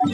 Go,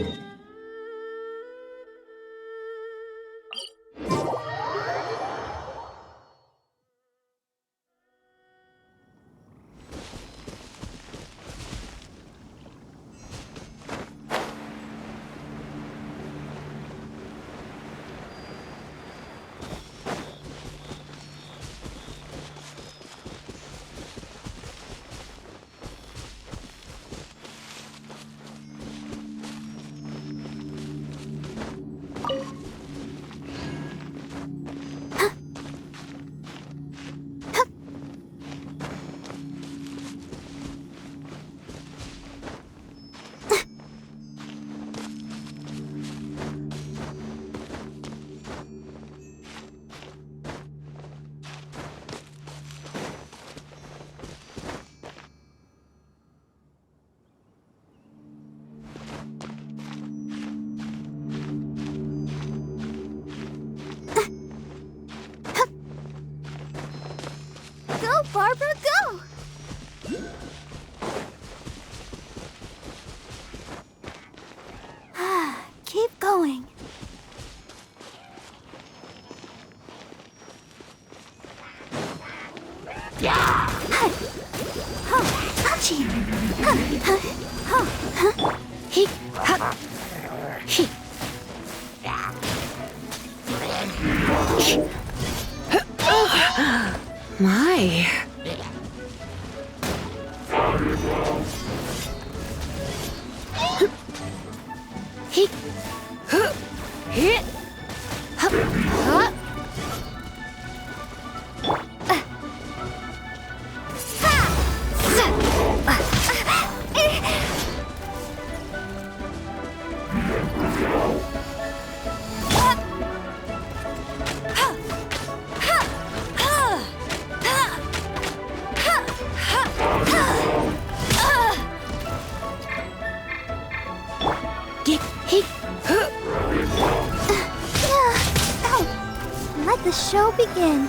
Barbara, go! Keep going. Yeah! Achie! He! He! My. He! Hit. Let the show begin.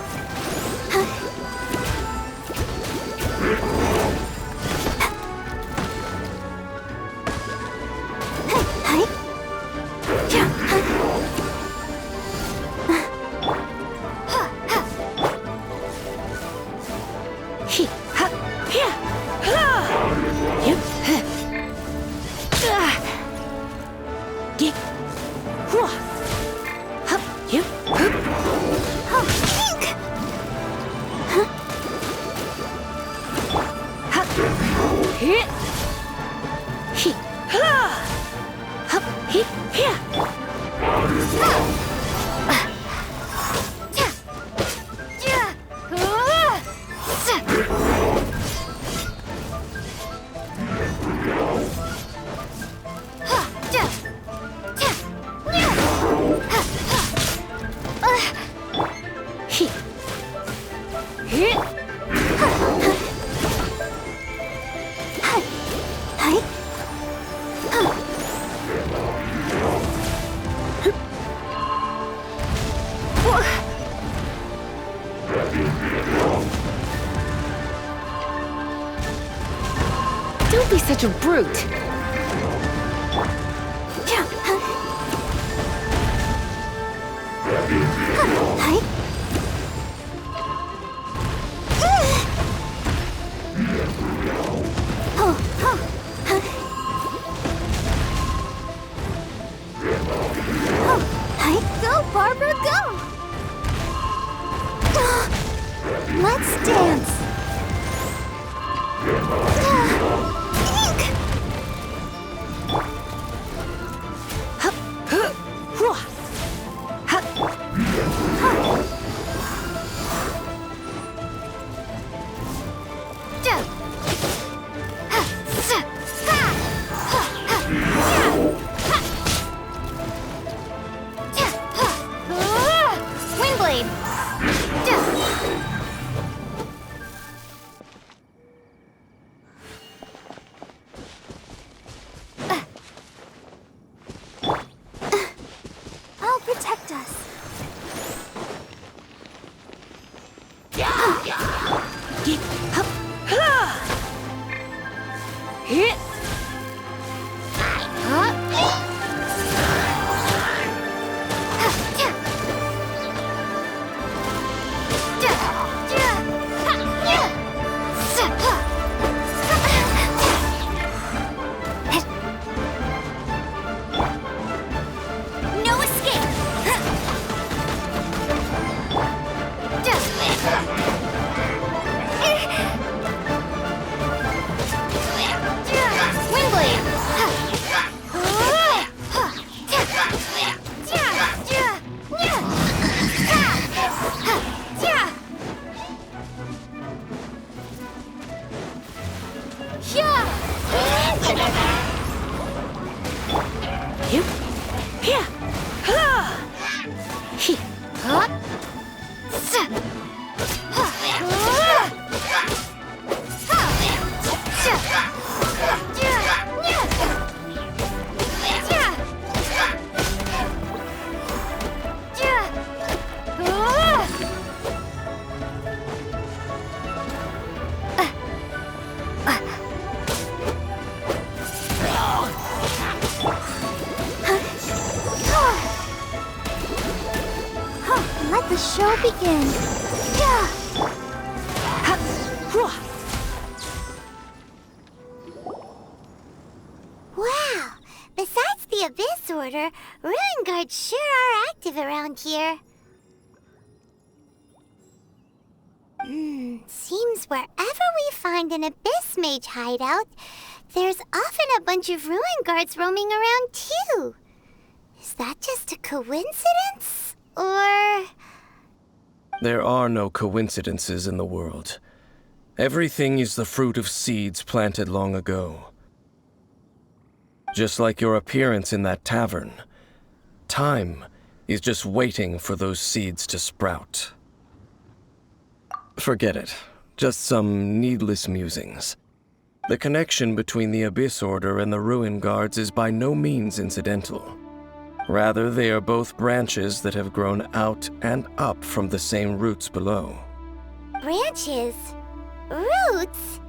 Don't be such a brute. Go, Barbara, go! Let's dance. show begin. Yeah. Ha! Hua! Wow! Besides the Abyss Order, Ruin Guards sure are active around here. Seems wherever we find an Abyss Mage hideout, there's often a bunch of Ruin Guards roaming around too. Is that just a coincidence? Or... There are no coincidences in the world. Everything is the fruit of seeds planted long ago. Just like your appearance in that tavern, time is just waiting for those seeds to sprout. Forget it. Just some needless musings. The connection between the Abyss Order and the Ruin Guards is by no means incidental. Rather, they are both branches that have grown out and up from the same roots below. branches? Roots?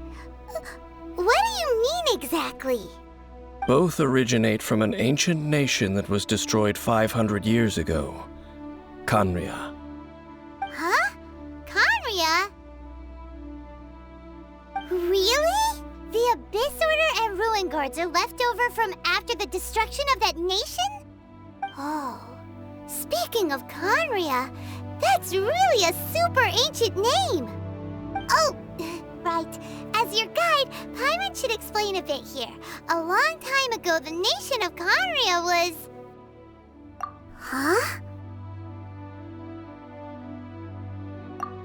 What do you mean exactly? Both originate from an ancient nation that was destroyed 500 years ago. Khaenri'ah. Huh? Khaenri'ah? Really? The Abyss Order and Ruin Guards are left over from after the destruction of that nation? Oh, speaking of Khaenri'ah, that's really a super ancient name. Oh, right. As your guide, Paimon should explain a bit here. A long time ago, the nation of Khaenri'ah was... Huh?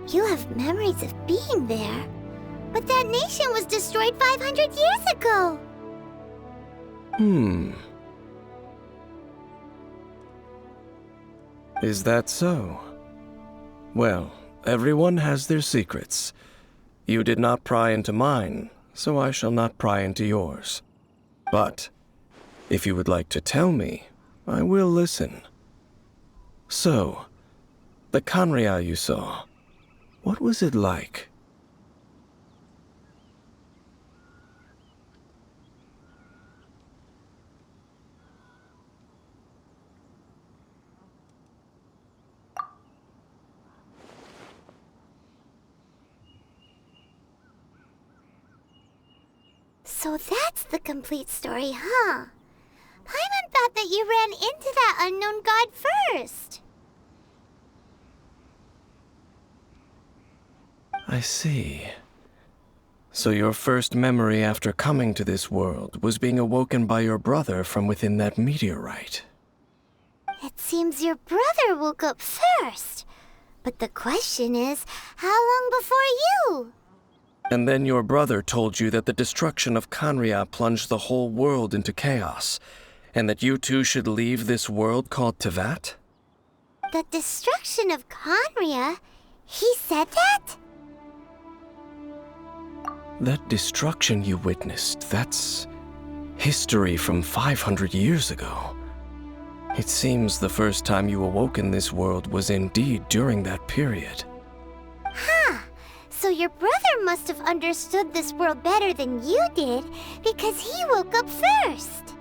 You have memories of being there. But that nation was destroyed 500 years ago. Is that so? Well, everyone has their secrets. You did not pry into mine, so I shall not pry into yours. But, if you would like to tell me, I will listen. So, the Khaenri'ah you saw, what was it like? So that's the complete story, huh? Paimon thought that you ran into that unknown god first. I see. So your first memory after coming to this world was being awoken by your brother from within that meteorite. It seems your brother woke up first. But the question is, how long before you? And then your brother told you that the destruction of Khaenri'ah plunged the whole world into chaos, and that you two should leave this world called Teyvat? The destruction of Khaenri'ah? He said that? That destruction you witnessed, that's history from 500 years ago. It seems the first time you awoke in this world was indeed during that period. Huh. So your brother must have understood this world better than you did, because he woke up first.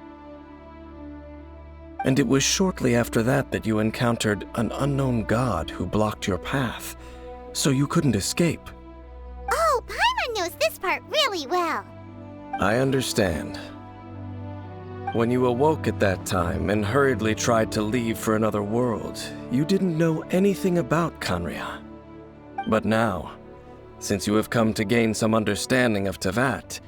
And it was shortly after that that you encountered an unknown god who blocked your path, so you couldn't escape. Oh, Paimon knows this part really well. I understand. When you awoke at that time and hurriedly tried to leave for another world, you didn't know anything about Khaenri'ah. But now, since you have come to gain some understanding of Teyvat,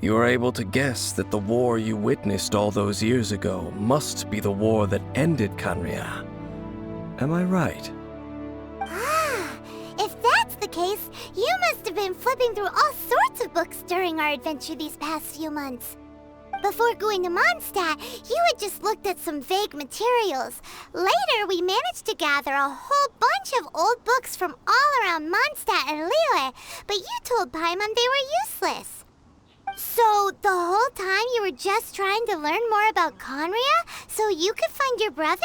you are able to guess that the war you witnessed all those years ago must be the war that ended Khaenri'ah. Am I right? Ah, if that's the case, you must have been flipping through all sorts of books during our adventure these past few months. Before going to Mondstadt, you had just looked at some vague materials. Later, we managed to gather a whole bunch of old books from all around Mondstadt and Liyue, but you told Paimon they were useless. So, the whole time you were just trying to learn more about Khaenri'ah so you could find your brother?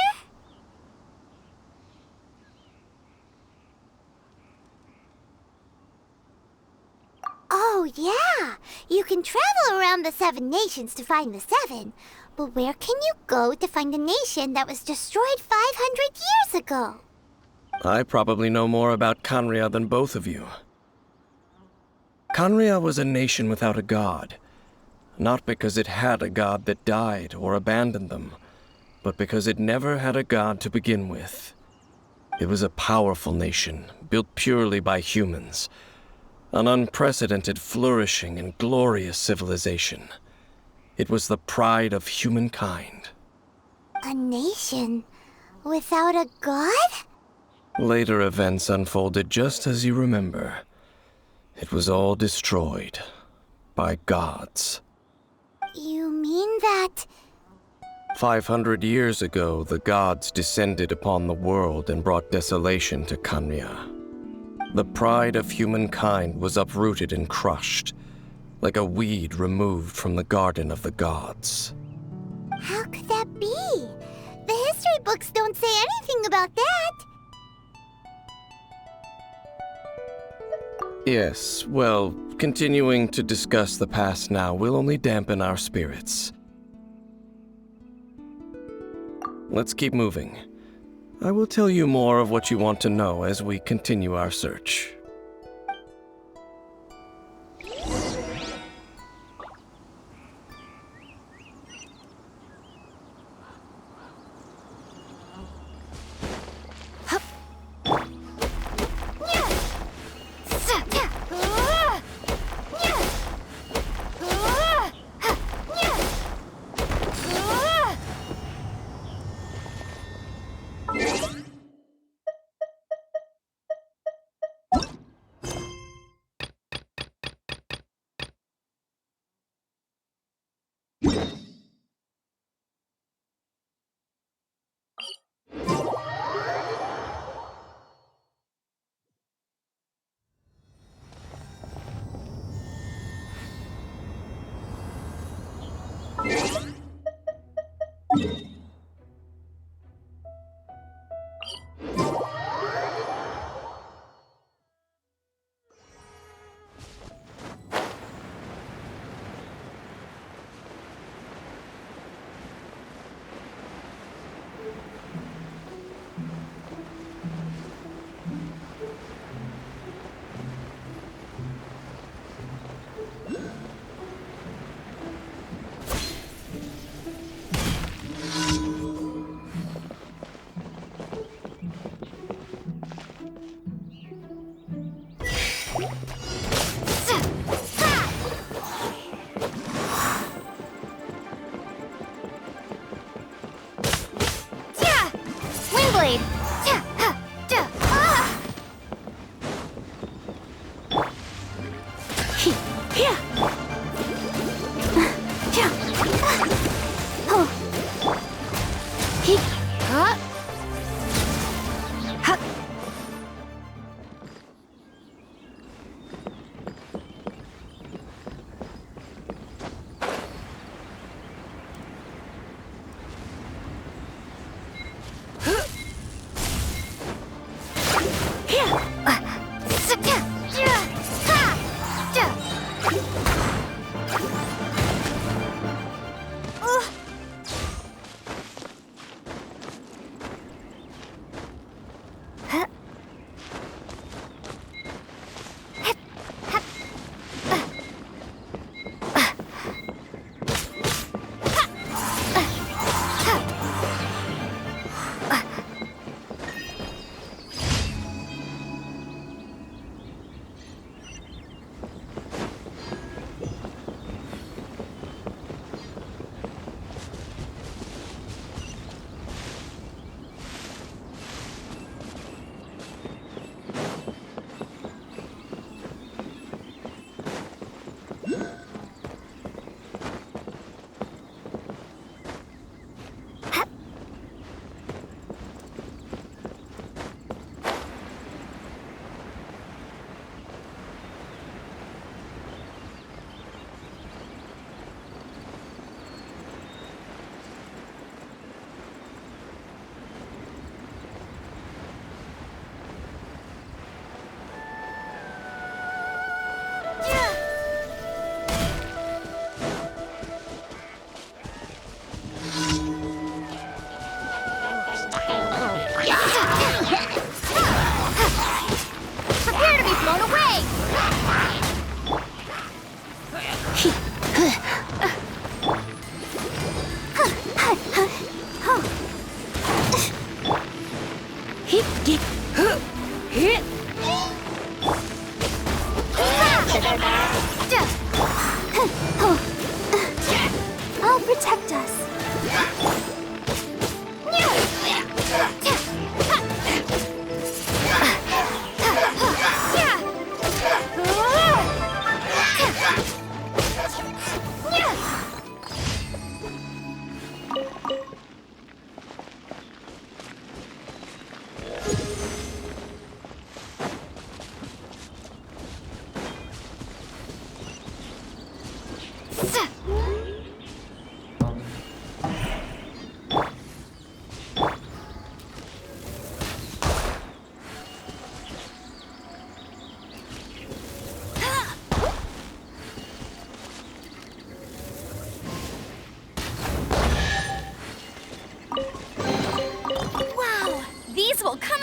Oh, yeah! You can travel around the 7 nations to find the 7. But where can you go to find a nation that was destroyed 500 years ago? I probably know more about Canria than both of you. Canria was a nation without a god, not because it had a god that died or abandoned them, but because it never had a god to begin with. It was a powerful nation, built purely by humans, an unprecedented, flourishing, and glorious civilization. It was the pride of humankind. A nation without a god? Later events unfolded just as you remember. It was all destroyed by gods. You mean that... 500 years ago, the gods descended upon the world and brought desolation to Canria. The pride of humankind was uprooted and crushed, like a weed removed from the garden of the gods. How could that be? The history books don't say anything about that. Yes, well, continuing to discuss the past now will only dampen our spirits. Let's keep moving. I will tell you more of what you want to know as we continue our search. Windblade!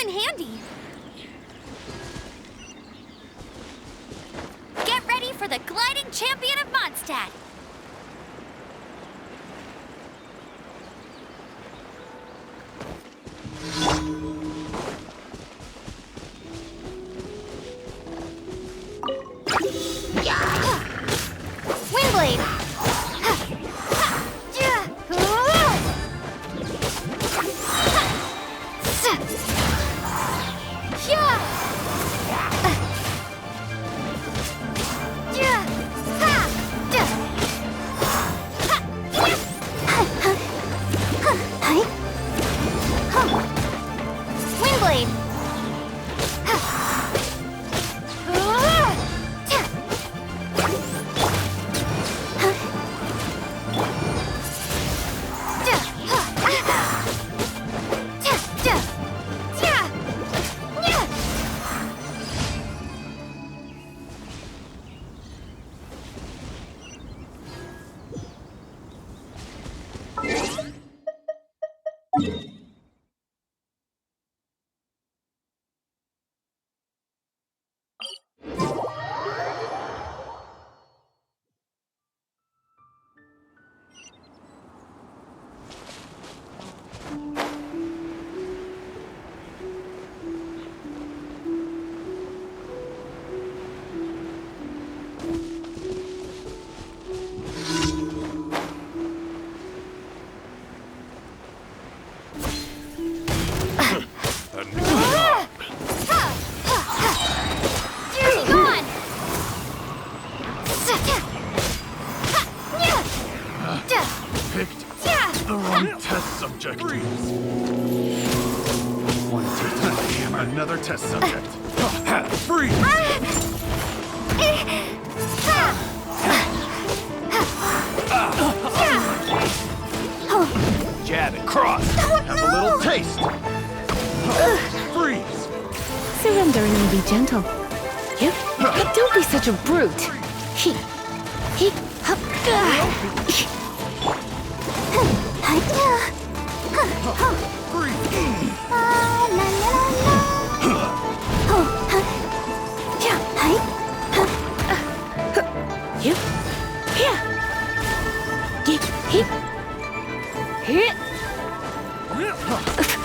in handy. Get ready for the gliding champion of Mondstadt. Windblade. Windblade. Another test subject. Freeze! Jab and cross. Have a little taste. Freeze! Surrendering and be gentle. Yep. Don't be such a brute. He, hup,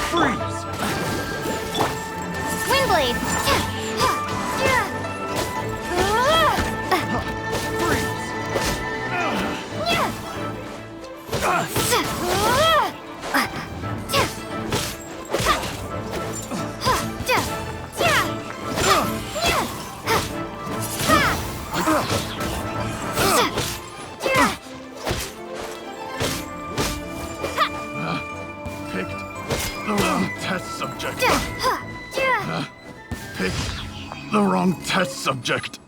Freeze! Windblade. Picked the wrong test subject. Picked the wrong test subject.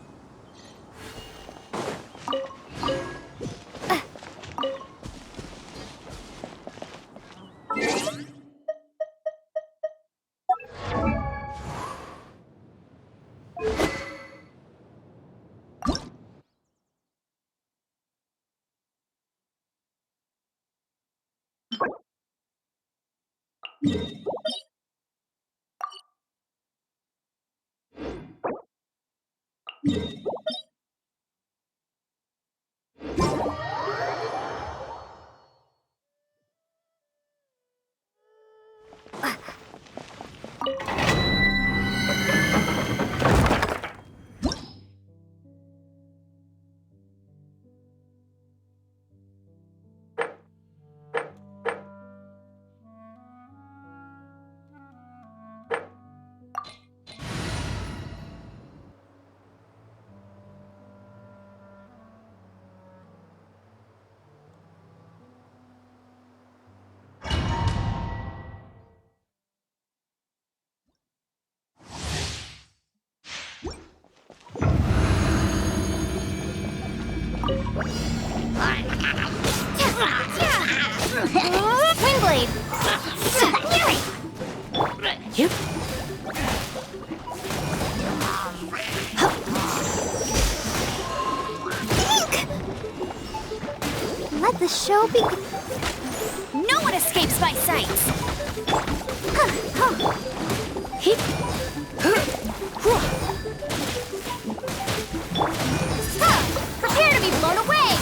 Windblade! Yep. Let the show begin. No one escapes my sight! Hip. Prepare to be blown away!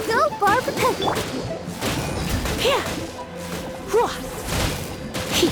Go, Barbara! Here. Ruah. He.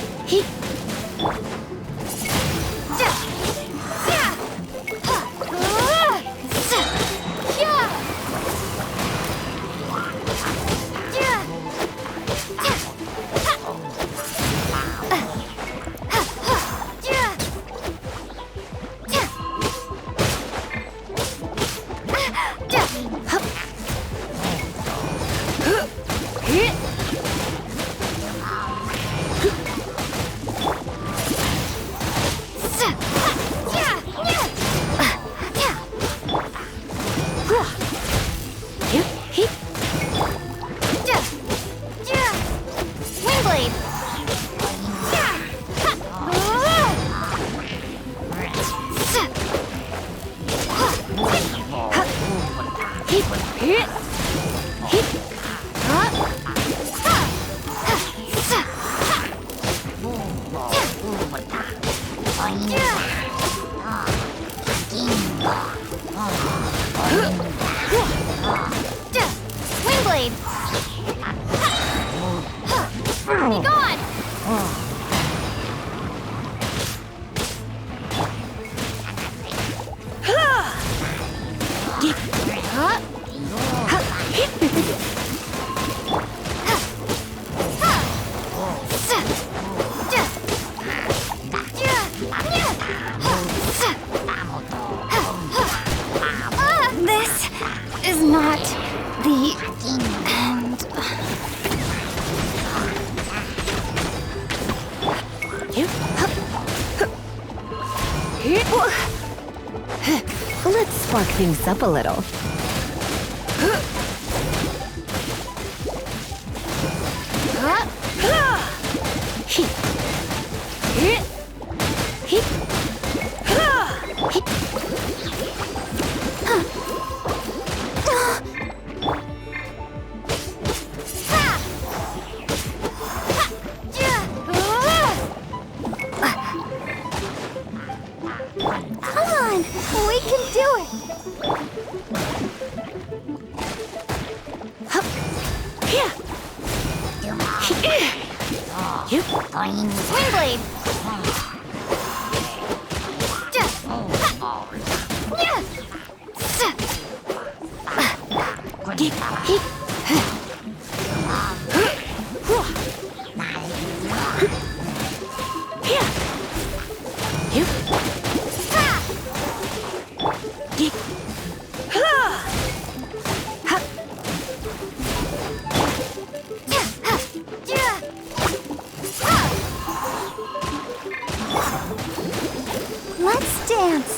Wingblade! Be gone! This is not the end. Let's spark things up a little. Come on, we can do it! Wingblade! Let's dance!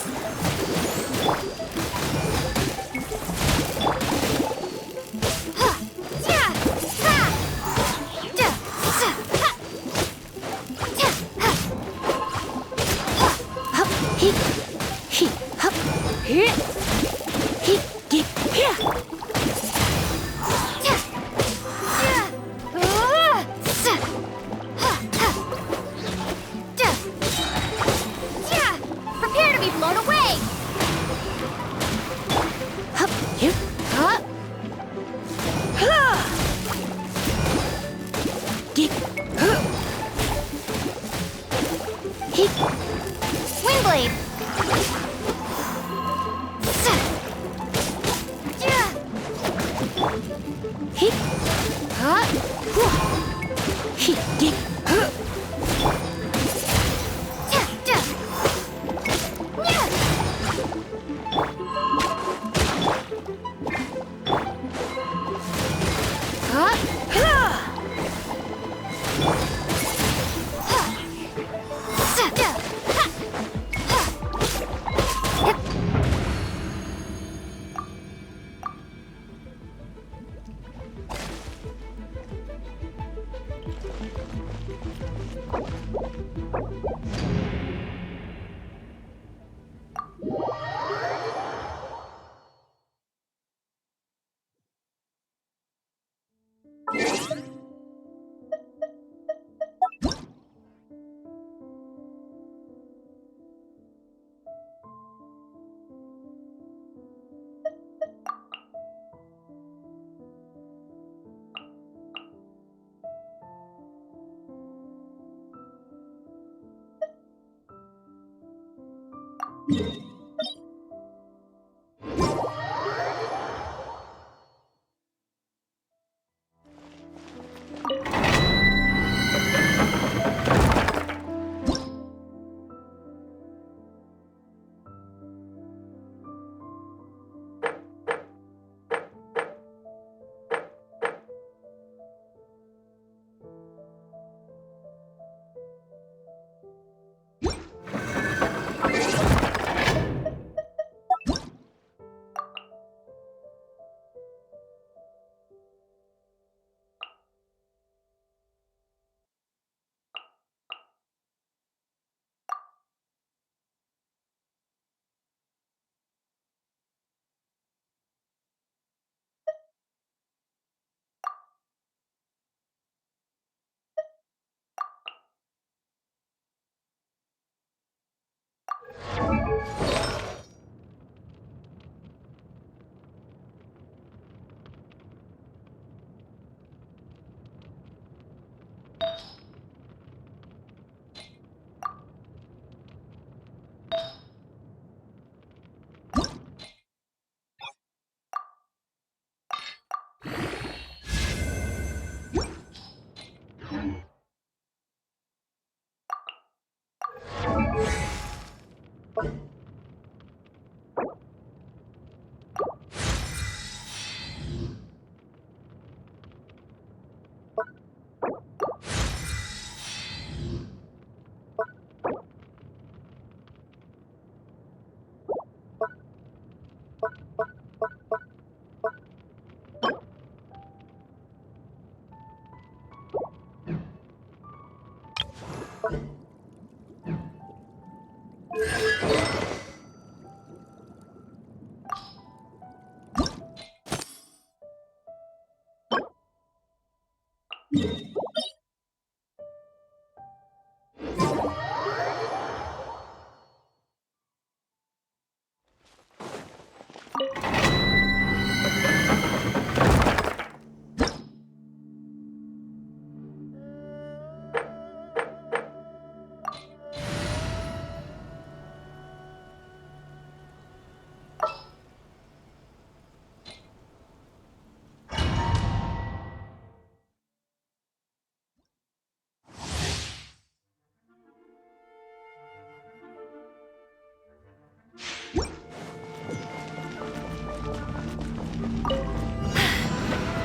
Prepare to be blown away! Wingblade! Hit. Hit. Get.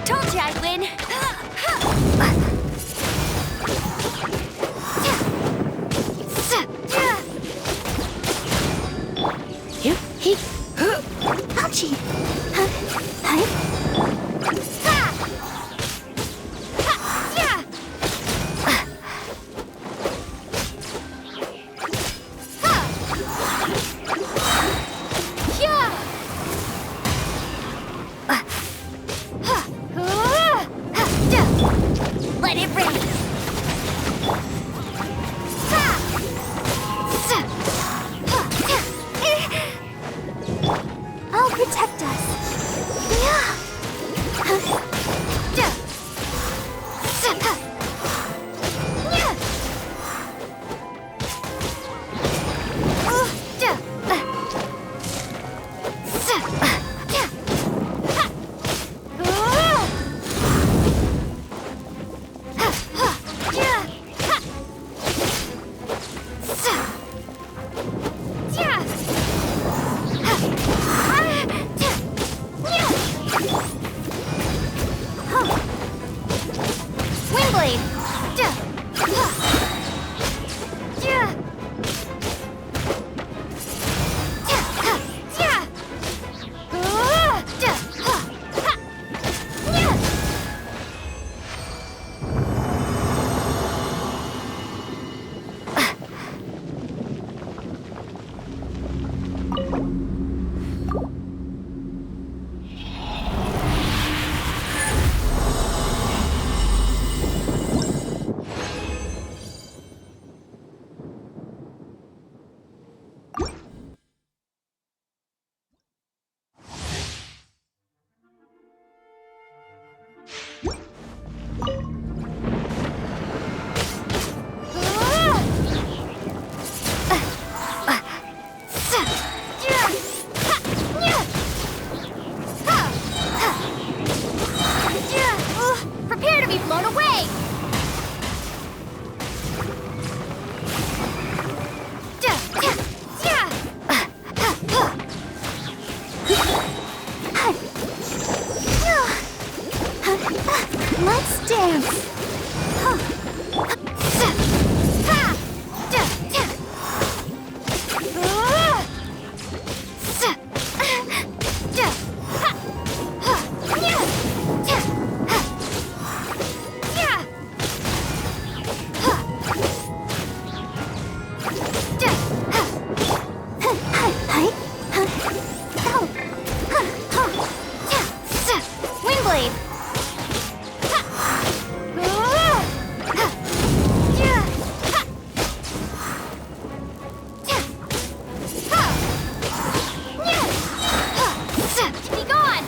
Told you I'd win. Hit. Hit. Ouchie. Let it rain. I'll protect us. Windblade! Be gone!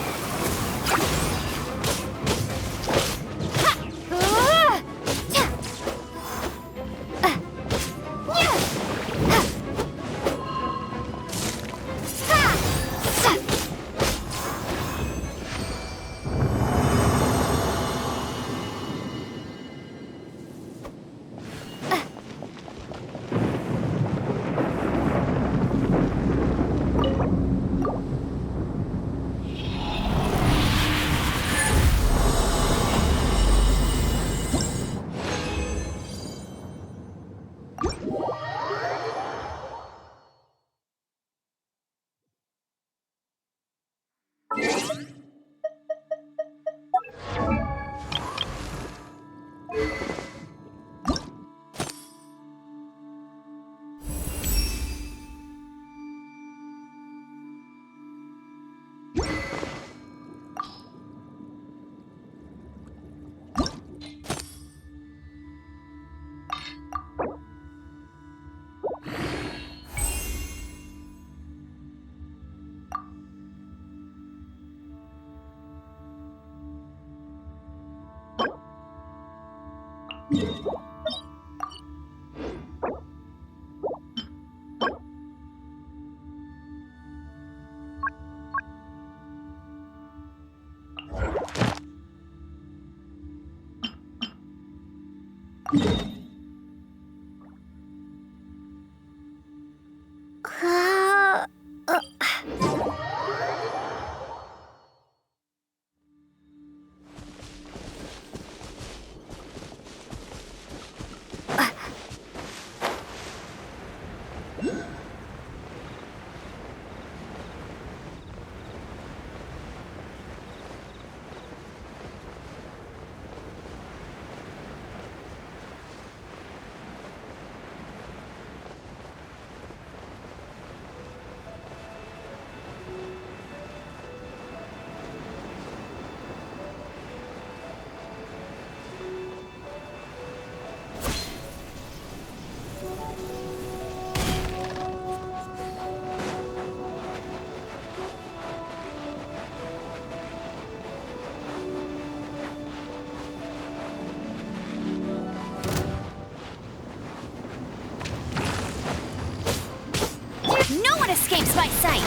No one escapes my sight!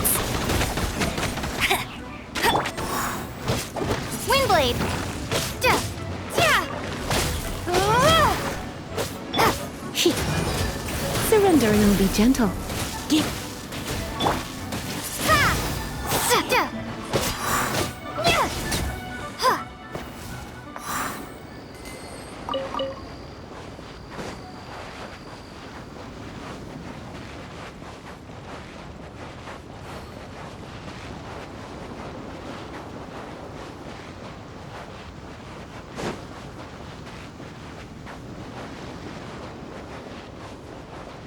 Windblade! Surrender and I'll be gentle. Give.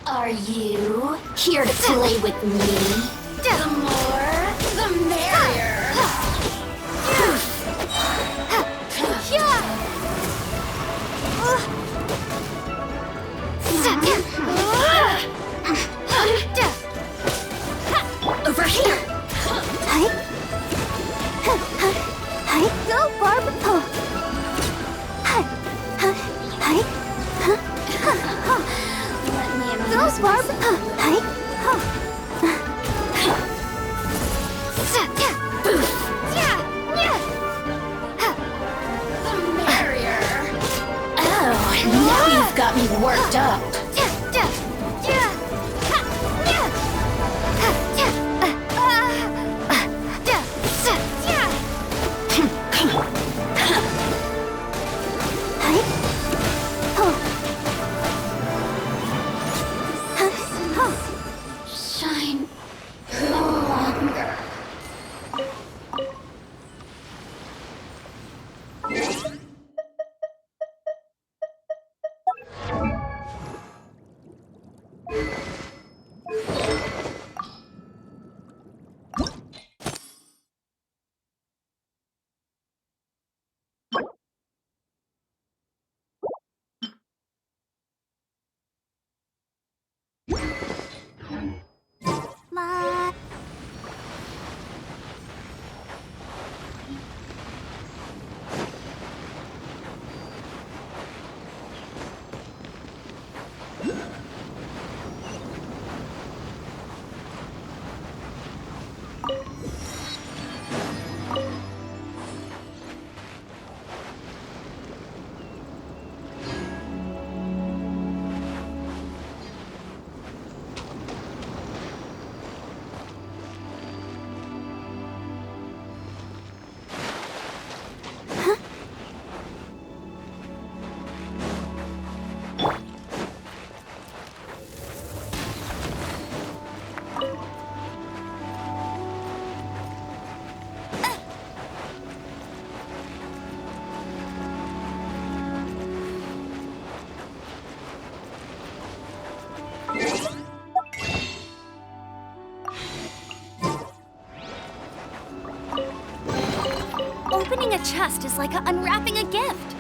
Are you here to play with me? The more, the merrier. Over here. Go, Barbapo! Let me amuse Go, myself. The merrier. Oh, now you've got me worked up. Opening a chest is like unwrapping a gift.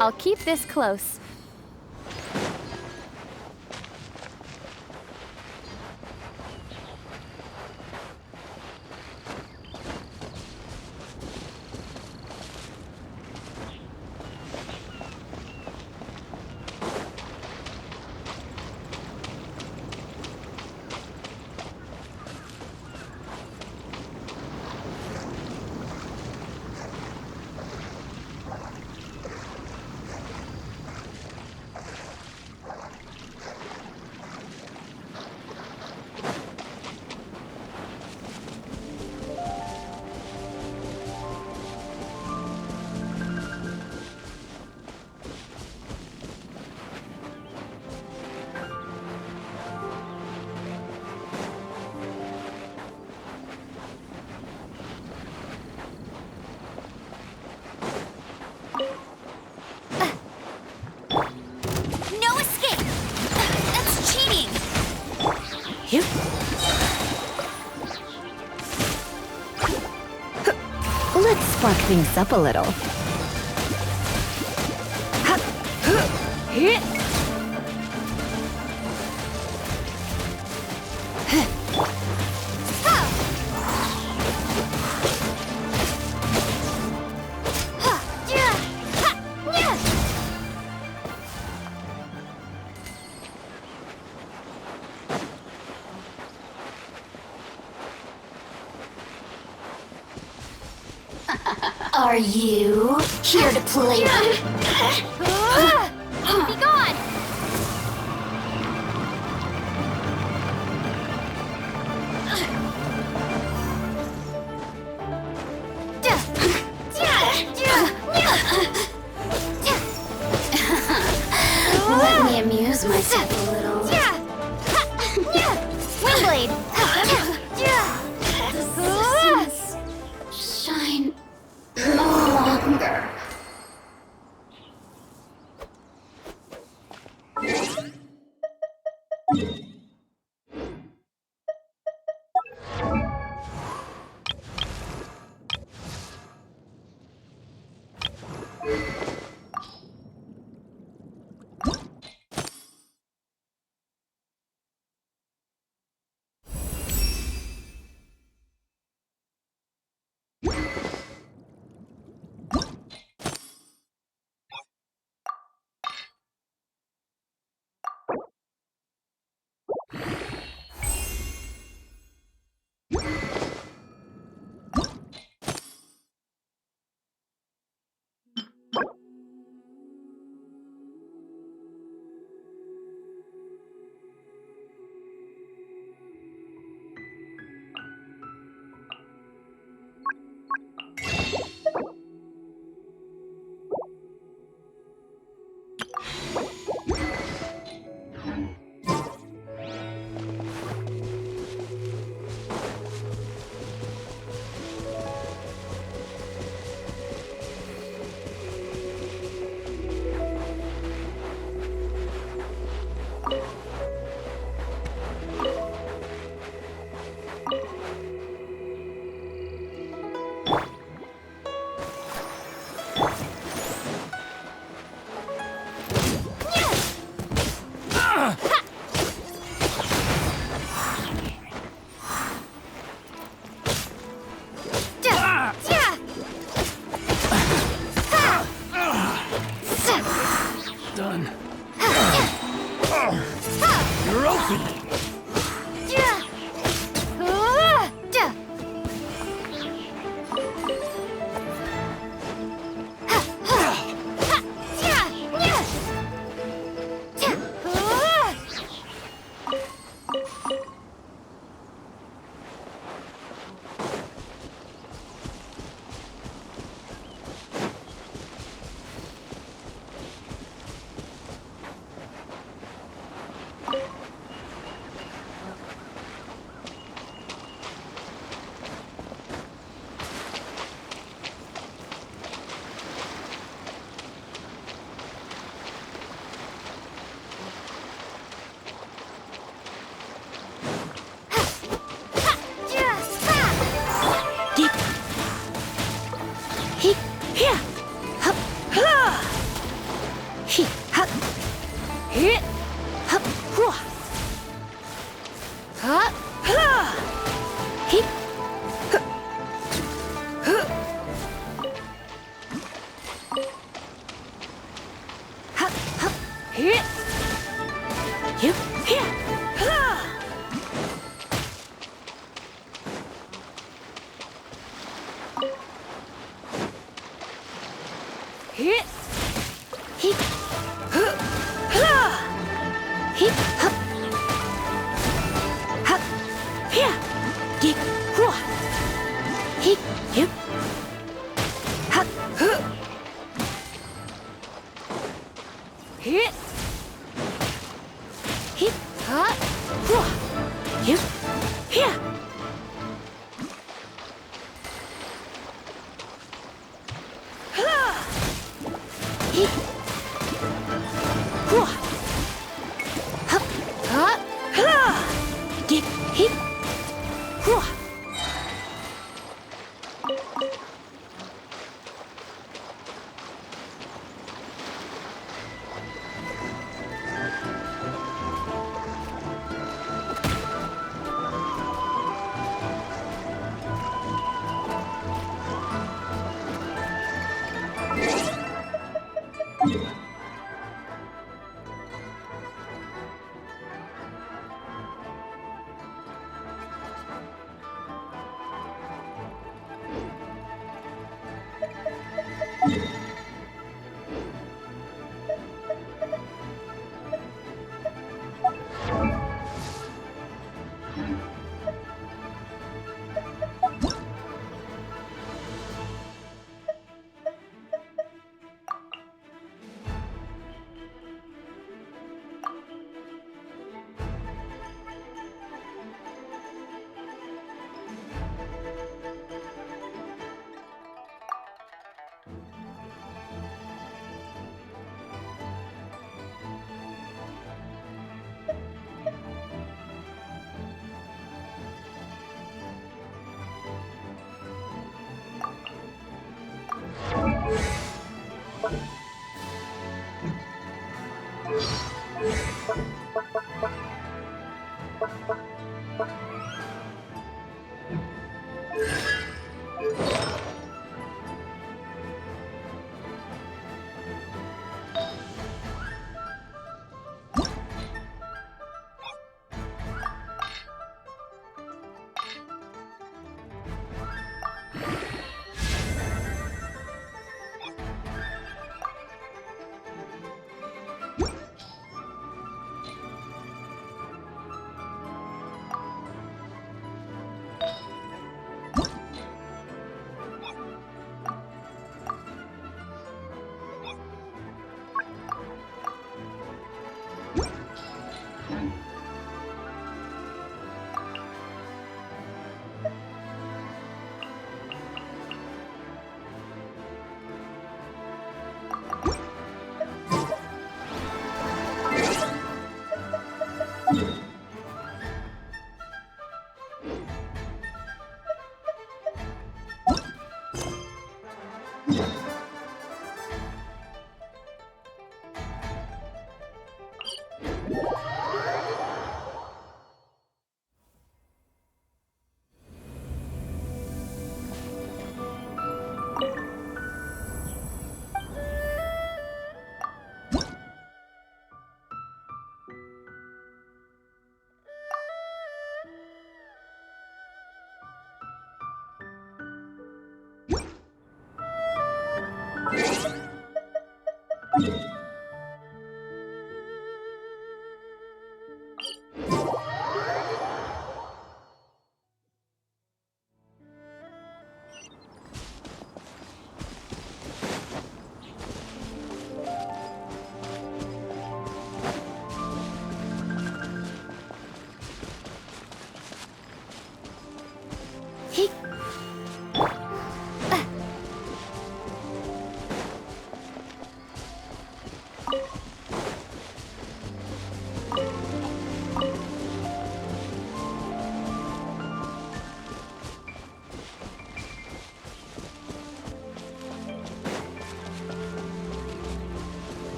I'll keep this close. No escape! That's cheating! Yep. spark things up a little. Are you here to play with? Be gone! Let me amuse myself a little. Windblade! The suns shine no longer. Done. You're open.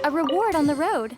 A reward on the road.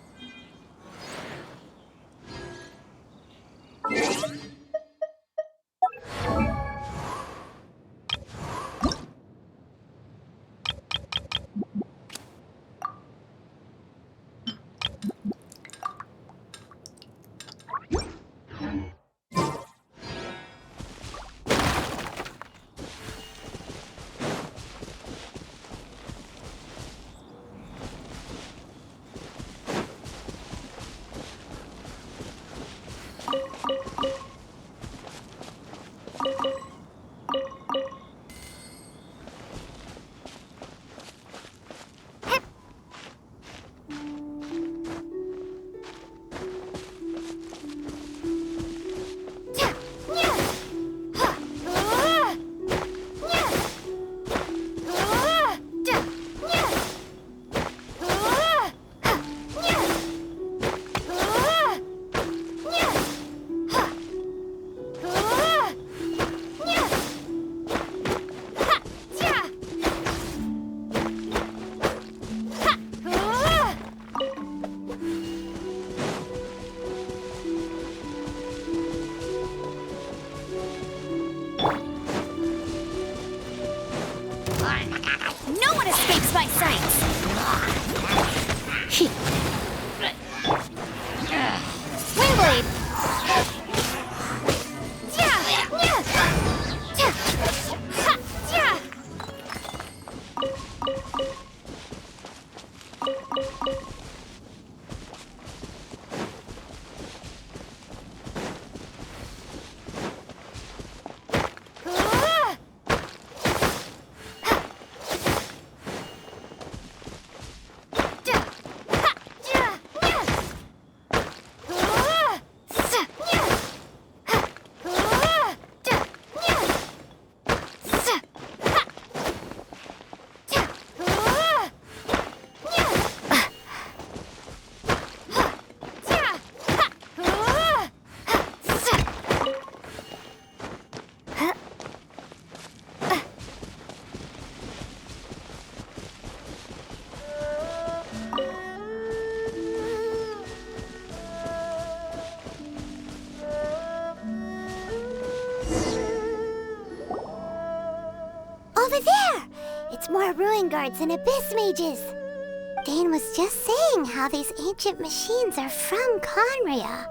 ruin guards and abyss mages. Dane was just saying how these ancient machines are from Conria.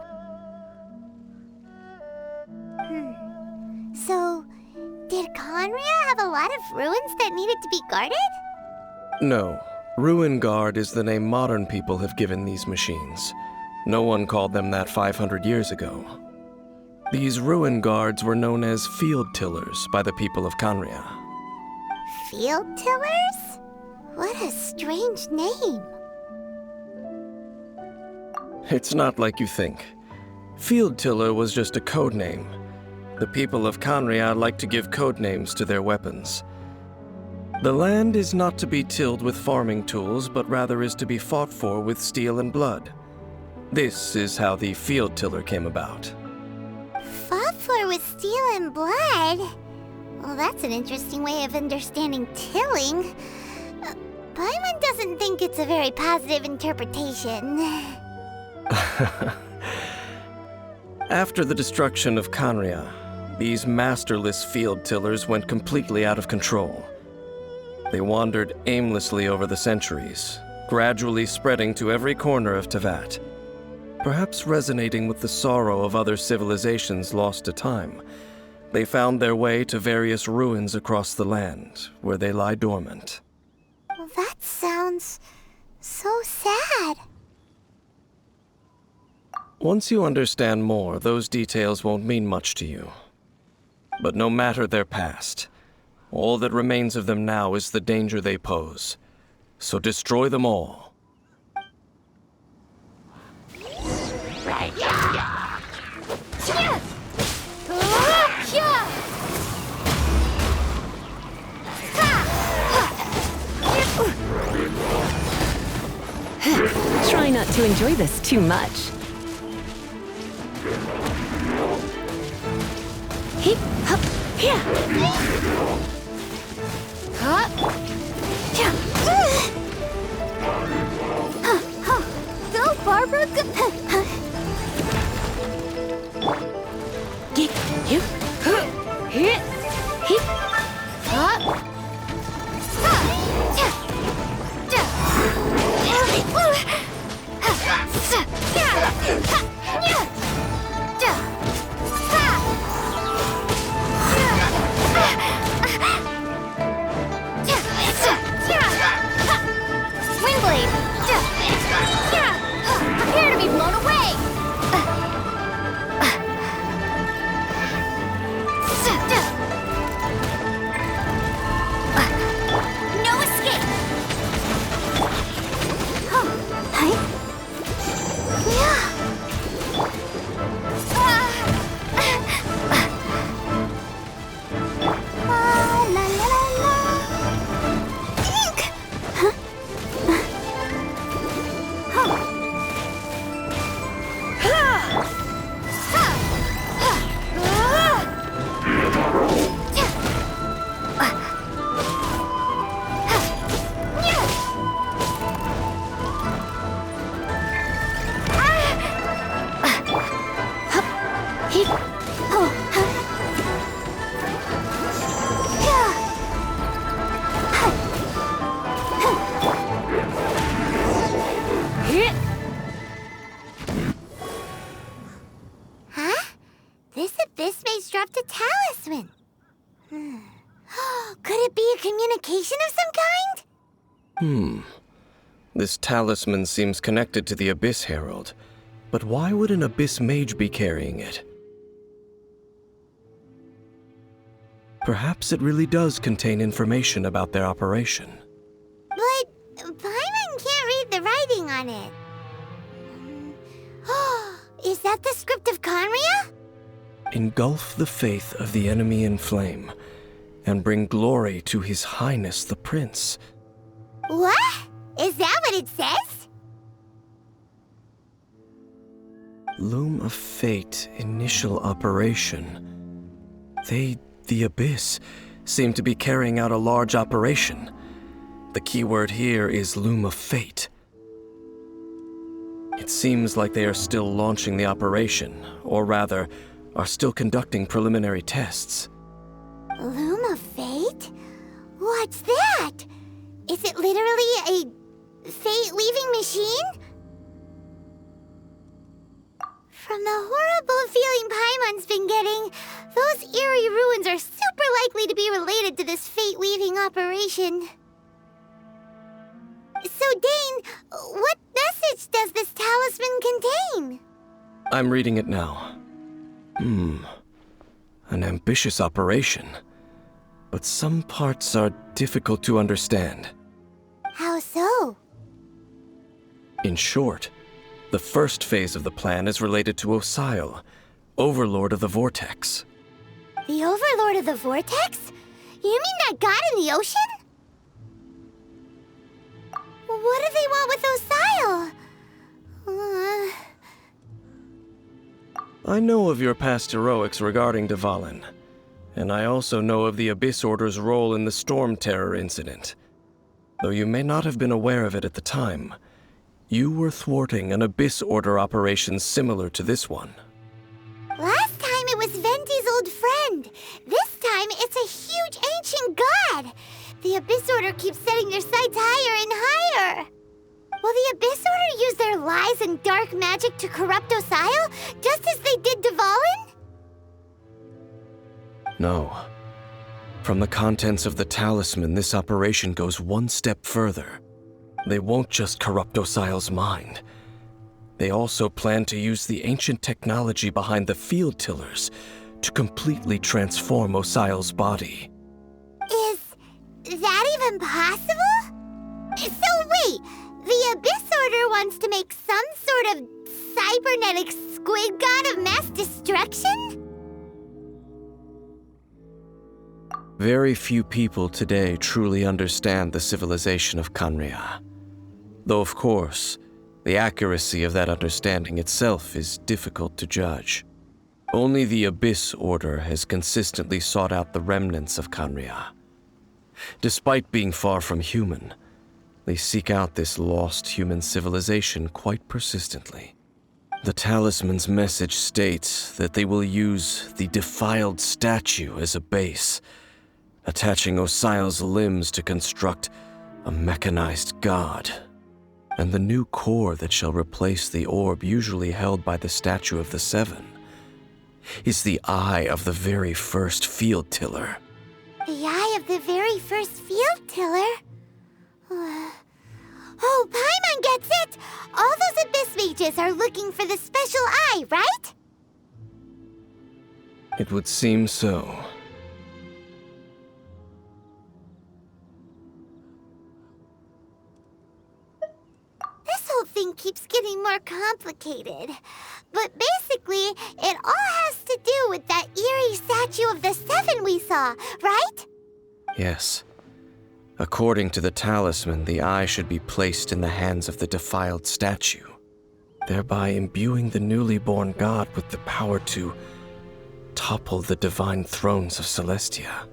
So, did Conria have a lot of ruins that needed to be guarded? No. Ruin Guard is the name modern people have given these machines. No one called them that 500 years ago. These ruin guards were known as field tillers by the people of Conria. Field tillers? What a strange name. It's not like you think. Field tiller was just a code name. The people of Conria like to give code names to their weapons. The land is not to be tilled with farming tools, but rather is to be fought for with steel and blood. This is how the field tiller came about. Fought for with steel and blood? Well, that's an interesting way of understanding tilling. Paimon doesn't think it's a very positive interpretation. After the destruction of Conria, these masterless field tillers went completely out of control. They wandered aimlessly over the centuries, gradually spreading to every corner of Teyvat. Perhaps resonating with the sorrow of other civilizations lost to time, they found their way to various ruins across the land, where they lie dormant. Well, that sounds so sad. Once you understand more, those details won't mean much to you. But no matter their past, all that remains of them now is the danger they pose. So destroy them all. Try not to enjoy this too much. Hip, hop, here. Go, Barbara! Get you. Hit. Hip. Hop. Wingblade! Prepare to be blown away! No escape! This abyss maze dropped a talisman. Could it be a communication of some kind? This talisman seems connected to the Abyss Herald. But why would an Abyss Mage be carrying it? Perhaps it really does contain information about their operation. But Paimon can't read the writing on it. Is that the script of Conria? Engulf the faith of the enemy in flame, and bring glory to His Highness the Prince. What? Is that what it says? Loom of Fate, initial operation. The Abyss, seem to be carrying out a large operation. The keyword here is Loom of Fate. It seems like they are still launching the operation, or rather, are still conducting preliminary tests. Loom of Fate? What's that? Is it literally a fate-weaving machine? From the horrible feeling Paimon's been getting, those eerie ruins are super likely to be related to this fate-weaving operation. So, Dane, what message does this talisman contain? I'm reading it now. An ambitious operation. But some parts are difficult to understand. How so? In short, the first phase of the plan is related to Osile, Overlord of the Vortex. The Overlord of the Vortex? You mean that god in the ocean? What do they want with Osile? I know of your past heroics regarding Dvalin, and I also know of the Abyss Order's role in the Storm Terror incident. Though you may not have been aware of it at the time, you were thwarting an Abyss Order operation similar to this one. Last time it was Venti's old friend. This time it's a huge ancient god. The Abyss Order keeps setting their sights higher and higher. Will the Abyss Order use their lies and dark magic to corrupt Osile, just as they did Dvalin? No. From the contents of the talisman, this operation goes one step further. They won't just corrupt Osile's mind. They also plan to use the ancient technology behind the field tillers to completely transform Osile's body. Is that even possible? So wait, the Abyss Order wants to make some sort of cybernetic squid god of mass destruction? Very few people today truly understand the civilization of Khaenri'ah. Though of course, the accuracy of that understanding itself is difficult to judge. Only the Abyss Order has consistently sought out the remnants of Khaenri'ah. Despite being far from human, they seek out this lost human civilization quite persistently. The talisman's message states that they will use the defiled statue as a base, attaching Osile's limbs to construct a mechanized god. And the new core that shall replace the orb usually held by the Statue of the Seven is the eye of the very first field tiller. The eye of the very first field tiller? Oh, Paimon gets it! All those Abyss mages are looking for the special eye, right? It would seem so. This whole thing keeps getting more complicated. But basically, it all has to do with that eerie Statue of the Seven we saw, right? Yes. According to the talisman, the eye should be placed in the hands of the defiled statue, thereby imbuing the newly born god with the power to topple the divine thrones of Celestia.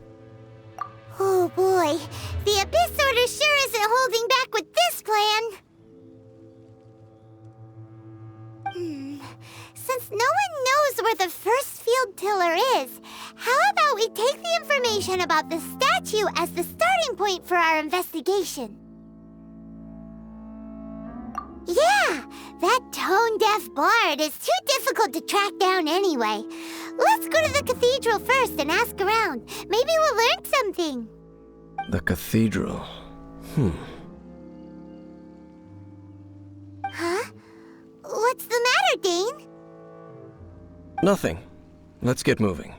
Oh boy, the Abyss Order sure isn't holding back with this plan. Since no one knows where the first field tiller is, how about we take the information about the statue as the starting point for our investigation? Yeah, that tone-deaf bard is too difficult to track down anyway. Let's go to the cathedral first and ask around. Maybe we'll learn something. The cathedral. Huh? What's the matter, Dane? Nothing. Let's get moving.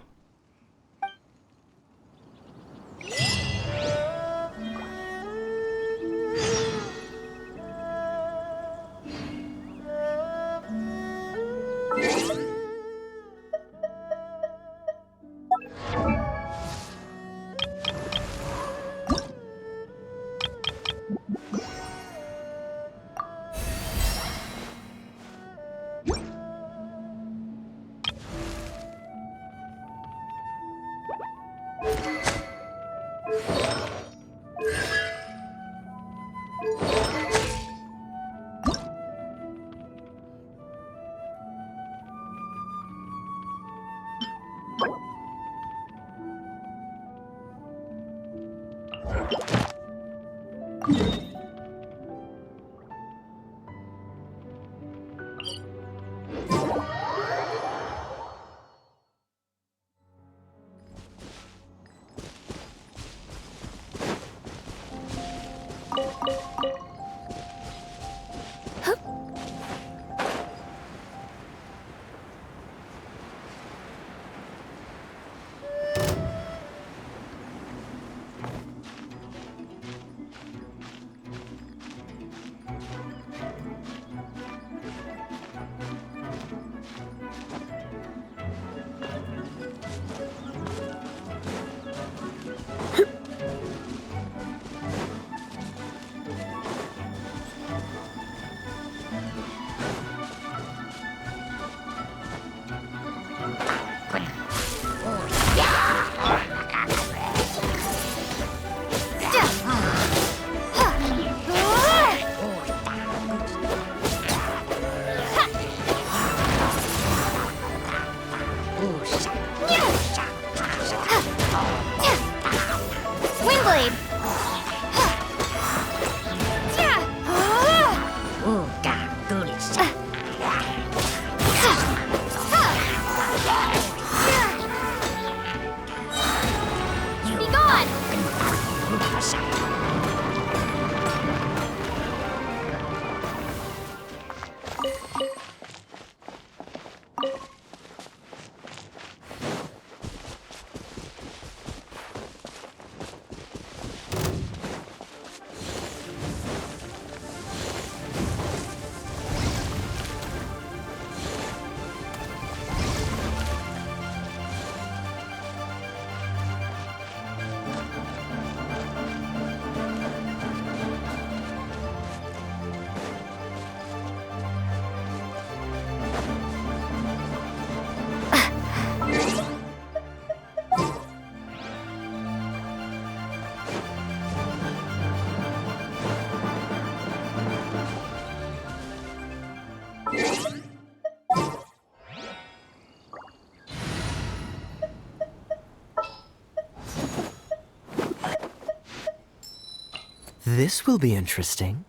This will be interesting.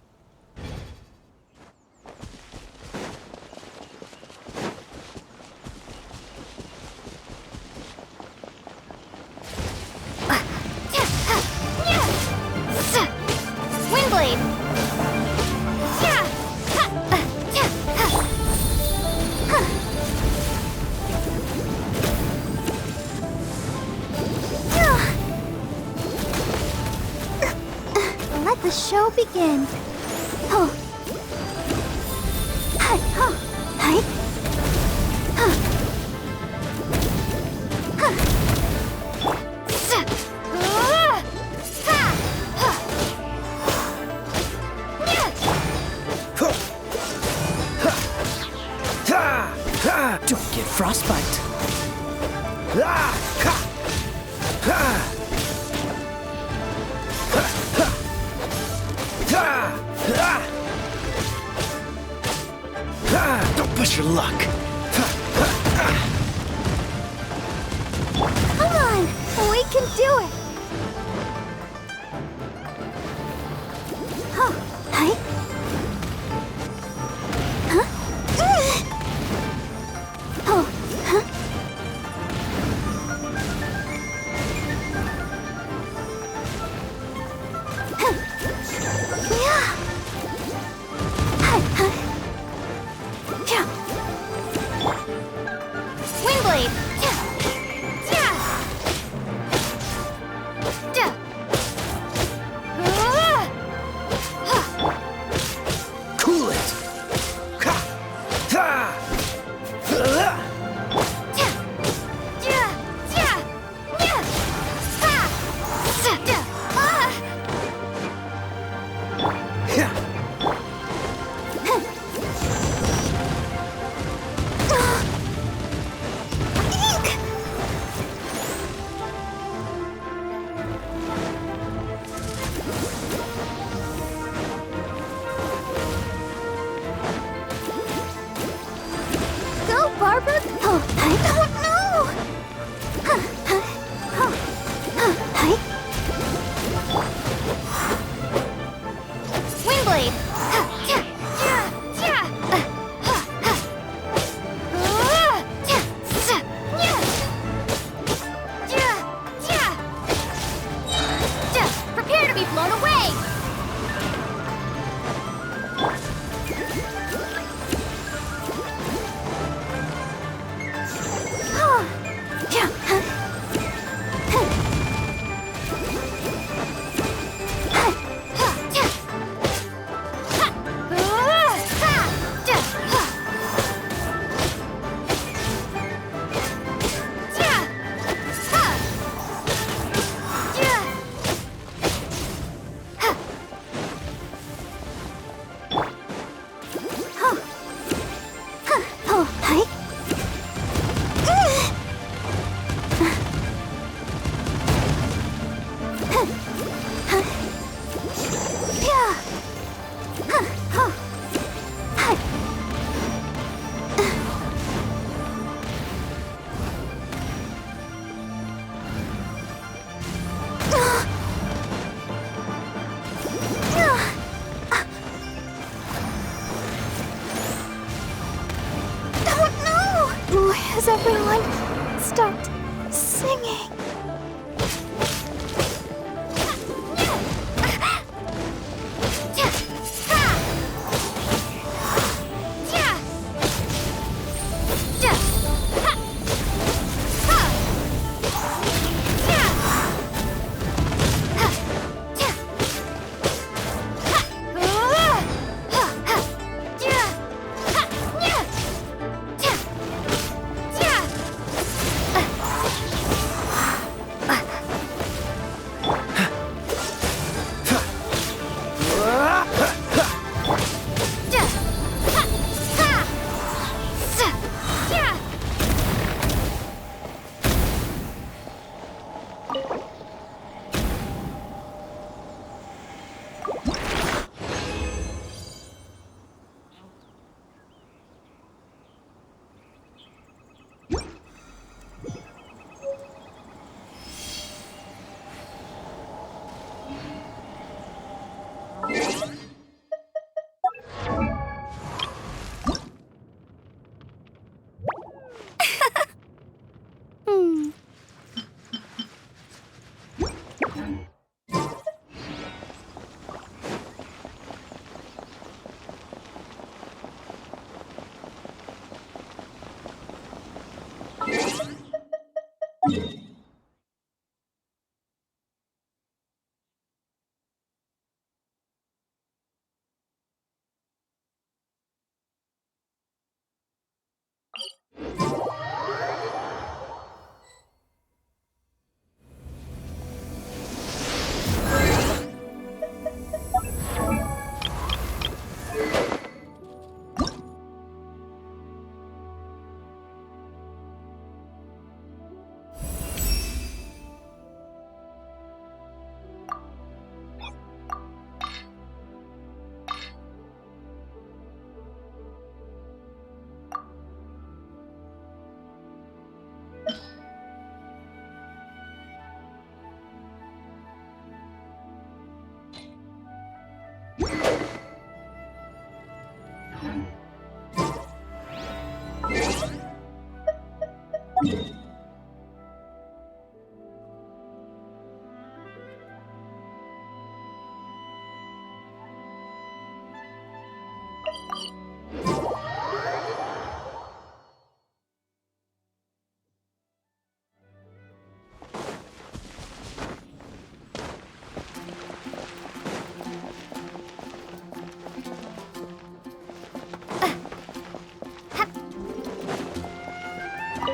Windblade! Let the show begin. Oh. Hi, oh. Hi. Huh. Huh. Don't get frostbite. Don't push your luck. Come on, we can do it. Huh. Hi. Huh? Oh. Huh? Huh. Yeah. Hi. Huh. Yeah. Windblade. Yeah. Yeah. Yeah. Cool it. Go, Barbara! Oh, I don't know! Huh, huh, oh, huh, hi. Windblade! Huh, yeah, yeah, yeah. Huh, huh. Yeah, yeah, yeah, yeah. Yeah, prepare to be blown away! Oh, yeah, huh. Huh. Huh, huh, yeah. Ha. Ha. Yeah, huh. Yeah. Huh. Yeah. Huh. Oh. Huh. Oh, hi. Yeah. Huh. Oh. Hi. Don't know. Why has everyone stopped singing?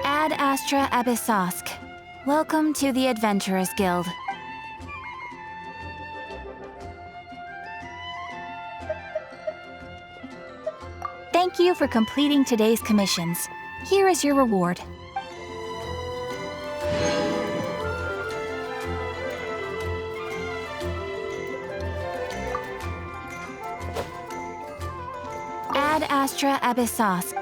Ad Astra Abyssosk. Welcome to the Adventurers Guild. Thank you for completing today's commissions. Here is your reward. Ad Astra Abyssosk.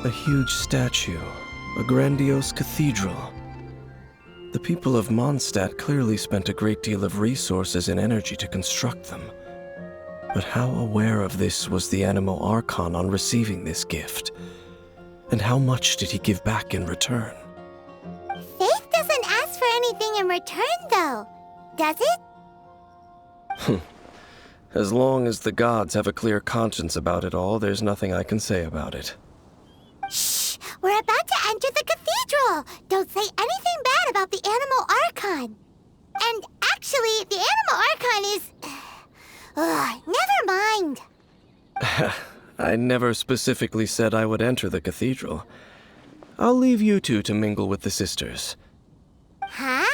A huge statue, a grandiose cathedral. The people of Mondstadt clearly spent a great deal of resources and energy to construct them. But how aware of this was the Animo Archon on receiving this gift? And how much did he give back in return? Faith doesn't ask for anything in return, though, does it? As long as the gods have a clear conscience about it all, there's nothing I can say about it. Shh! We're about to enter the cathedral! Don't say anything bad about the Animo Archon! And actually, the Animo Archon is... never mind! I never specifically said I would enter the cathedral. I'll leave you two to mingle with the sisters. Huh?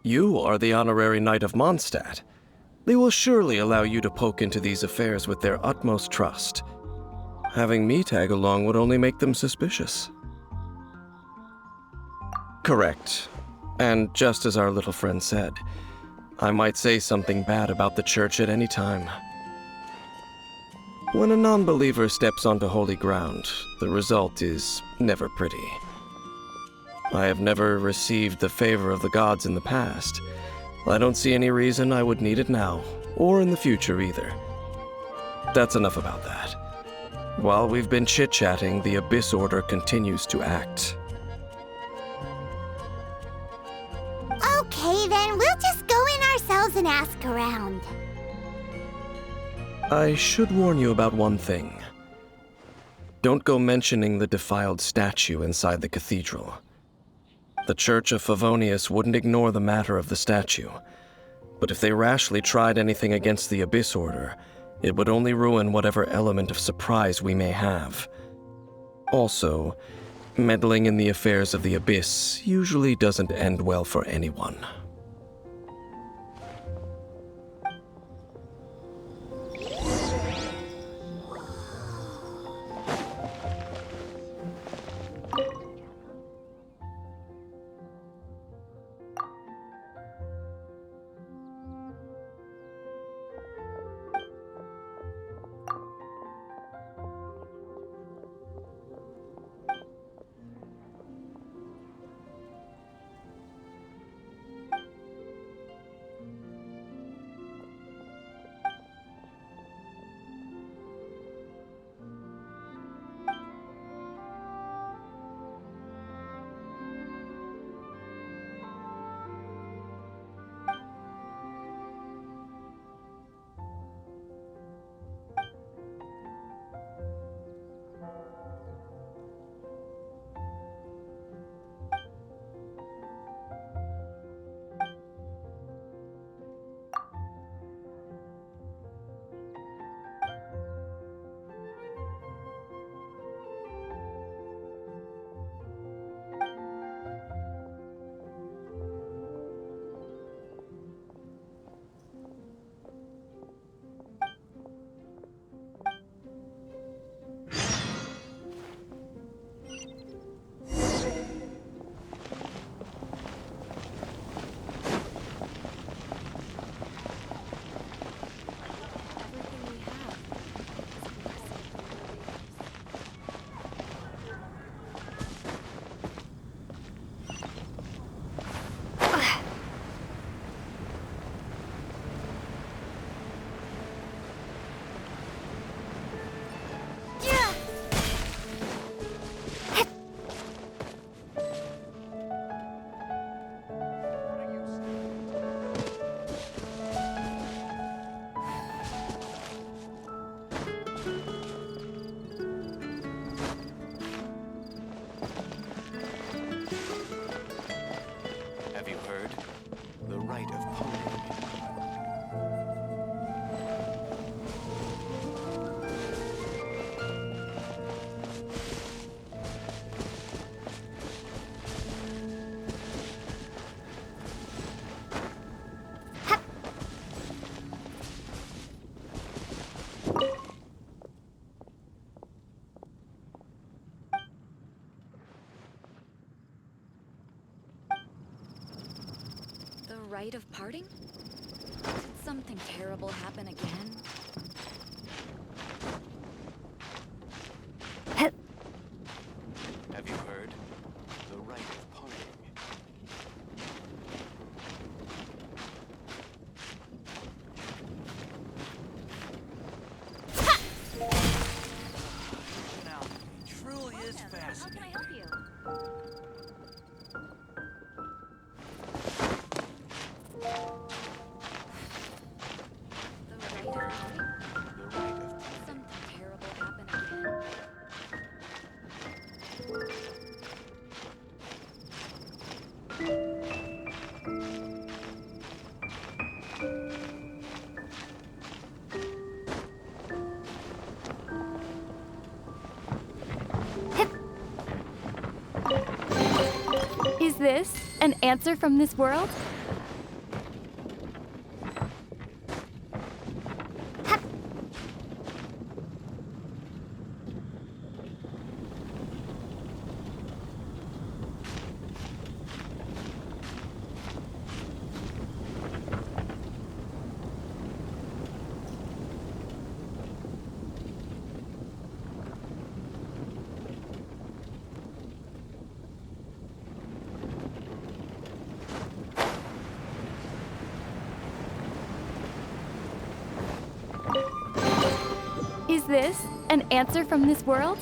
You are the honorary knight of Mondstadt. They will surely allow you to poke into these affairs with their utmost trust. Having me tag along would only make them suspicious. Correct. And just as our little friend said, I might say something bad about the church at any time. When a non-believer steps onto holy ground, the result is never pretty. I have never received the favor of the gods in the past. I don't see any reason I would need it now, or in the future either. That's enough about that. While we've been chit-chatting, the Abyss Order continues to act. Okay, then we'll just go in ourselves and ask around. I should warn you about one thing. Don't go mentioning the defiled statue inside the cathedral. The Church of Favonius wouldn't ignore the matter of the statue, but if they rashly tried anything against the Abyss Order, it would only ruin whatever element of surprise we may have. Also, meddling in the affairs of the Abyss usually doesn't end well for anyone. Have you heard? The rite of parting. The rite of parting? Did something terrible happen again? Have you heard? The rite of parting. Now, it truly is fascinating. How can I help you? The rite of parting? The rite of Something terrible happen again? Is this an answer from this world? this an answer from this world?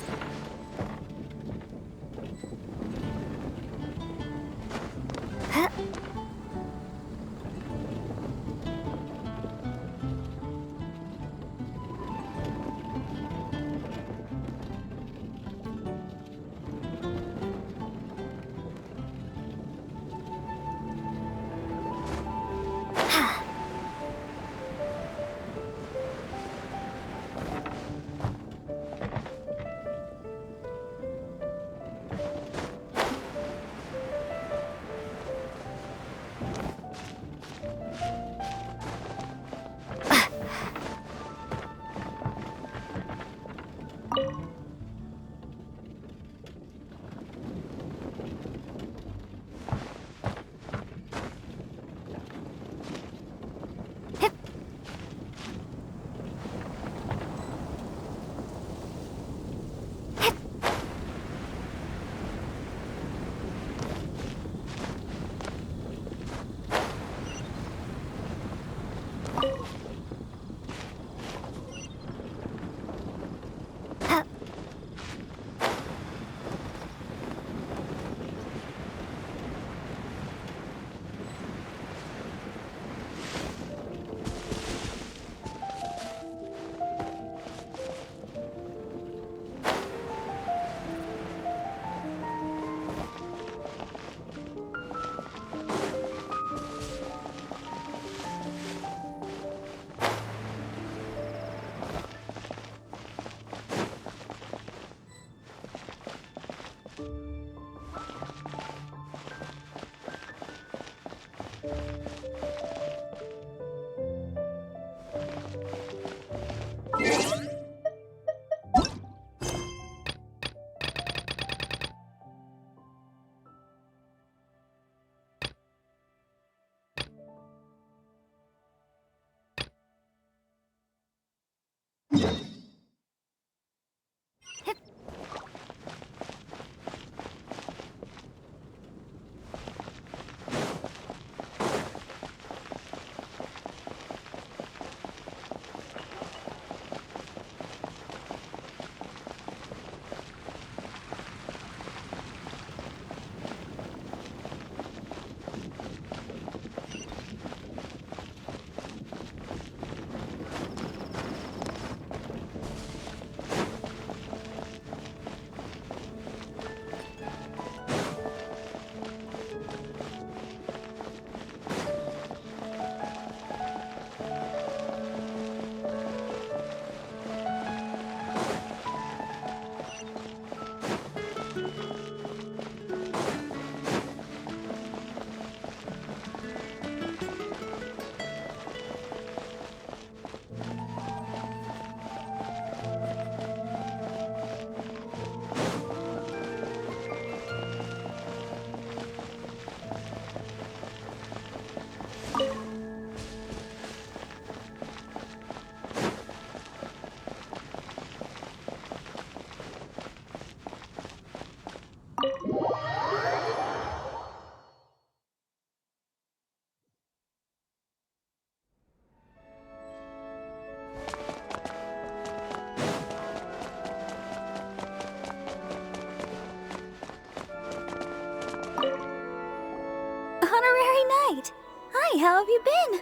Hi, how have you been?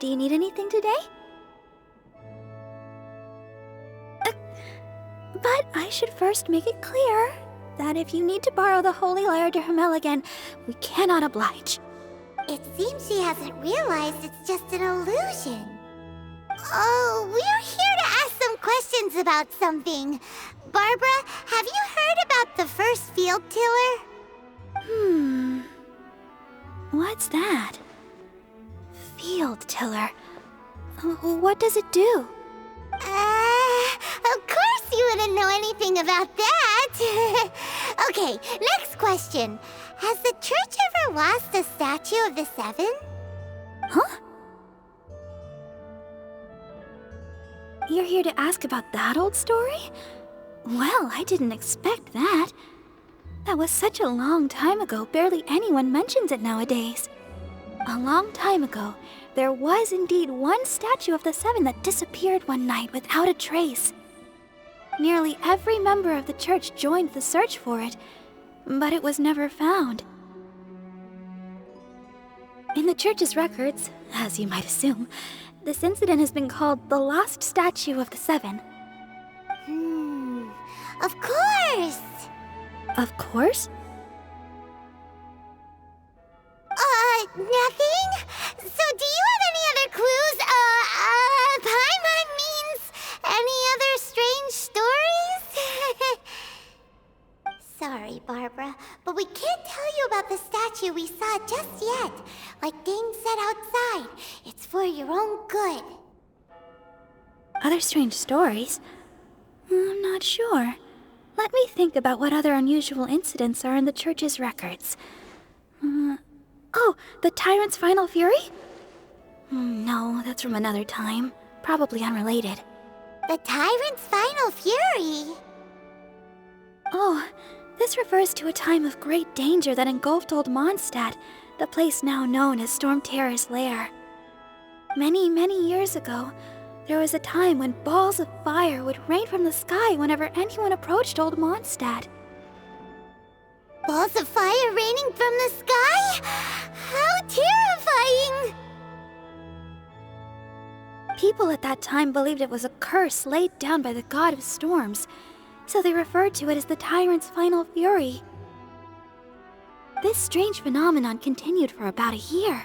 Do you need anything today? But I should first make it clear that if you need to borrow the Holy Lyre to Hermel again, we cannot oblige. It seems she hasn't realized it's just an illusion. Oh, we're here to ask some questions about something. Barbara, have you heard about the first field tiller? What's that? Field tiller. What does it do? Of course you wouldn't know anything about that. Okay, next question. Has the church ever lost a statue of the Seven? Huh? You're here to ask about that old story? Well, I didn't expect that. That was such a long time ago, barely anyone mentions it nowadays. A long time ago, there was indeed one statue of the Seven that disappeared one night without a trace. Nearly every member of the church joined the search for it, but it was never found. In the church's records, as you might assume, this incident has been called the Lost Statue of the Seven. Of course! Of course? Nothing? So do you have any other clues? Paimon means any other strange stories? Sorry, Barbara, but we can't tell you about the statue we saw just yet. Like Dane said outside, it's for your own good. Other strange stories? I'm not sure. Let me think about what other unusual incidents are in the church's records. Oh, the Tyrant's Final Fury? No, that's from another time. Probably unrelated. The Tyrant's Final Fury? Oh, this refers to a time of great danger that engulfed Old Mondstadt, the place now known as Storm Terror's lair. Many, many years ago, there was a time when balls of fire would rain from the sky whenever anyone approached Old Mondstadt. Balls of fire raining from the sky? How terrifying! People at that time believed it was a curse laid down by the god of storms, so they referred to it as the Tyrant's Final Fury. This strange phenomenon continued for about a year.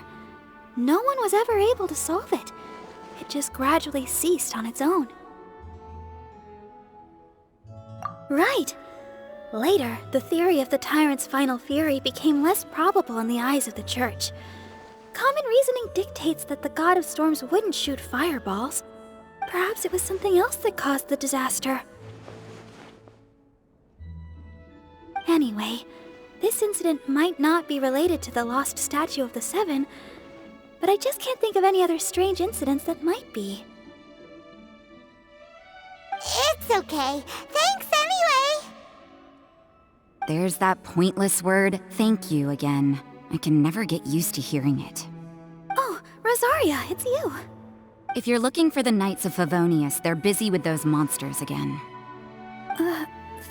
No one was ever able to solve it. It just gradually ceased on its own. Right. Later, the theory of the Tyrant's Final Fury became less probable in the eyes of the Church. Common reasoning dictates that the god of storms wouldn't shoot fireballs. Perhaps it was something else that caused the disaster. Anyway, this incident might not be related to the lost statue of the Seven, but I just can't think of any other strange incidents that might be. It's okay. Thanks anyway! There's that pointless word, thank you, again. I can never get used to hearing it. Oh, Rosaria, it's you. If you're looking for the Knights of Favonius, they're busy with those monsters again.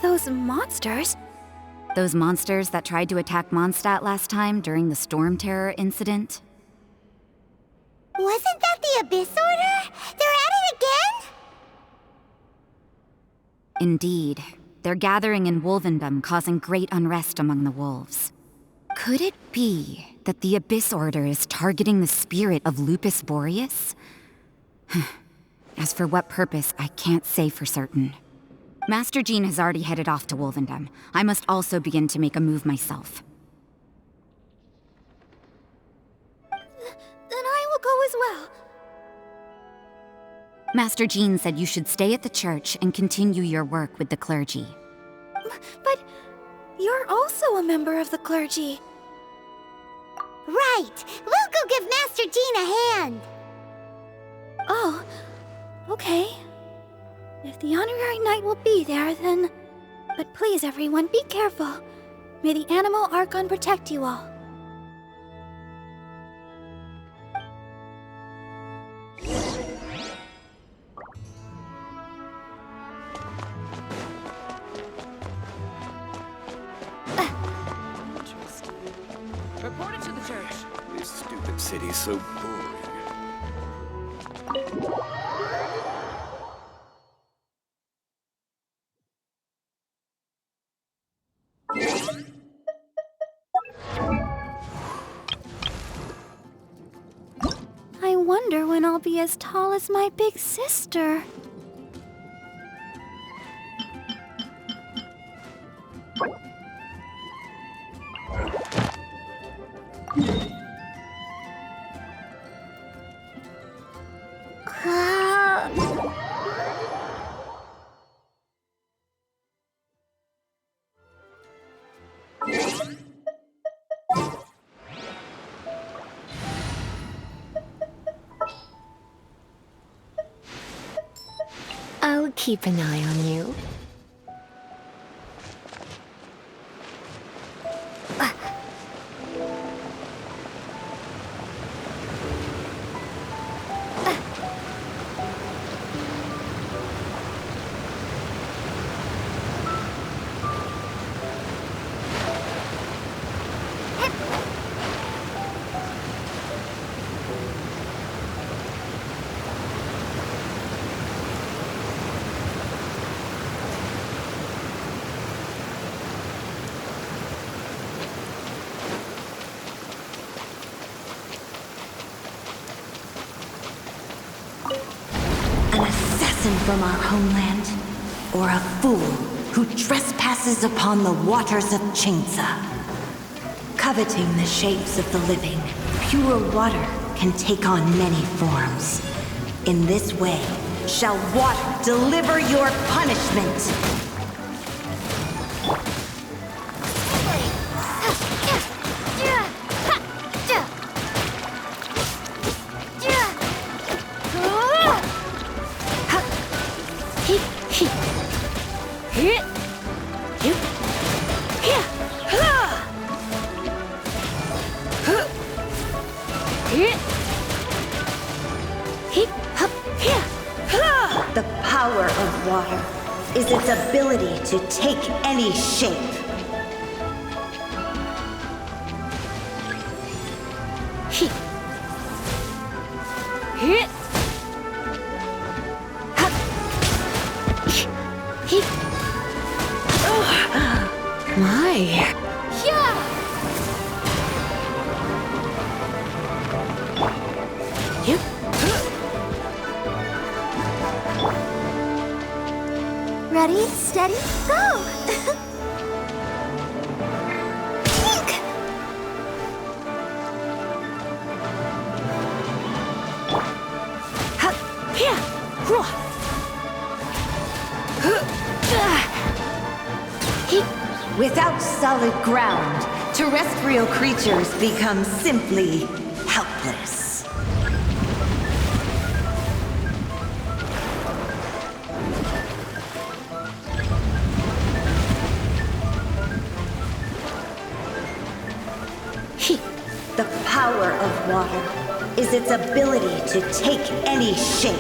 Those monsters? Those monsters that tried to attack Mondstadt last time during the Storm Terror incident? Wasn't that the Abyss Order? They're at it again? Indeed. They're gathering in Wolvendom, causing great unrest among the wolves. Could it be that the Abyss Order is targeting the spirit of Lupus Boreas? As for what purpose, I can't say for certain. Master Jean has already headed off to Wolvendom. I must also begin to make a move myself. Then I will go as well. Master Jean said you should stay at the church and continue your work with the clergy. But you're also a member of the clergy. Right! We'll go give Master Jean a hand! Oh, okay. If the honorary knight will be there, then... But please, everyone, be careful. May the Animal Archon protect you all. Report it to the church. This stupid city's so boring. I wonder when I'll be as tall as my big sister. I'll keep an eye on you. assassin from our homeland, or a fool who trespasses upon the waters of Chainsa. Coveting the shapes of the living, pure water can take on many forms. In this way, shall water deliver your punishment. The power of water is its ability to take any shape. My. Ready, steady, go! Without solid ground, terrestrial creatures become simply helpless. The power of water is its ability to take any shape.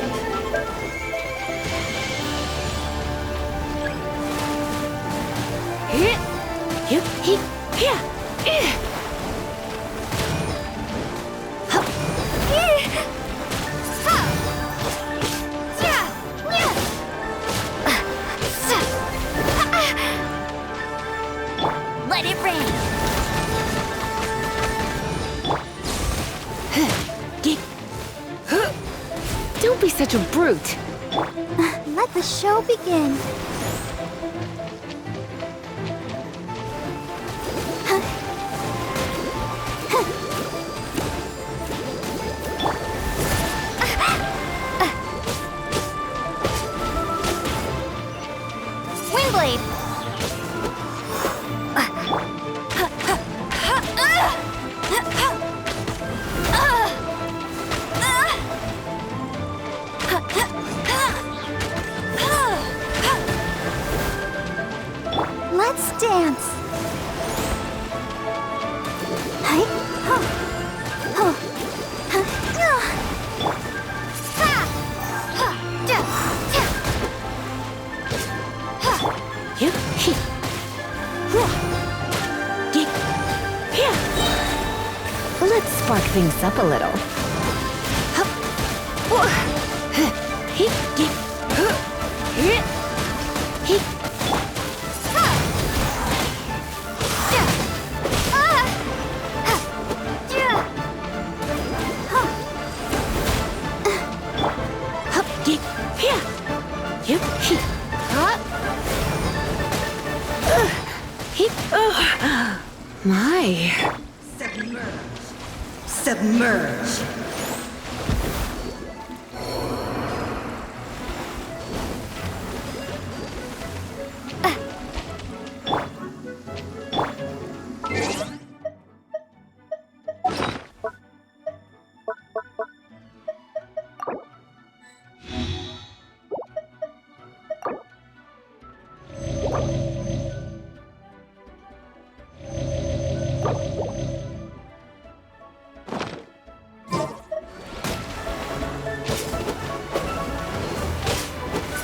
Let it rain! Don't be such a brute. Let the show begin. Windblade! Let's dance. Hey, huh. Huh. Huh. Ha! Ha! Ja! Ja! Ha! Let's spark things up a little. My. Submerge.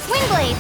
Windblade!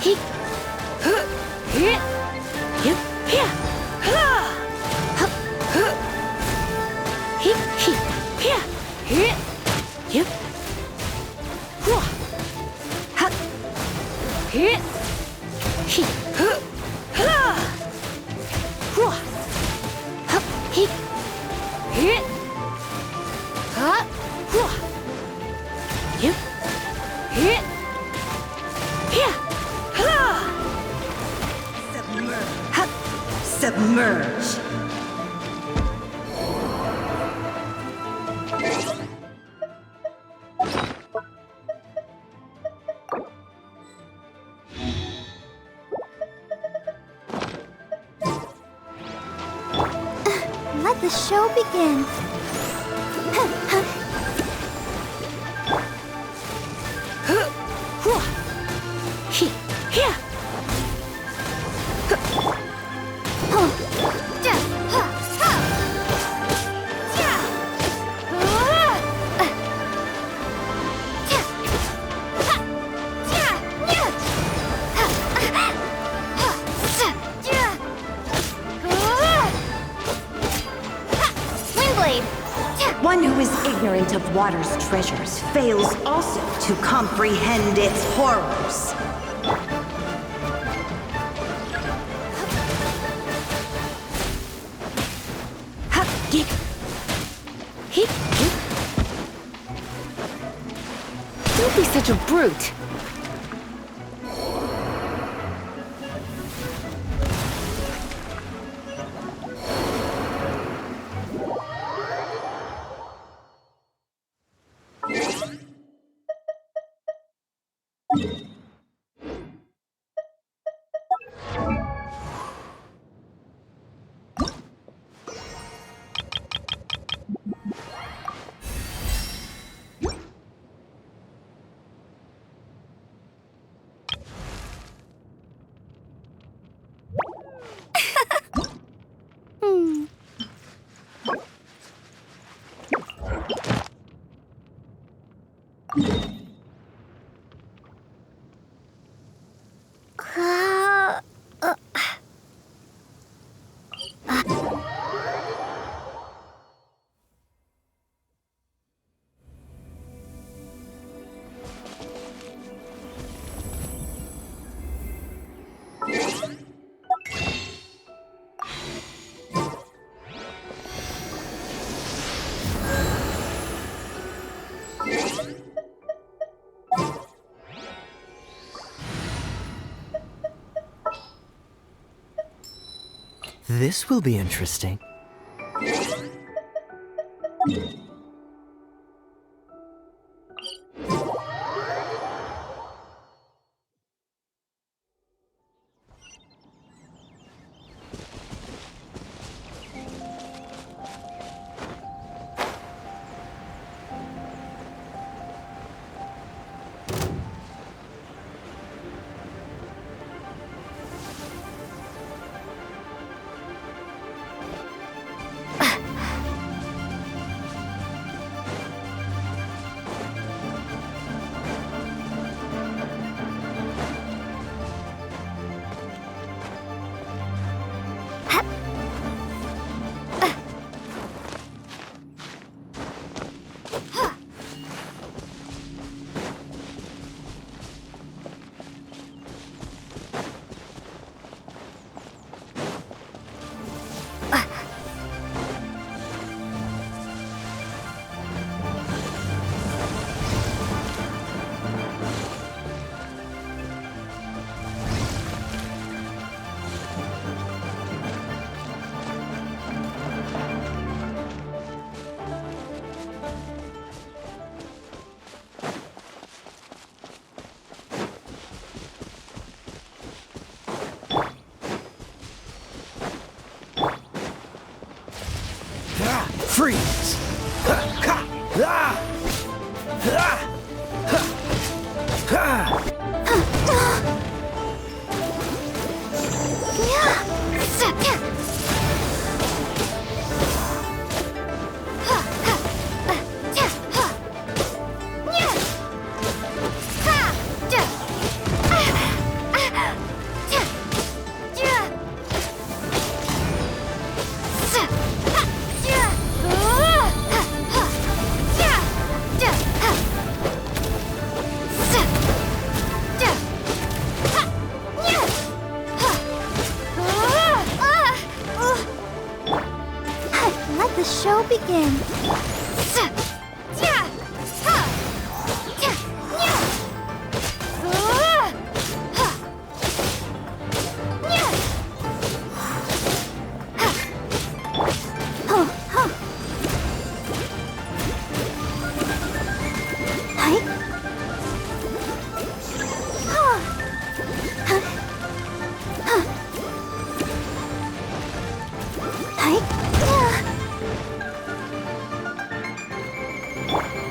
He. Yep. Yeah. He. Yeah. Yep. He. Submerge. Let the show begin. One who is ignorant of water's treasures fails also to comprehend its horrors. Don't be such a brute. This will be interesting. begin.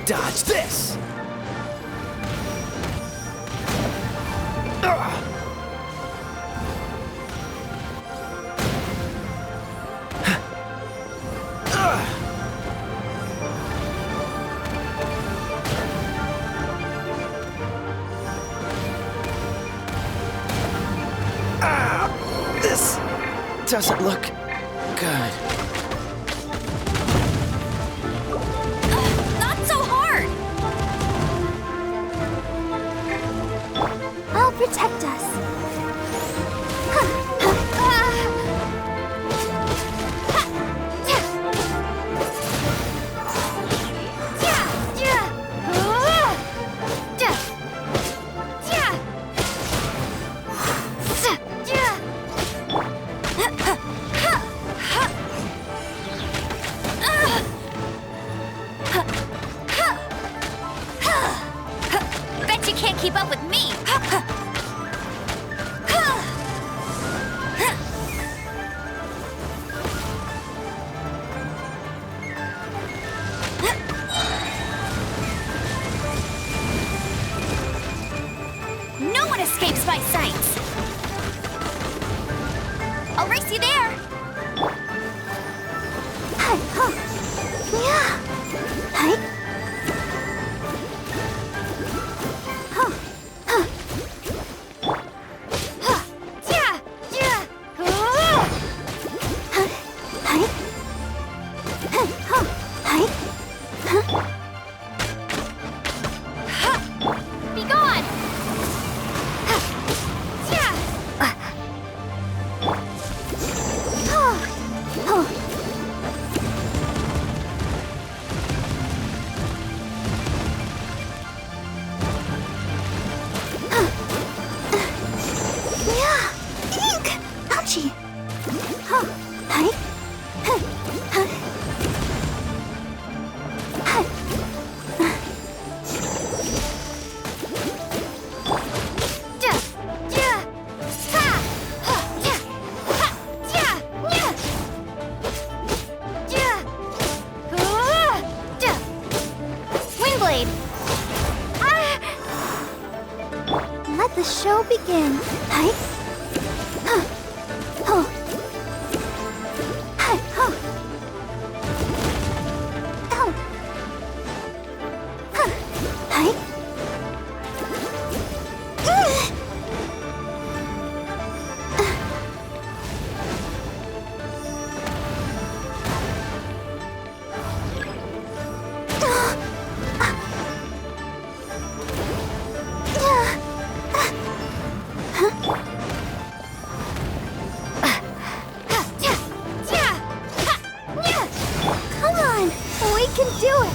Dodge this! This doesn't look good. Not so hard! I'll protect us. Bet you can't keep up with me! No one escapes my sights! I'll race you there! Be gone! Ouchie! Windblade! Let the show begin. Come on, we can do it.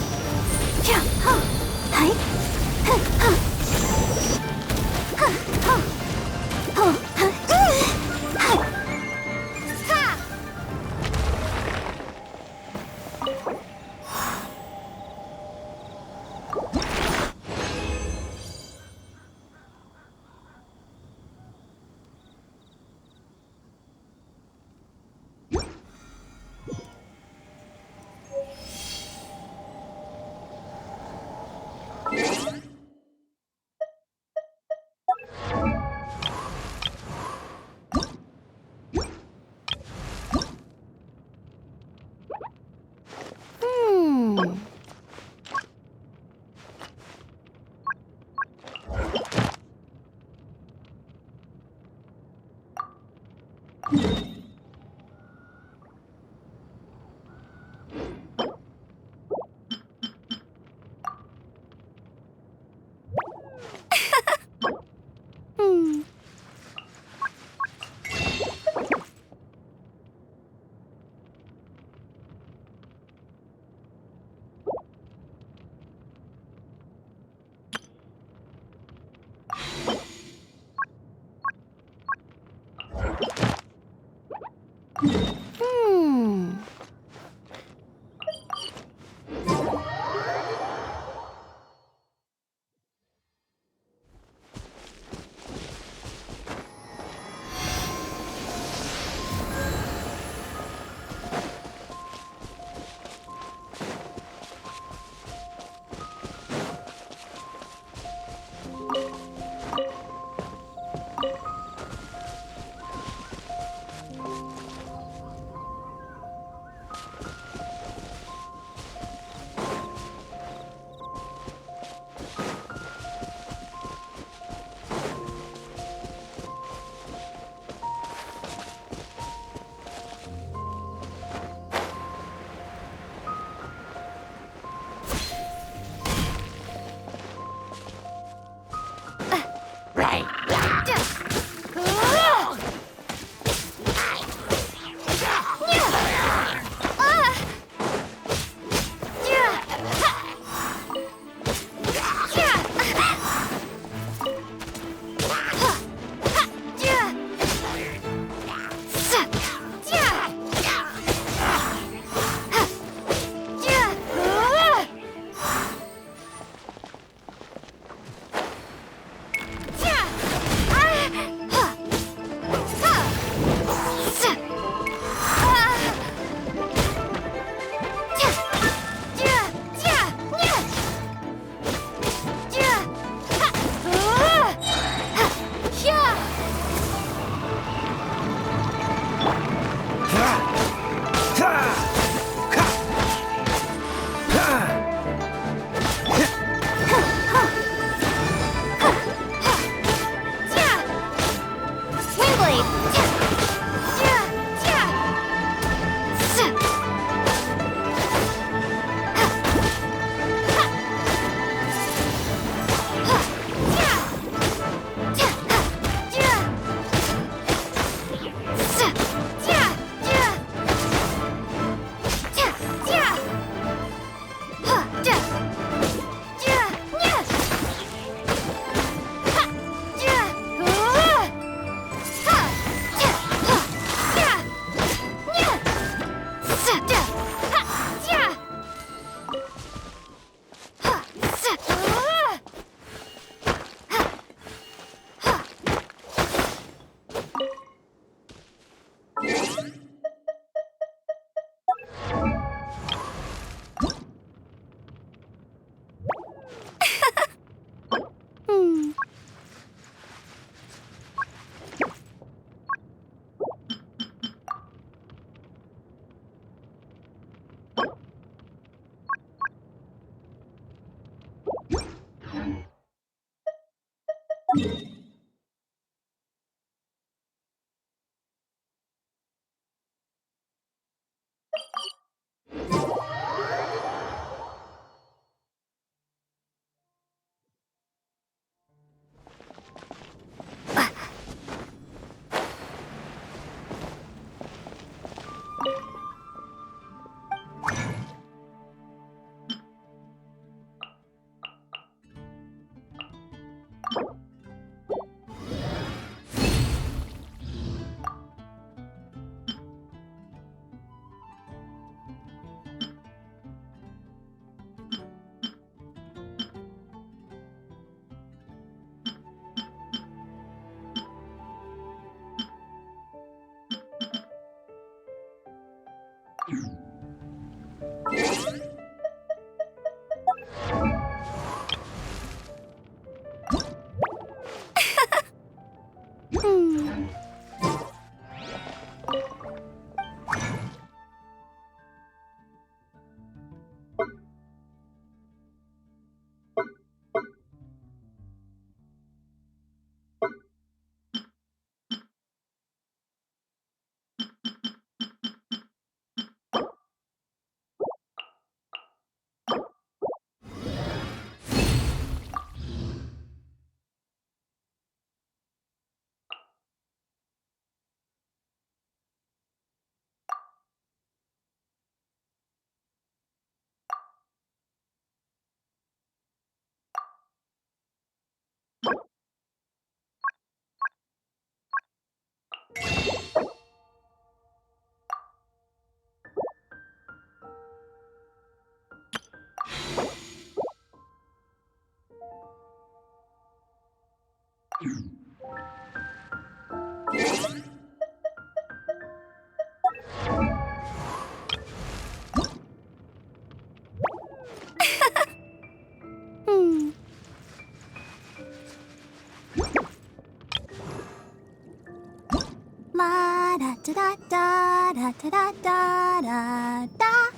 La da da da da da da da da da.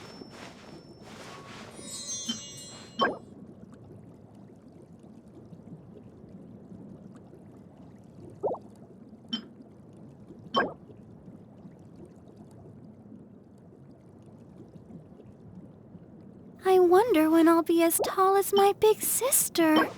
I wonder when I'll be as tall as my big sister.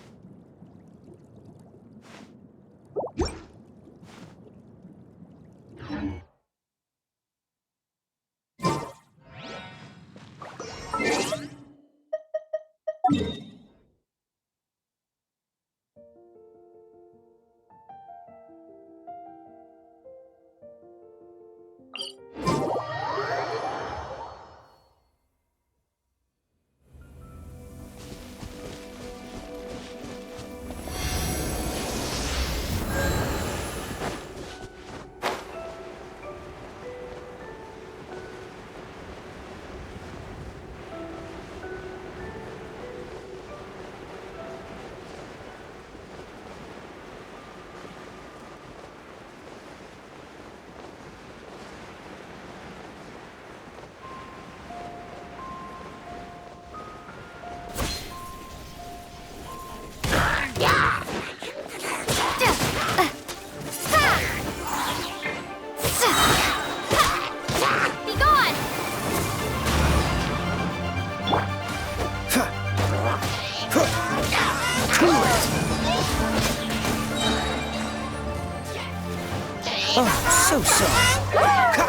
Oh, so sorry. Ha!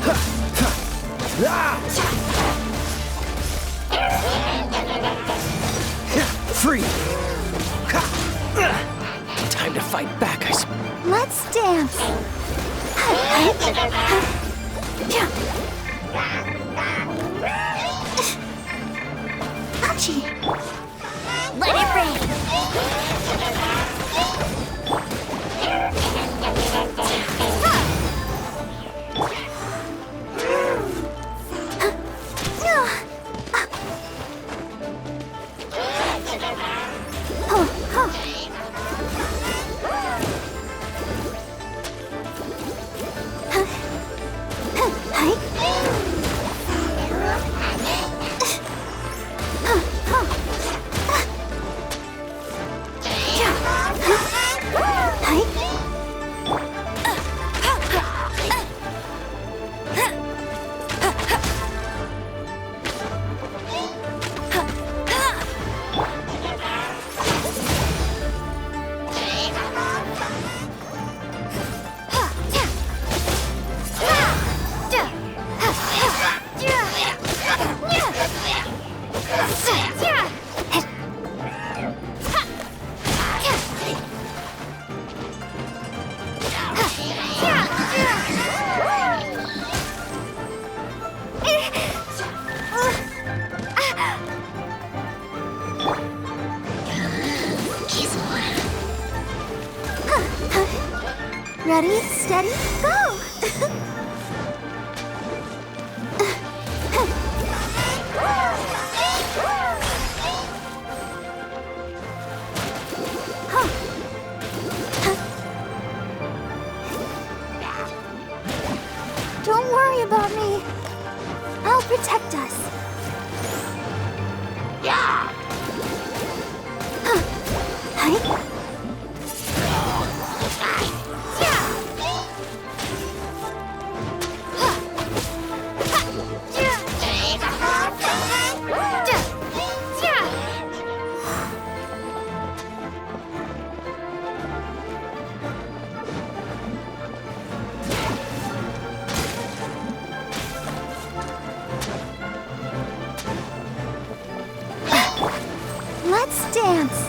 Ha! Ha! Ah! Free! Ha! Time to fight back, I suppose. Let's dance. Ouchie. Let it rain. Ready, steady, go! Don't worry about me. I'll protect us. Yeah. Hi. Let's dance.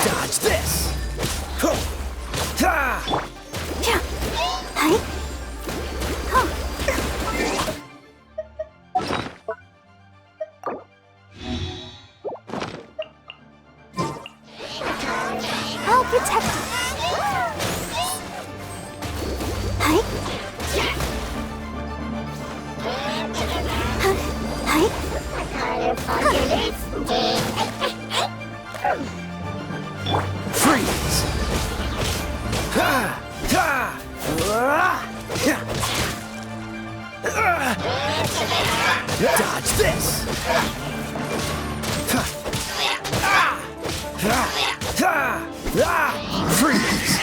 Dodge this! Huh. Ha! I'll protect you. Hi. Freeze! Ha! Ha! Dodge this! Freeze!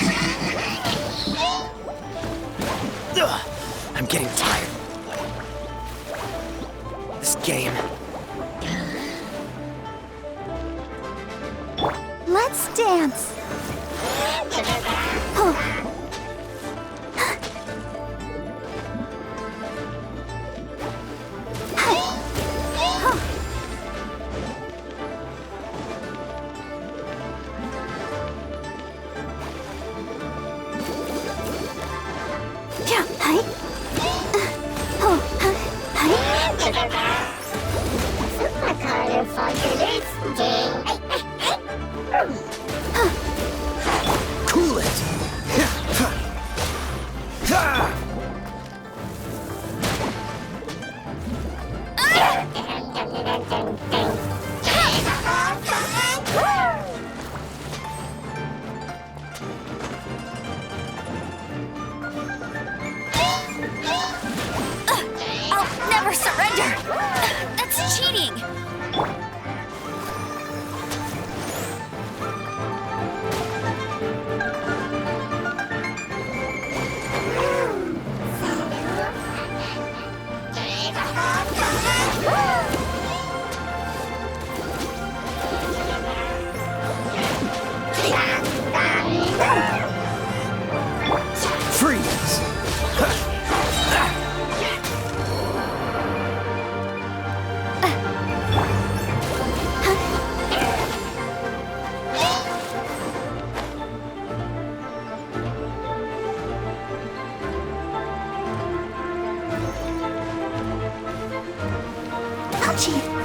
I'm getting tired. This game. Let's dance. Oh. Cool it! That's cheating! Freeze! Ouchie!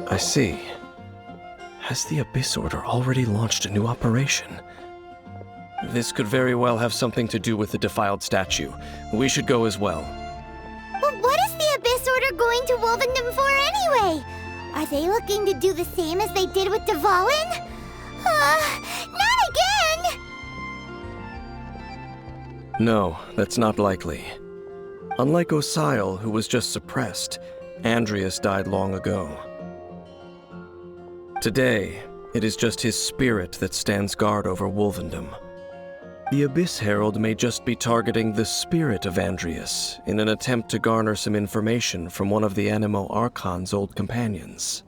I see. Has the Abyss Order already launched a new operation? This could very well have something to do with the defiled statue. We should go as well. But what is the Abyss Order going to Wolvendom for anyway? Are they looking to do the same as they did with Dvalin? Not again! No, that's not likely. Unlike Osile, who was just suppressed, Andrias died long ago. Today, it is just his spirit that stands guard over Wolvendom. The Abyss Herald may just be targeting the spirit of Andrias in an attempt to garner some information from one of the Animo Archon's old companions.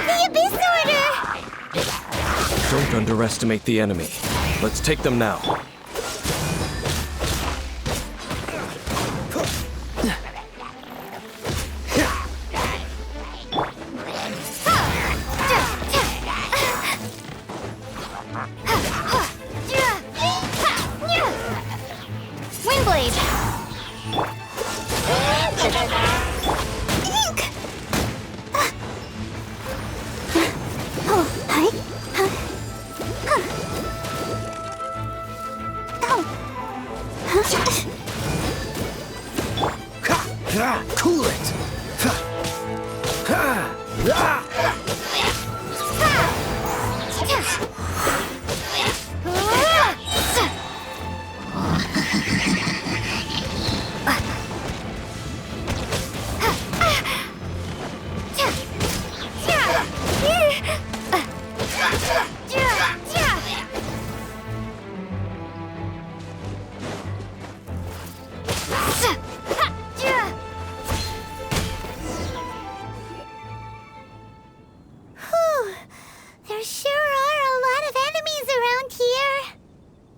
The Abyss Order! Don't underestimate the enemy. Let's take them now. Windblade!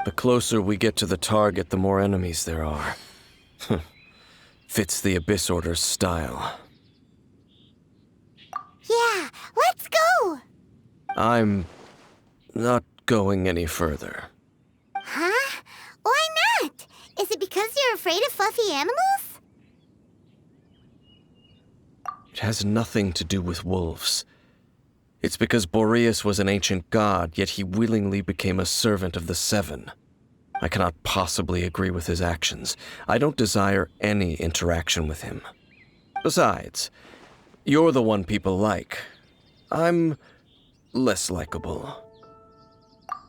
The closer we get to the target, the more enemies there are. Fits the Abyss Order's style. Yeah, let's go! I'm not going any further. Huh? Why not? Is it because you're afraid of fluffy animals? It has nothing to do with wolves. It's because Boreas was an ancient god, yet he willingly became a servant of the Seven. I cannot possibly agree with his actions. I don't desire any interaction with him. Besides, you're the one people like. I'm less likable.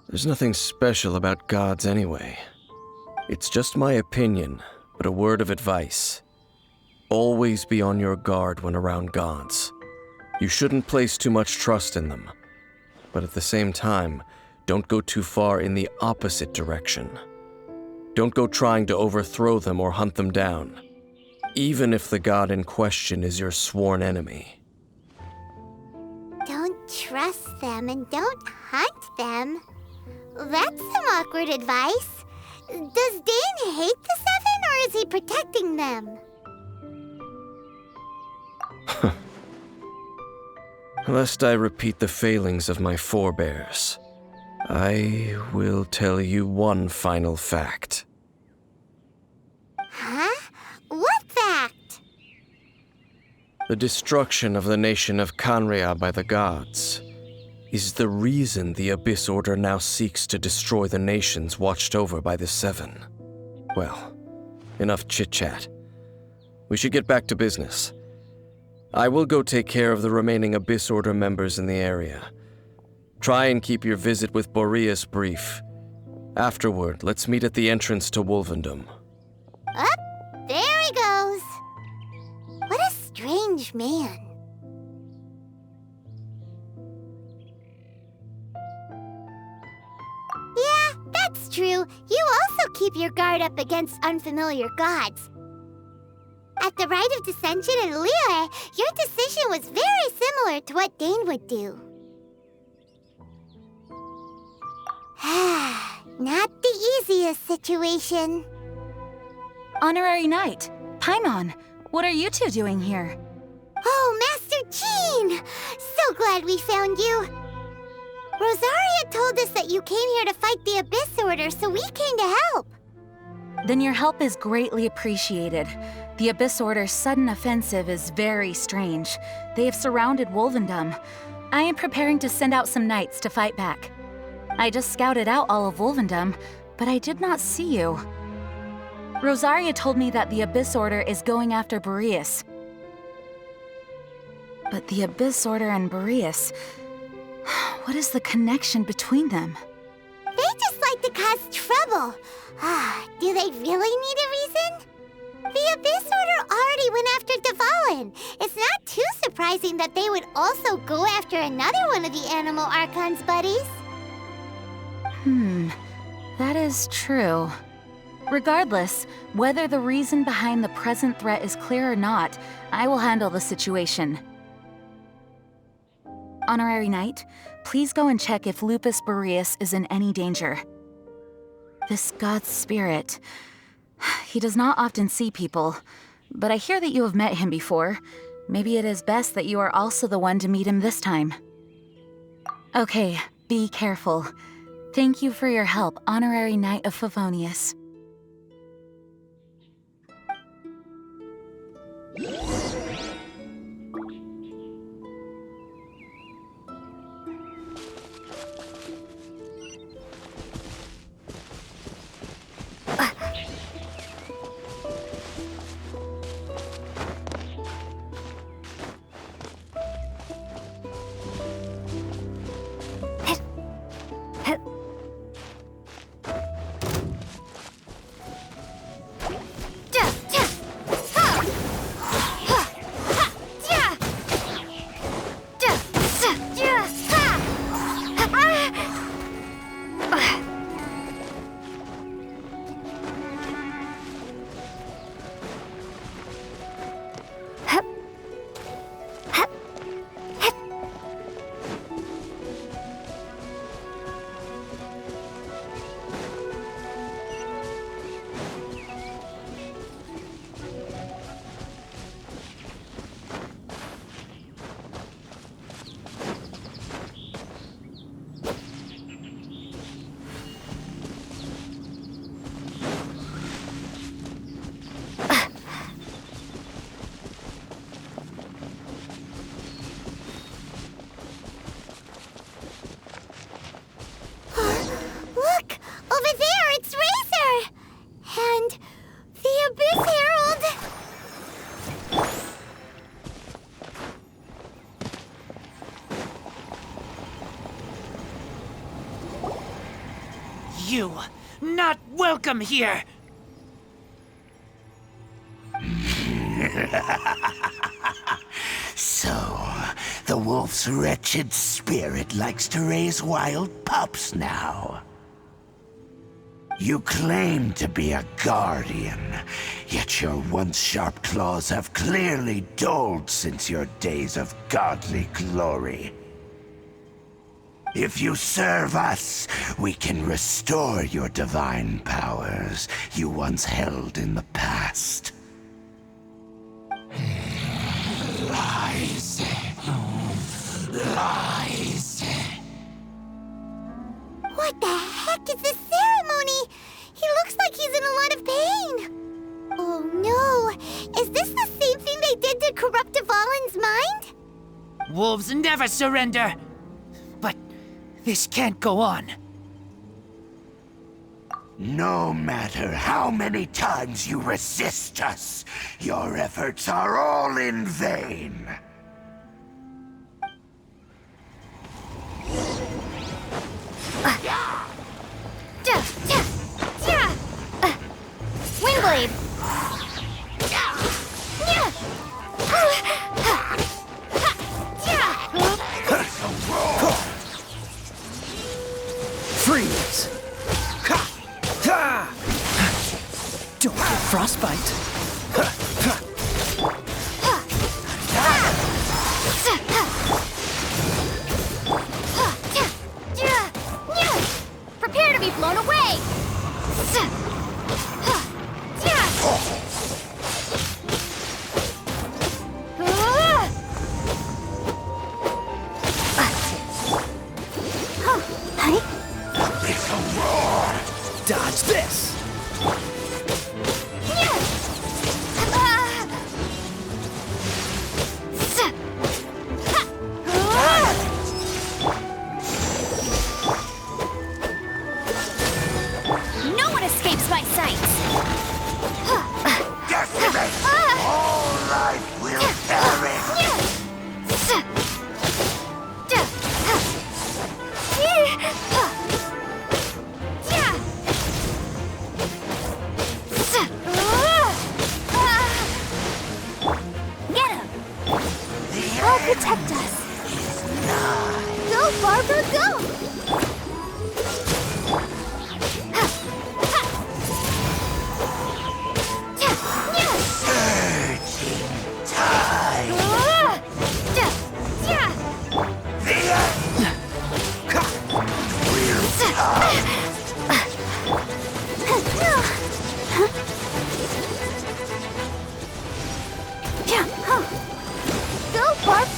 There's nothing special about gods anyway. It's just my opinion, but a word of advice. Always be on your guard when around gods. You shouldn't place too much trust in them. But at the same time, don't go too far in the opposite direction. Don't go trying to overthrow them or hunt them down, even if the god in question is your sworn enemy. Don't trust them and don't hunt them. That's some awkward advice. Does Dane hate the Seven, or is he protecting them? Lest I repeat the failings of my forebears, I will tell you one final fact. Huh? What fact? The destruction of the nation of Canria by the gods is the reason the Abyss Order now seeks to destroy the nations watched over by the Seven. Well, enough chit-chat. We should get back to business. I will go take care of the remaining Abyss Order members in the area. Try and keep your visit with Boreas brief. Afterward, let's meet at the entrance to Wolvendom. Up, there he goes. What a strange man. Yeah, that's true. You also keep your guard up against unfamiliar gods. At the Rite of Dissension in Liyue, your decision was very similar to what Dane would do. Not the easiest situation. Honorary Knight, Paimon, what are you two doing here? Oh, Master Jean! So glad we found you. Rosaria told us that you came here to fight the Abyss Order, so we came to help. Then your help is greatly appreciated. The Abyss Order's sudden offensive is very strange. They have surrounded Wolvendom. I am preparing to send out some knights to fight back. I just scouted out all of Wolvendom, but I did not see you. Rosaria told me that the Abyss Order is going after Boreas. But the Abyss Order and Boreas... what is the connection between them? They just like to cause trouble. Do they really need a reason? The Abyss Order already went after Dvalin. It's not too surprising that they would also go after another one of the Animal Archon's buddies. That is true. Regardless, whether the reason behind the present threat is clear or not, I will handle the situation. Honorary Knight, please go and check if Lupus Boreas is in any danger. This god's spirit... he does not often see people, but I hear that you have met him before. Maybe it is best that you are also the one to meet him this time. Okay, be careful. Thank you for your help, Honorary Knight of Favonius. you. Not welcome here. So, the wolf's wretched spirit likes to raise wild pups now. You claim to be a guardian, yet your once sharp claws have clearly dulled since your days of godly glory. If you serve us, we can restore your divine powers you once held in the past. Lies. Lies. What the heck is this ceremony? He looks like he's in a lot of pain. Oh no, is this the same thing they did to corrupt Dvalin's mind? Wolves never surrender. But this can't go on. No matter how many times you resist us, your efforts are all in vain. Windblade! Freeze! Don't get frostbite. Prepare to be blown away! Dodge this! No one escapes my sights! Decimate! All life will perish! Get him! I'll protect us! Go, Barbara, go! Go, Barb!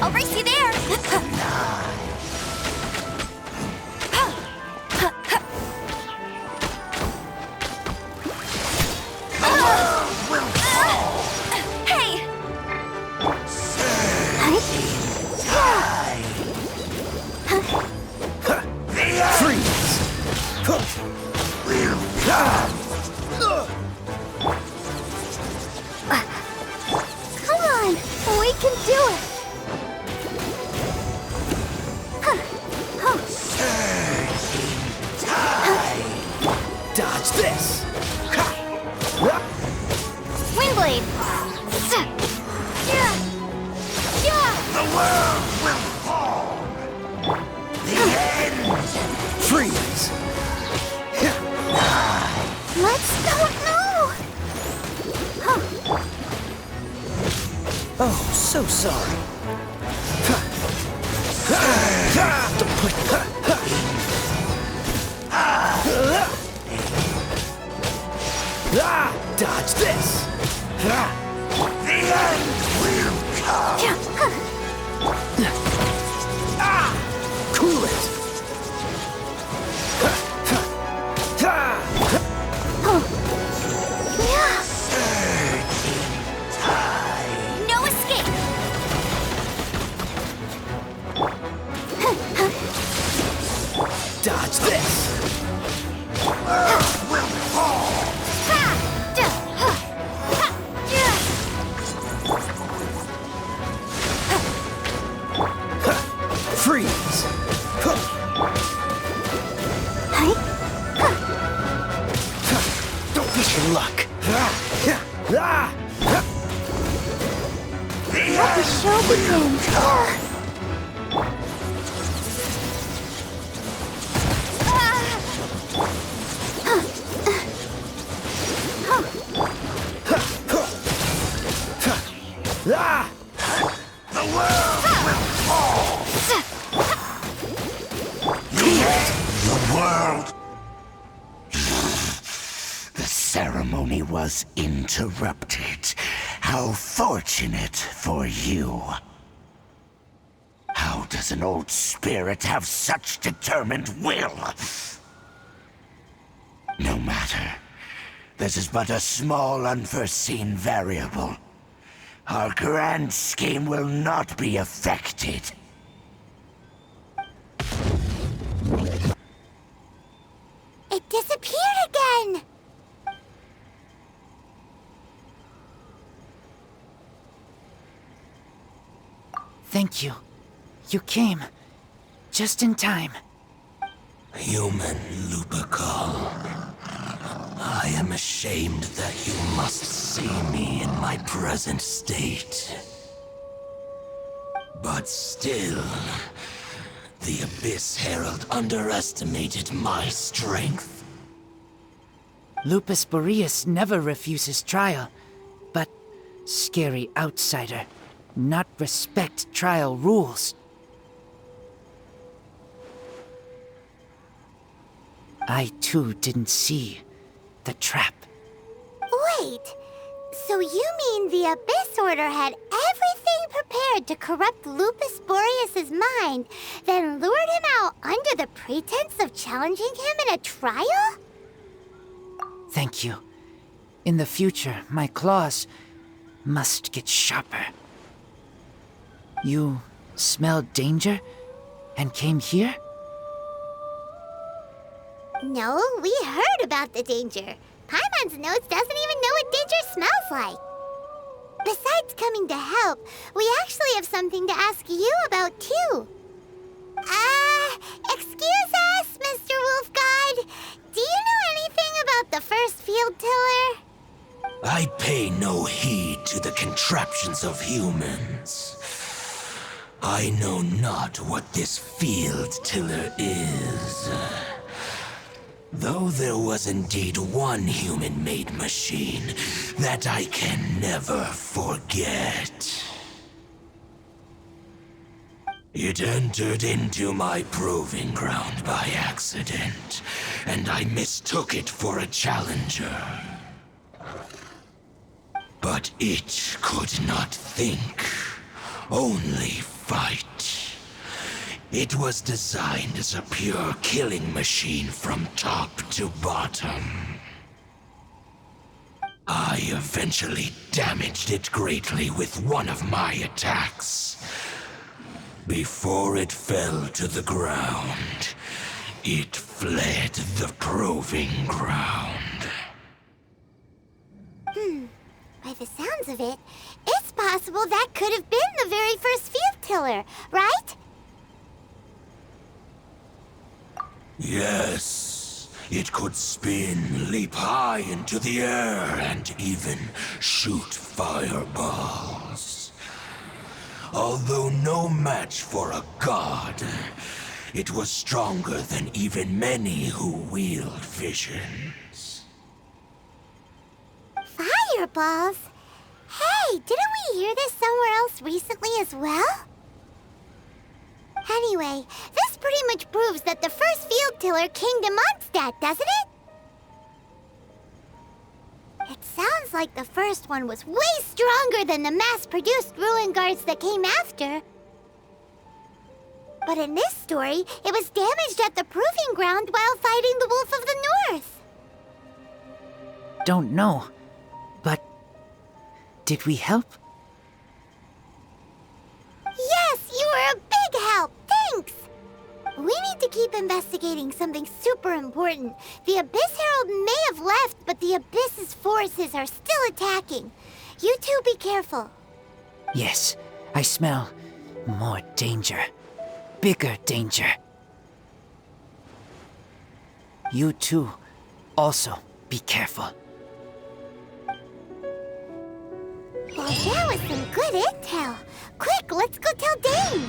I'll race you there! Hey! Freeze! Come on! We can do it! Dodge this! Windblade! The world will fall! The end! Freeze! Let's go! No! Oh, so sorry. Don't put... Dodge this! The end will come! Cool it! No escape! Dodge this! Earth will fall! Let the show begin. The world will fall! The world... The ceremony was interrupted. How fortunate for you. How does an old spirit have such determined will? No matter. This is but a small unforeseen variable. Our grand scheme will not be affected. It disappeared again! Thank you. You came. Just in time. Human Lupercal. I am ashamed that you must see me in my present state. But still, the Abyss Herald underestimated my strength. Lupus Boreas never refuses trial, but scary outsider, not respect trial rules. I too didn't see the trap. Wait, so you mean the Abyss Order had everything prepared to corrupt Lupus Boreas' mind, then lured him out under the pretense of challenging him in a trial? Thank you. In the future, my claws must get sharper. You smelled danger and came here? No, we heard about the danger. Paimon's notes doesn't even know what danger smells like. Besides coming to help, we actually have something to ask you about too. Excuse us, Mr. Wolf God. Do you know anything about the first field tiller? I pay no heed to the contraptions of humans. I know not what this field tiller is. Though there was indeed one human-made machine that I can never forget. It entered into my proving ground by accident, and I mistook it for a challenger. But it could not think, only fight. It was designed as a pure killing machine from top to bottom. I eventually damaged it greatly with one of my attacks. Before it fell to the ground, it fled the proving ground. By the sounds of it, it's possible that could have been the very first field tiller, right? Yes, it could spin, leap high into the air, and even shoot fireballs. Although no match for a god, it was stronger than even many who wield visions. Fireballs? Hey, didn't we hear this somewhere else recently as well? Anyway, this pretty much proves that the first field tiller came to Mondstadt, doesn't it? It sounds like the first one was way stronger than the mass-produced ruin guards that came after. But in this story, it was damaged at the proving ground while fighting the Wolf of the North. Don't know, but did we help? Yes, you were a big help! Thanks! We need to keep investigating something super important. The Abyss Herald may have left, but the Abyss's forces are still attacking. You two be careful. Yes, I smell more danger. Bigger danger. You too, also be careful. That was some good intel. Quick, let's go tell Dane.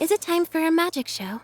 Is it time for a magic show?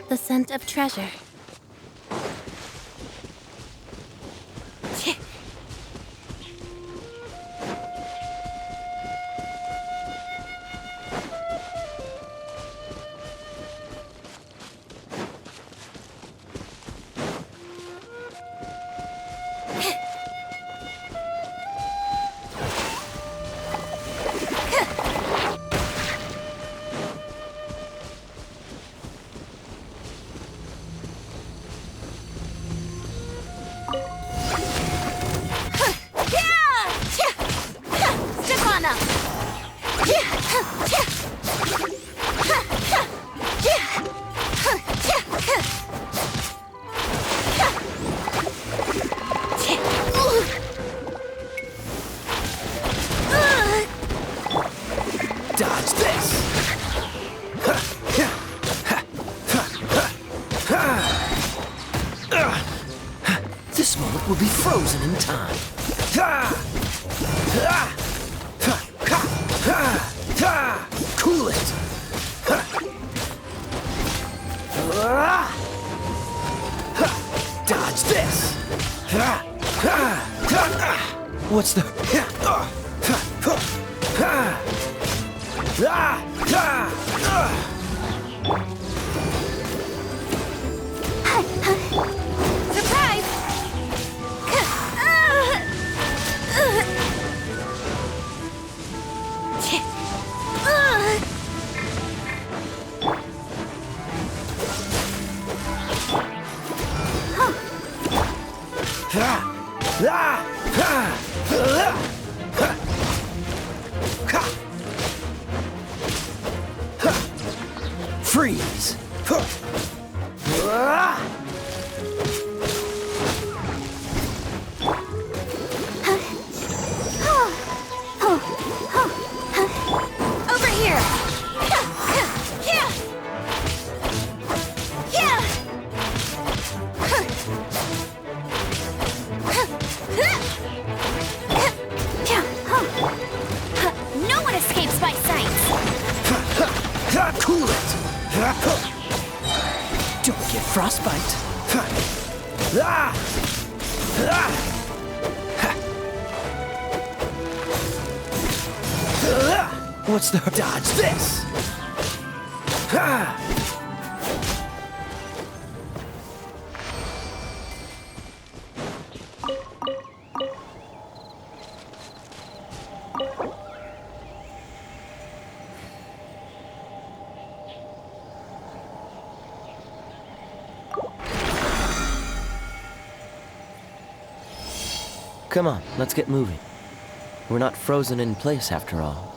The scent of treasure. Dodge this! This moment will be frozen in time. Cool it! Dodge this! What's the... Surprise! Freeze! Over here! No one escapes my sight! Cool it! Don't get frostbite. What's the dodge this? Come on, let's get moving. We're not frozen in place after all.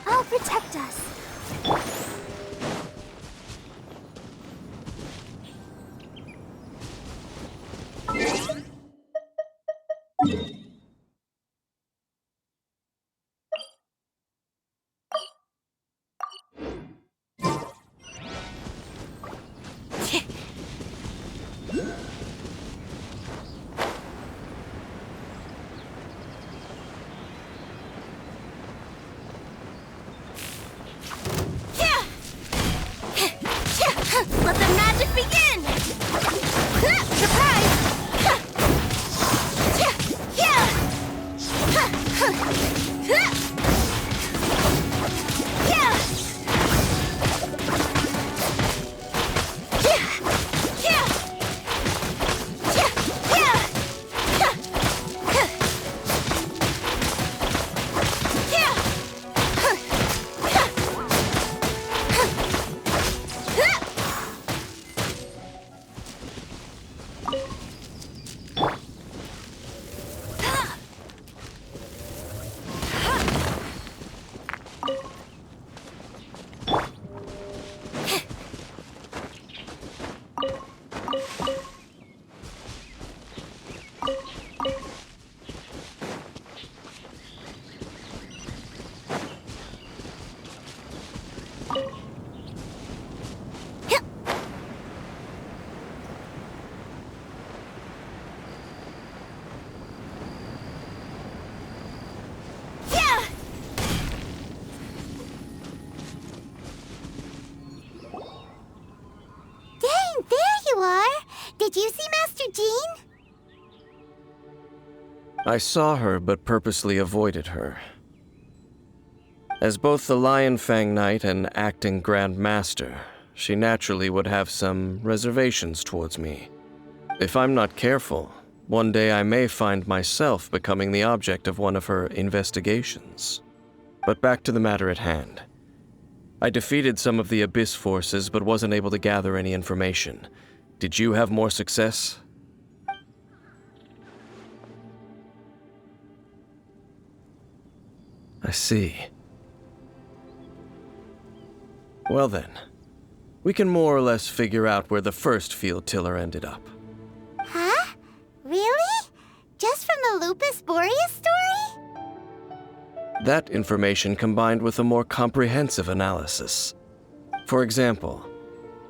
I'll protect us. Yeah! Did you see Master Jean? I saw her, but purposely avoided her. As both the Lion Fang Knight and acting Grand Master, she naturally would have some reservations towards me. If I'm not careful, one day I may find myself becoming the object of one of her investigations. But back to the matter at hand. I defeated some of the Abyss forces, but wasn't able to gather any information. Did you have more success? I see. Well then, we can more or less figure out where the first field tiller ended up. Huh? Really? Just from the Lupus Boreas story? That information combined with a more comprehensive analysis. For example,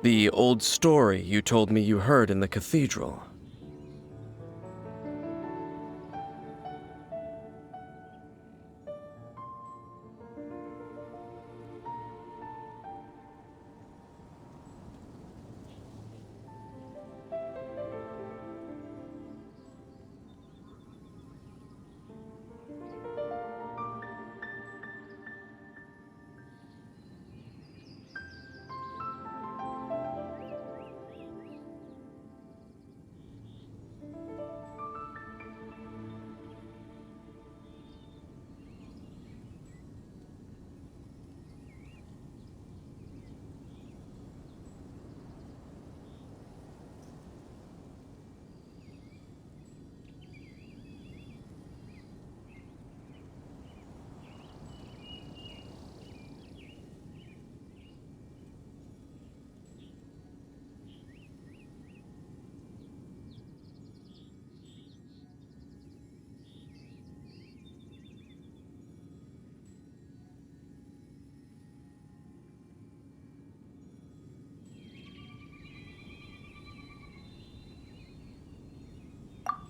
the old story you told me you heard in the cathedral.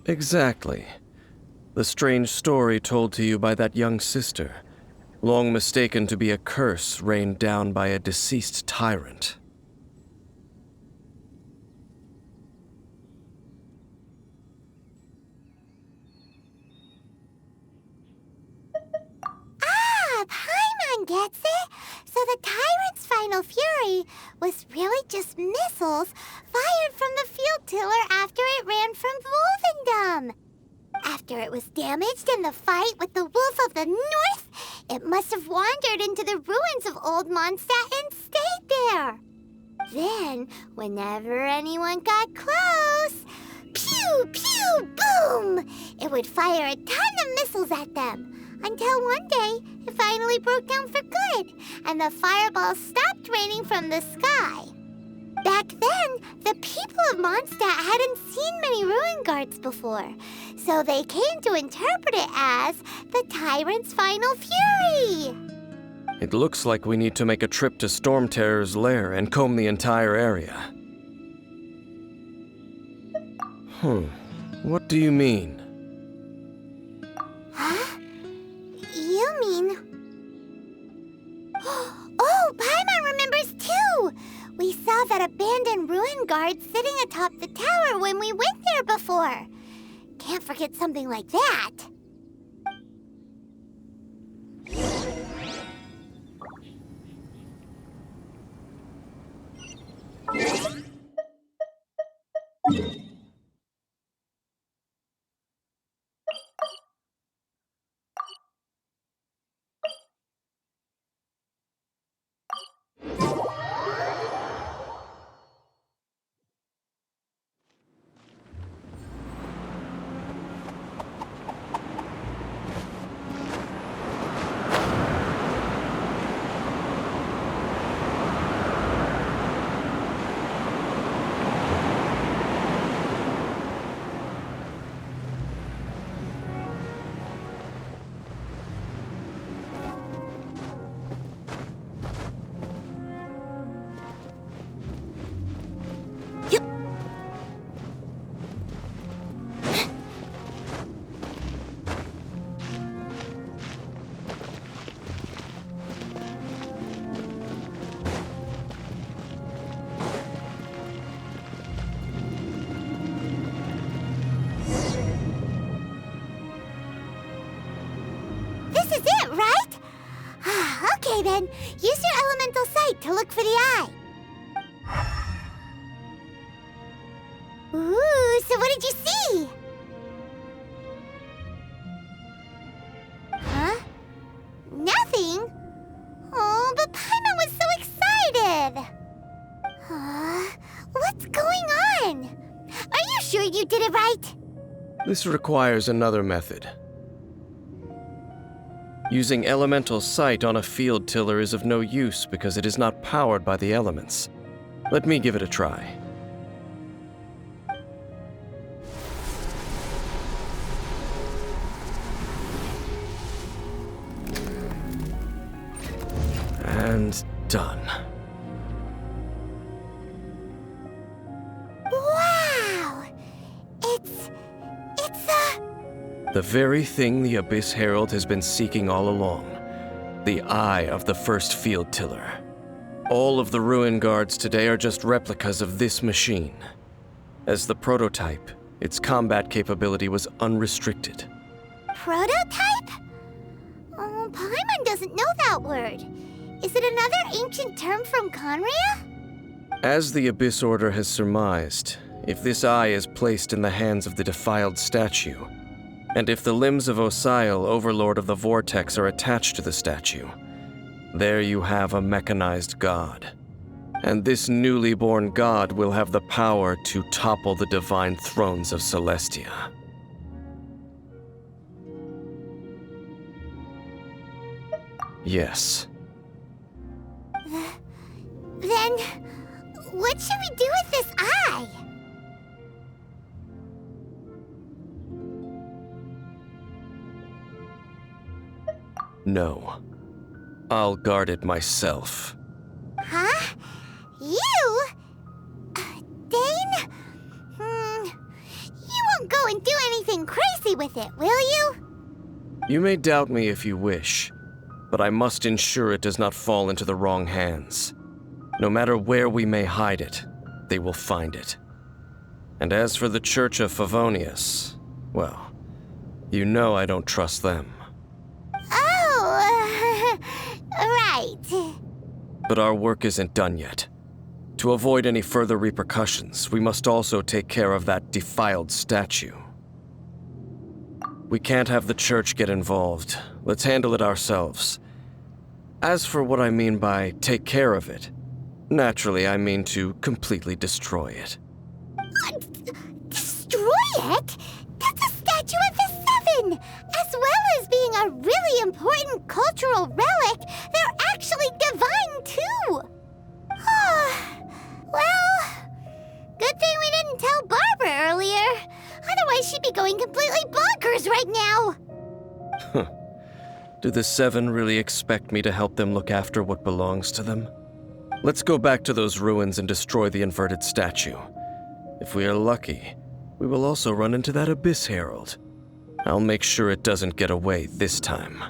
Exactly. The strange story told to you by that young sister, long mistaken to be a curse rained down by a deceased tyrant. Ah, Paimon gets it! So the tyrant's final fury was really just missiles fired from the field tiller after it ran from Wolvendom. After it was damaged in the fight with the Wolf of the North, it must have wandered into the ruins of Old Mondstadt and stayed there. Then, whenever anyone got close, pew, pew, boom! It would fire a ton of missiles at them, until one day it finally broke down for good, and the fireballs stopped raining from the sky. Back then, the people of Mondstadt hadn't seen many ruin guards before, so they came to interpret it as the tyrant's final fury. It looks like we need to make a trip to Storm Terror's lair and comb the entire area. What do you mean? Huh? You mean... Oh, Paimon remembers too! We saw that abandoned ruin guard sitting atop the tower when we went there before. Can't forget something like that. Then, use your elemental sight to look for the eye. Ooh, so what did you see? Huh? Nothing? Oh, but Paimon was so excited! What's going on? Are you sure you did it right? This requires another method. Using elemental sight on a field tiller is of no use because it is not powered by the elements. Let me give it a try. And done. Wow! It's the very thing the Abyss Herald has been seeking all along. The eye of the first field tiller. All of the ruin guards today are just replicas of this machine. As the prototype, its combat capability was unrestricted. Prototype? Oh, Paimon doesn't know that word. Is it another ancient term from Conria? As the Abyss Order has surmised, if this eye is placed in the hands of the defiled statue, and if the limbs of Osial, Overlord of the Vortex, are attached to the statue, there you have a mechanized god. And this newly born god will have the power to topple the divine thrones of Celestia. Yes. Then, what should we do with this eye? No. I'll guard it myself. Huh? You? Dane? You won't go and do anything crazy with it, will you? You may doubt me if you wish, but I must ensure it does not fall into the wrong hands. No matter where we may hide it, they will find it. And as for the Church of Favonius, well, you know I don't trust them. Oh, right. But our work isn't done yet. To avoid any further repercussions, we must also take care of that defiled statue. We can't have the church get involved. Let's handle it ourselves. As for what I mean by take care of it, naturally I mean to completely destroy it. Destroy it? That's a statue of the Seven! As well as being a really important cultural relic, they're actually divine too! Well, good thing we didn't tell Barbara earlier. Otherwise she'd be going completely bonkers right now! Do the Seven really expect me to help them look after what belongs to them? Let's go back to those ruins and destroy the inverted statue. If we are lucky, we will also run into that Abyss Herald. I'll make sure it doesn't get away this time.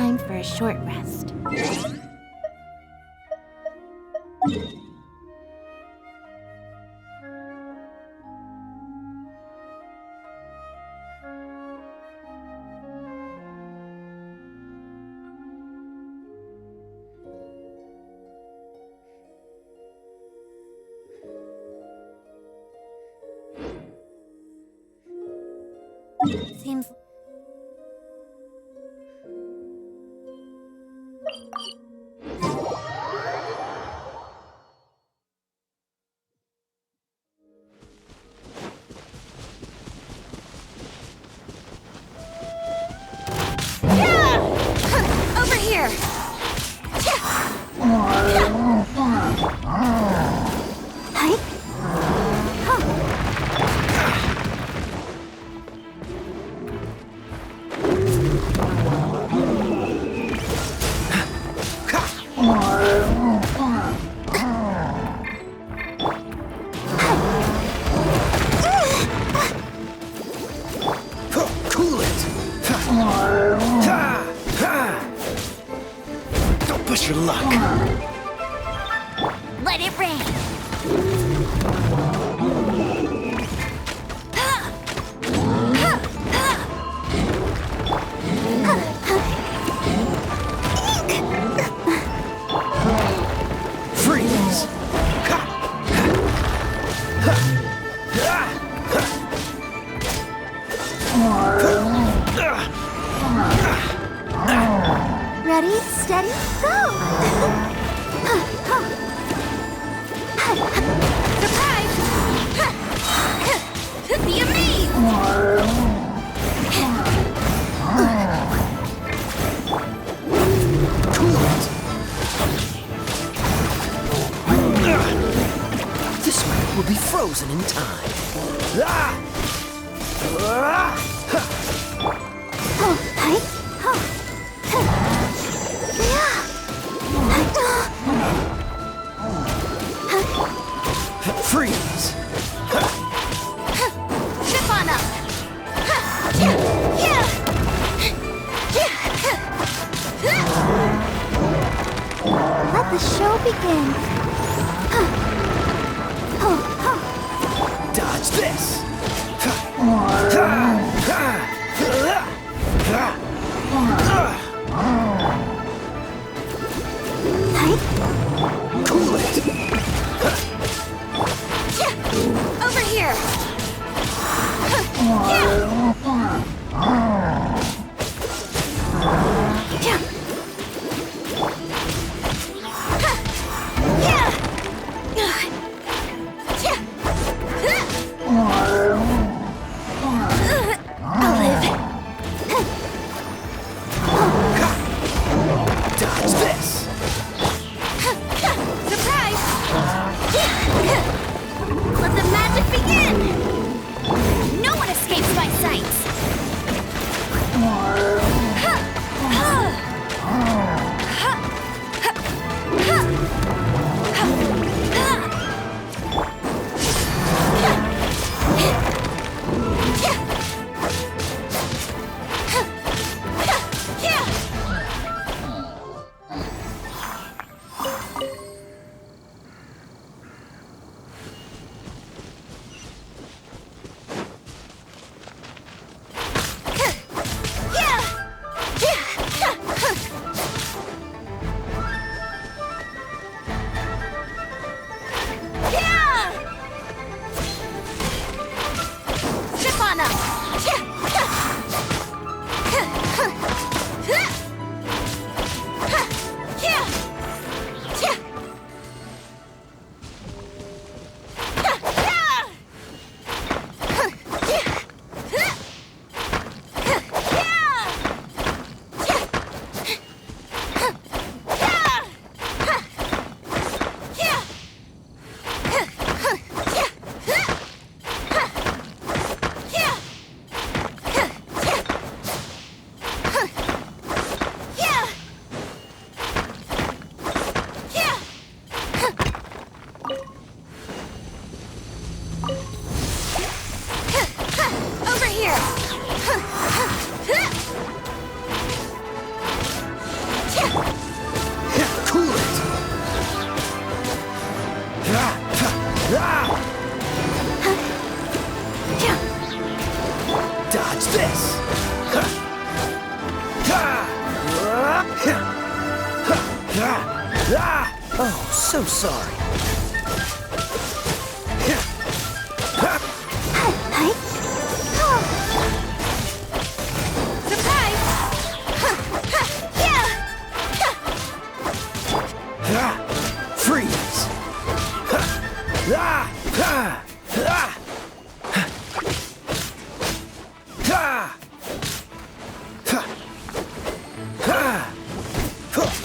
time for a short rest. Seems... Over here! Cool it! Don't push your luck. Let it rain! Freeze! Ready, steady, go! Surprise! Be amazed! This map will be frozen in time. Freeze! Ship on up! Let the show begin. Dodge this! Cool it! Over here! so sorry. Freeze!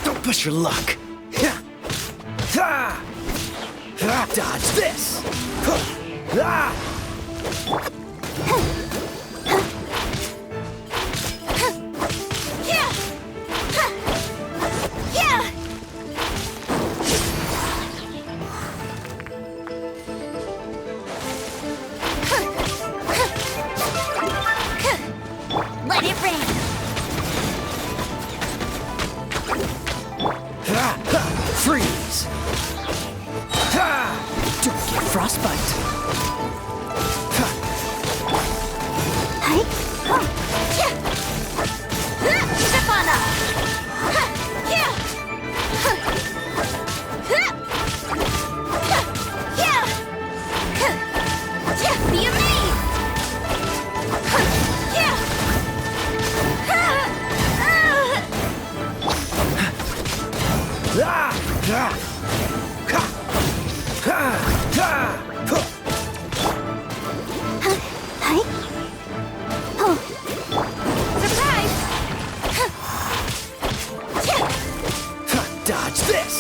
Don't push your luck. Dodge this! Let it rain! Freeze! Don't get frostbite. Step on up! Be amazed! Dodge this!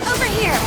Over here!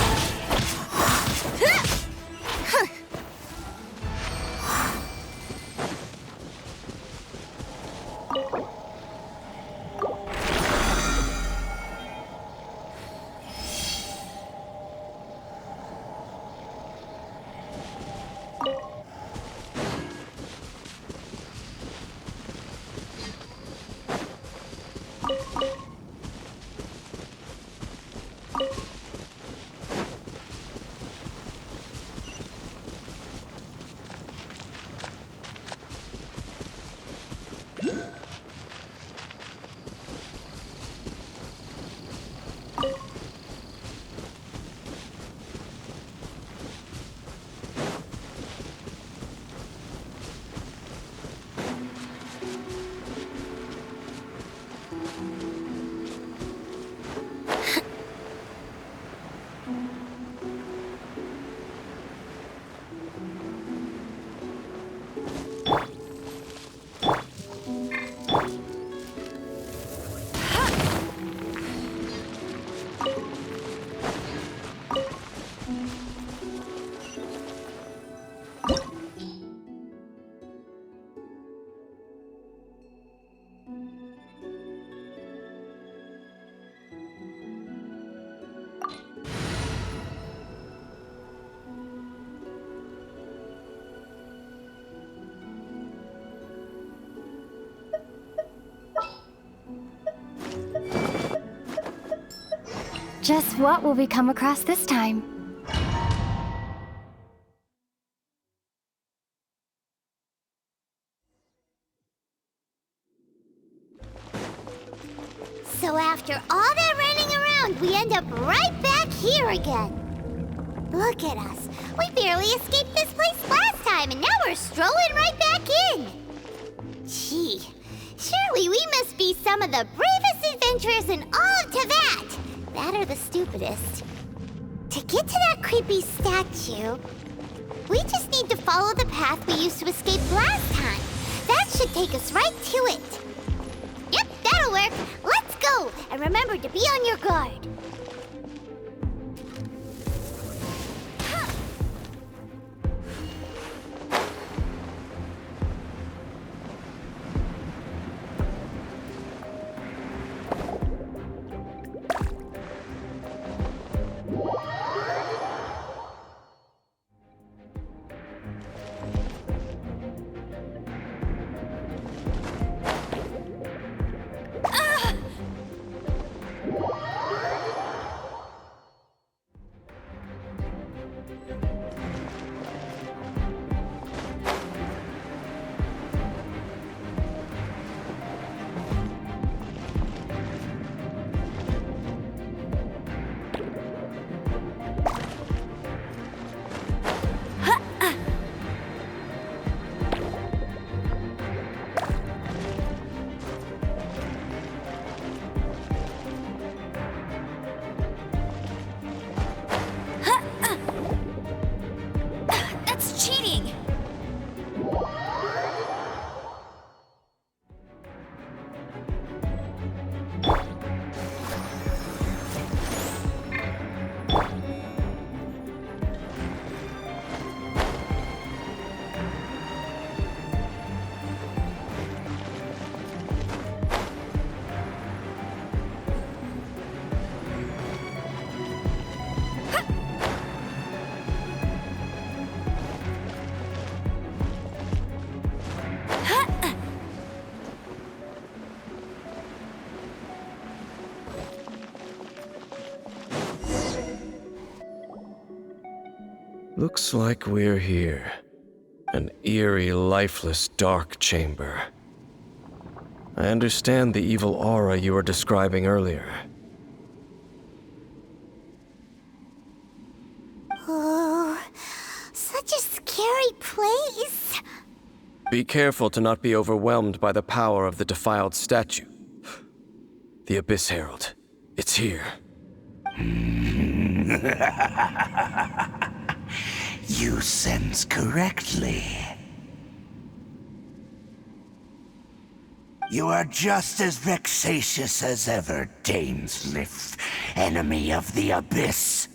Just what will we come across this time? So after all that running around, we end up right back here again. Look at us. We barely escaped this place last time, and now we're strolling right back in. Gee, surely we must be some of the bravest adventurers in all of Teyvat. That or the stupidest. To get to that creepy statue, we just need to follow the path we used to escape last time. That should take us right to it. Yep, that'll work. Let's go, and remember to be on your guard. Looks like we're here. An eerie, lifeless, dark chamber. I understand the evil aura you were describing earlier. Oh, such a scary place. Be careful to not be overwhelmed by the power of the defiled statue. The Abyss Herald. It's here. You sense correctly. You are just as vexatious as ever, Dainsleif, enemy of the Abyss.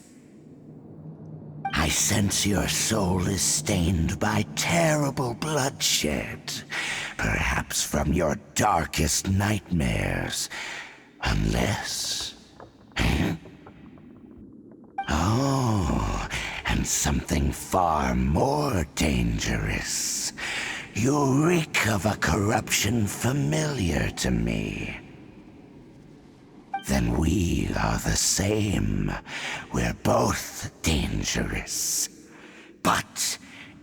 I sense your soul is stained by terrible bloodshed, perhaps from your darkest nightmares, unless... Oh, and something far more dangerous. You reek of a corruption familiar to me. Then we are the same. We're both dangerous. But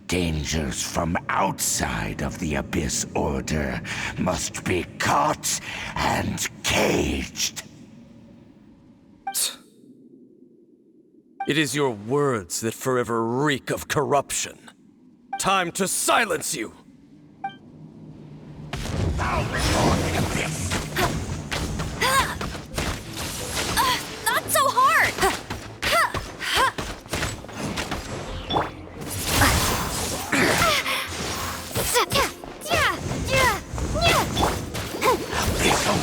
dangers from outside of the Abyss Order must be caught and caged. It is your words that forever reek of corruption. Time to silence you! Bow before the Abyss! Not so hard! Abyssal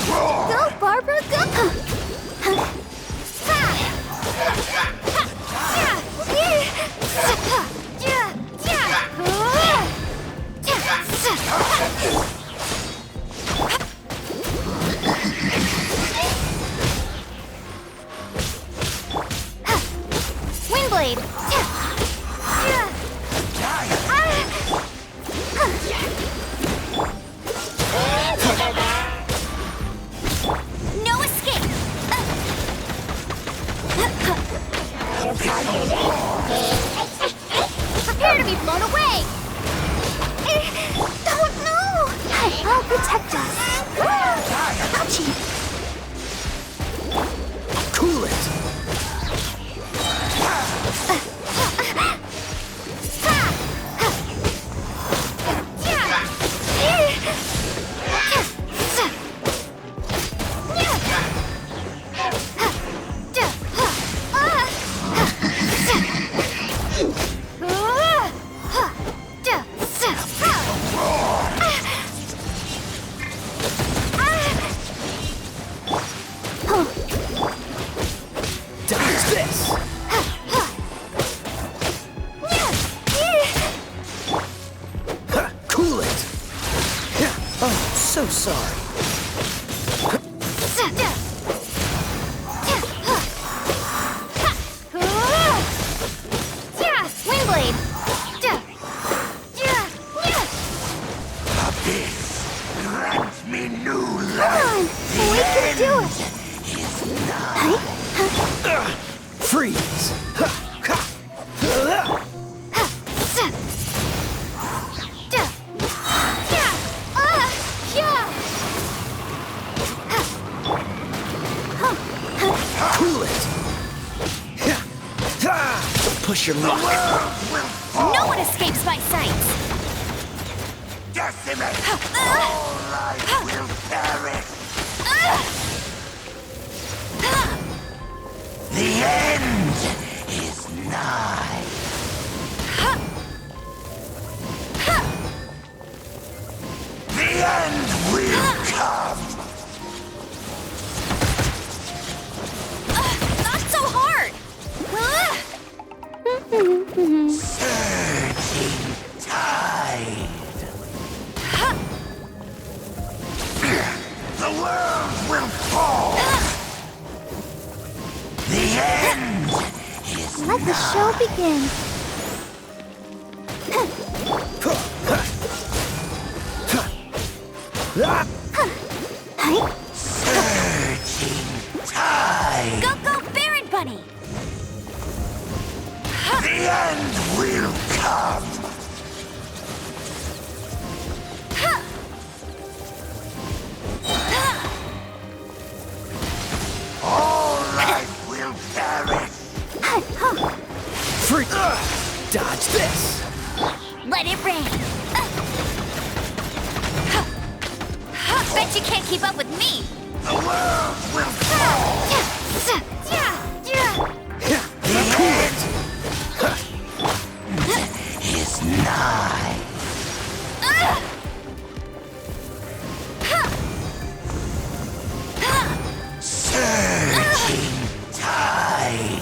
roar! Go, Barbara, go! Windblade! No escape! Prepare to be blown away! Don't know! I'll protect us. Ouchie! Cool it! Dodge this! Cool it! Oh, so sorry. Windblade! Abyss, grant me new Come life. on! We can do it! Freeze! Cool it! Push your luck. No one escapes my sight! Decimate! All life will perish! The end is nigh! The end will come! will fall. The end is Let the show begin. surging tide. Go, Baron Bunny! The end will come. All life will perish. Freak! Dodge this! Let it rain! Bet you can't keep up with me! The world will fall. The end is nigh. Surging tide.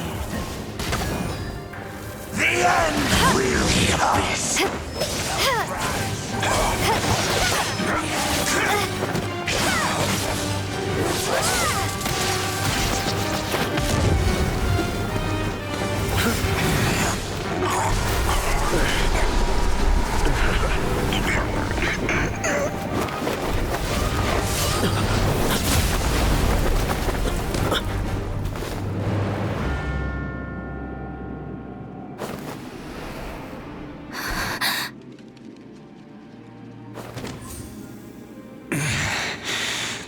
The end will come.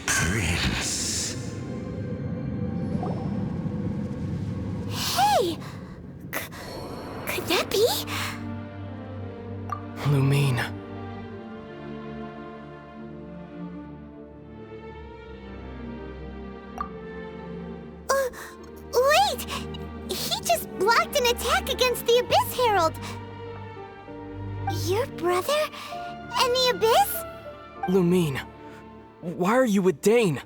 Prince. Hey! Could that be? Lumine. Wait! He just blocked an attack against the Abyss Herald! Your brother? And the Abyss? Lumine. Why are you with Dane?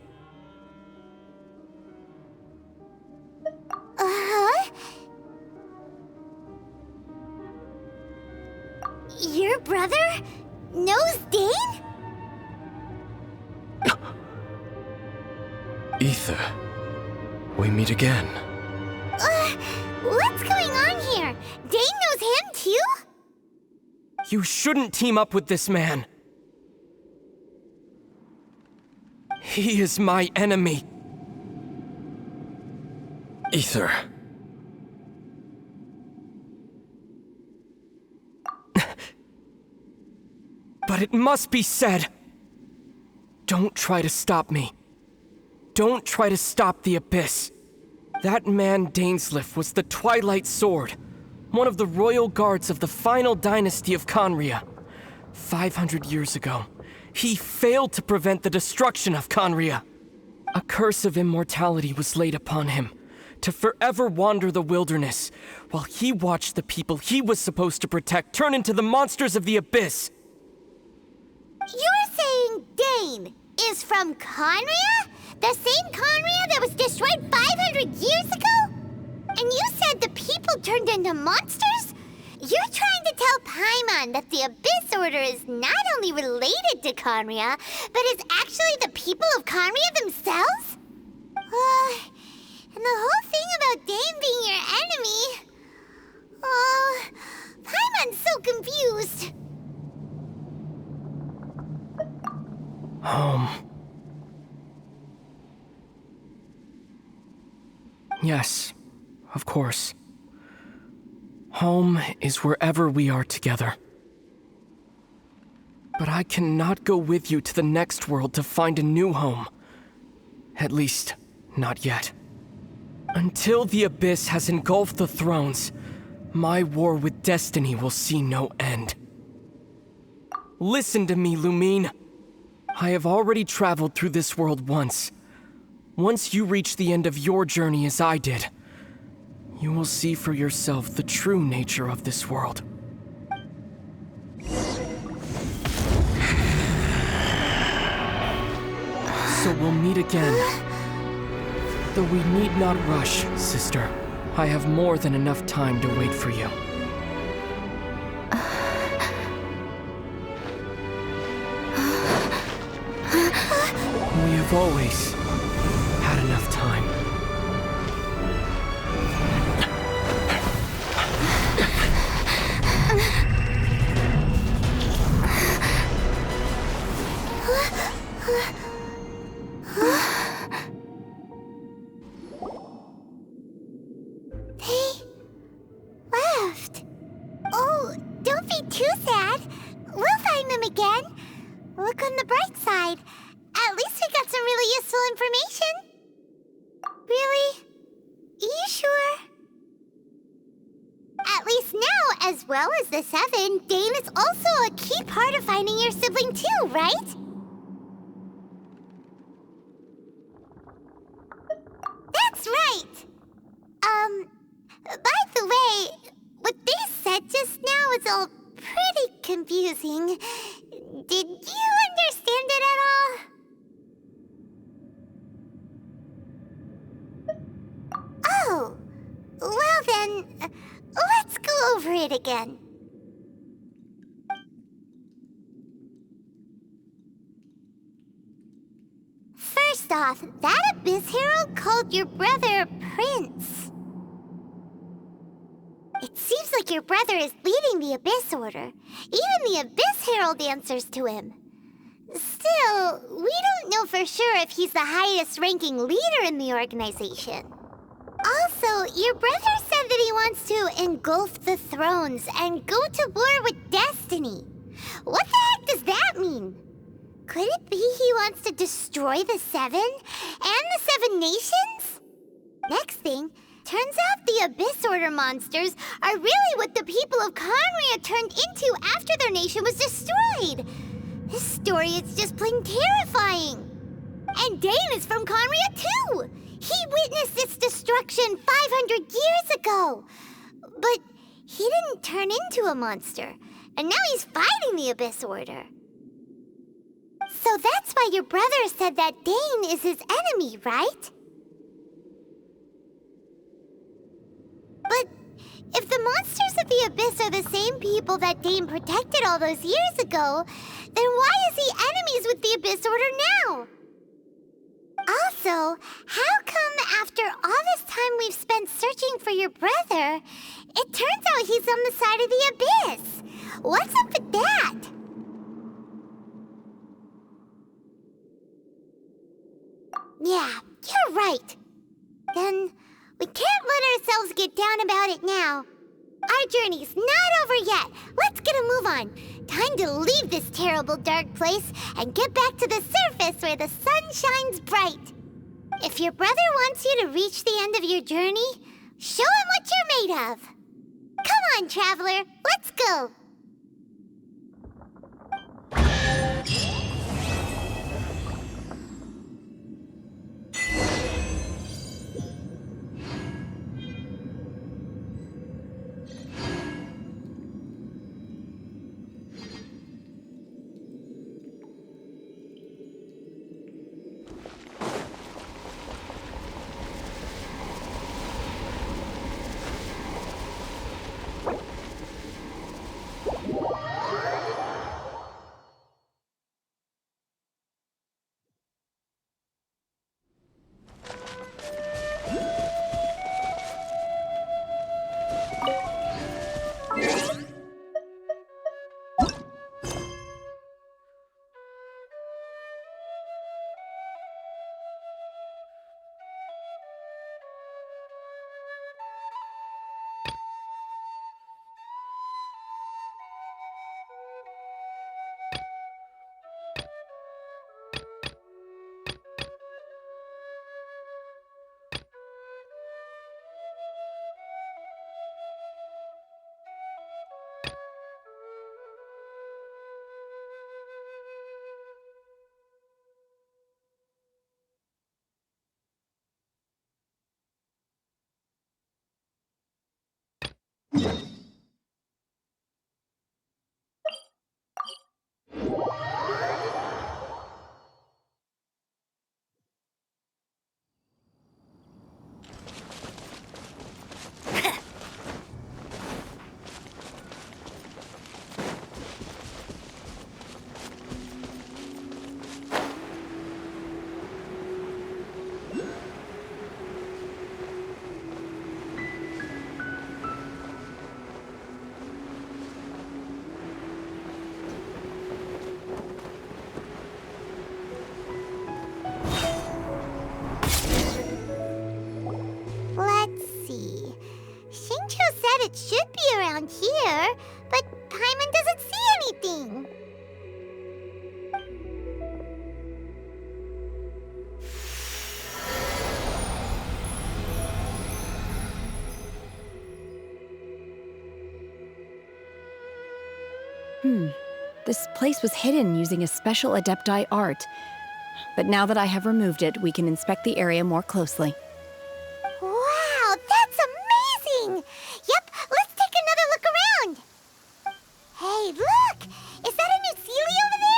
Uh-huh? Your brother knows Dane? Ether, we meet again. What's going on here? Dane knows him too? You shouldn't team up with this man. He is my enemy. Ether. But it must be said. Don't try to stop me. Don't try to stop the Abyss. That man Dainsleif was the Twilight Sword, one of the royal guards of the final dynasty of Conria. 500 years ago, he failed to prevent the destruction of Conria. A curse of immortality was laid upon him, to forever wander the wilderness, while he watched the people he was supposed to protect turn into the monsters of the Abyss. You're saying Dane is from Conria? The same Conria that was destroyed 500 years ago? And you said the people turned into monsters? You're trying to tell Paimon that the Abyss Order is not only related to Conria, but is actually the people of Conria themselves? And the whole thing about Dane being your enemy... Paimon's so confused. Home. Yes, of course. Home is wherever we are together. But I cannot go with you to the next world to find a new home. At least, not yet. Until the Abyss has engulfed the thrones, my war with destiny will see no end. Listen to me, Lumine. I have already traveled through this world once. Once you reach the end of your journey as I did, you will see for yourself the true nature of this world. So we'll meet again. Though we need not rush, sister. I have more than enough time to wait for you. We have always too sad. We'll find them again. Look on the bright side. At least we got some really useful information. Really? You sure? At least now, as well as the 7, Dane is also a key part of finding your sibling too, right? That's right! By the way, what they said just now is all pretty confusing. Did you understand it at all? Oh, well then, let's go over it again. First off, that Abyss Herald called your brother Prince. It seems like your brother is leading the Abyss Order. Even the Abyss Herald answers to him. Still, we don't know for sure if he's the highest-ranking leader in the organization. Also, your brother said that he wants to engulf the thrones and go to war with Destiny. What the heck does that mean? Could it be he wants to destroy the 7 and the 7 nations? Next thing, turns out the Abyss Order monsters are really what the people of Conria turned into after their nation was destroyed. This story is just plain terrifying. And Dane is from Conria too. He witnessed its destruction 500 years ago. But he didn't turn into a monster. And now he's fighting the Abyss Order. So that's why your brother said that Dane is his enemy, right? But if the monsters of the Abyss are the same people that Dane protected all those years ago, then why is he enemies with the Abyss Order now? Also, how come after all this time we've spent searching for your brother, it turns out he's on the side of the Abyss? What's up with that? Yeah, you're right. Then we can't let ourselves get down about it now. Our journey's not over yet. Let's get a move on. Time to leave this terrible dark place and get back to the surface where the sun shines bright. If your brother wants you to reach the end of your journey, show him what you're made of. Come on, traveler, let's go. It should be around here, but Paimon doesn't This place was hidden using a special Adepti art. But now that I have removed it, we can inspect the area more closely. Wow, that's amazing! Yep, let's take another look around. Hey, look! Is that a new Sealy over there?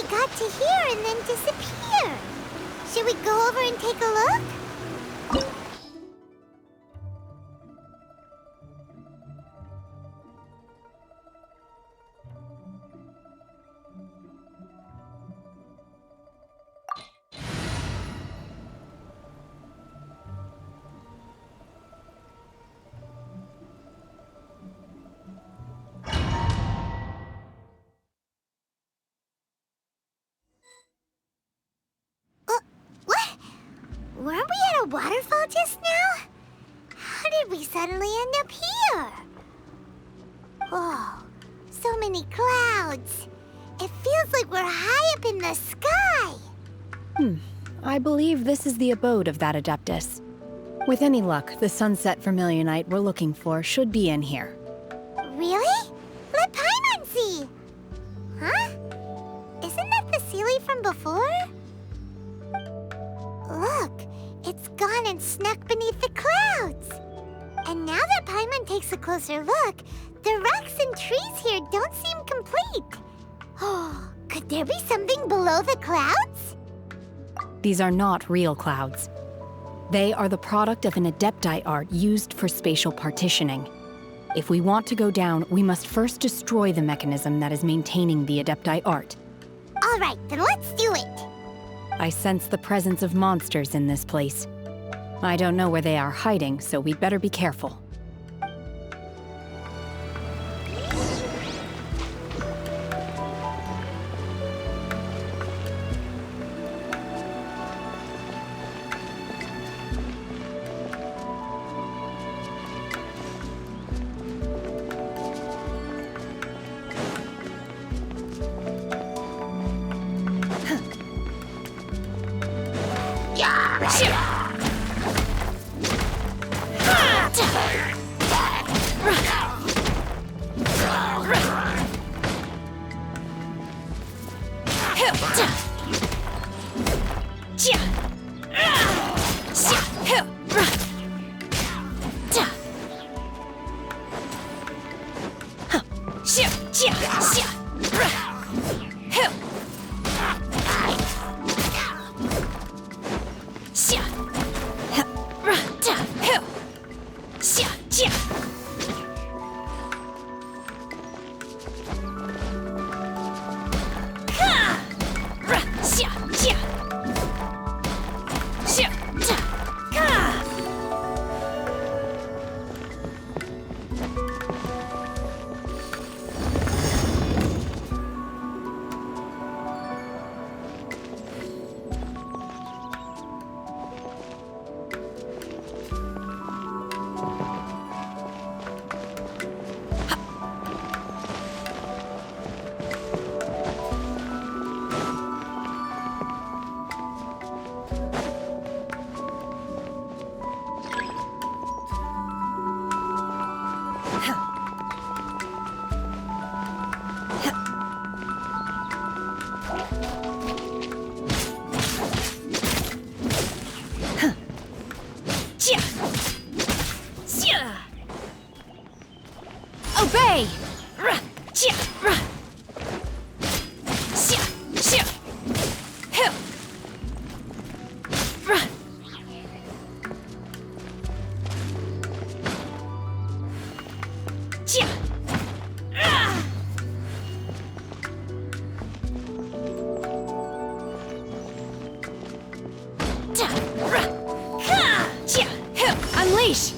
Got to here and then disappear. Should we go over and take a look? Weren't we at a waterfall just now? How did we suddenly end up here? Oh, so many clouds. It feels like we're high up in the sky. I believe this is the abode of that Adeptus. With any luck, the sunset Vermilionite we're looking for should be in here. Really? Let Paimon see. Huh? Isn't that the Sealy from before? Look, it's gone and snuck beneath the clouds. And now that Paimon takes a closer look, the rocks and trees here don't seem complete. Oh, could there be something below the clouds? These are not real clouds. They are the product of an Adepti art used for spatial partitioning. If we want to go down, we must first destroy the mechanism that is maintaining the Adepti art. All right, then let's do it. I sense the presence of monsters in this place. I don't know where they are hiding, so we'd better be careful. Obey! Unleash!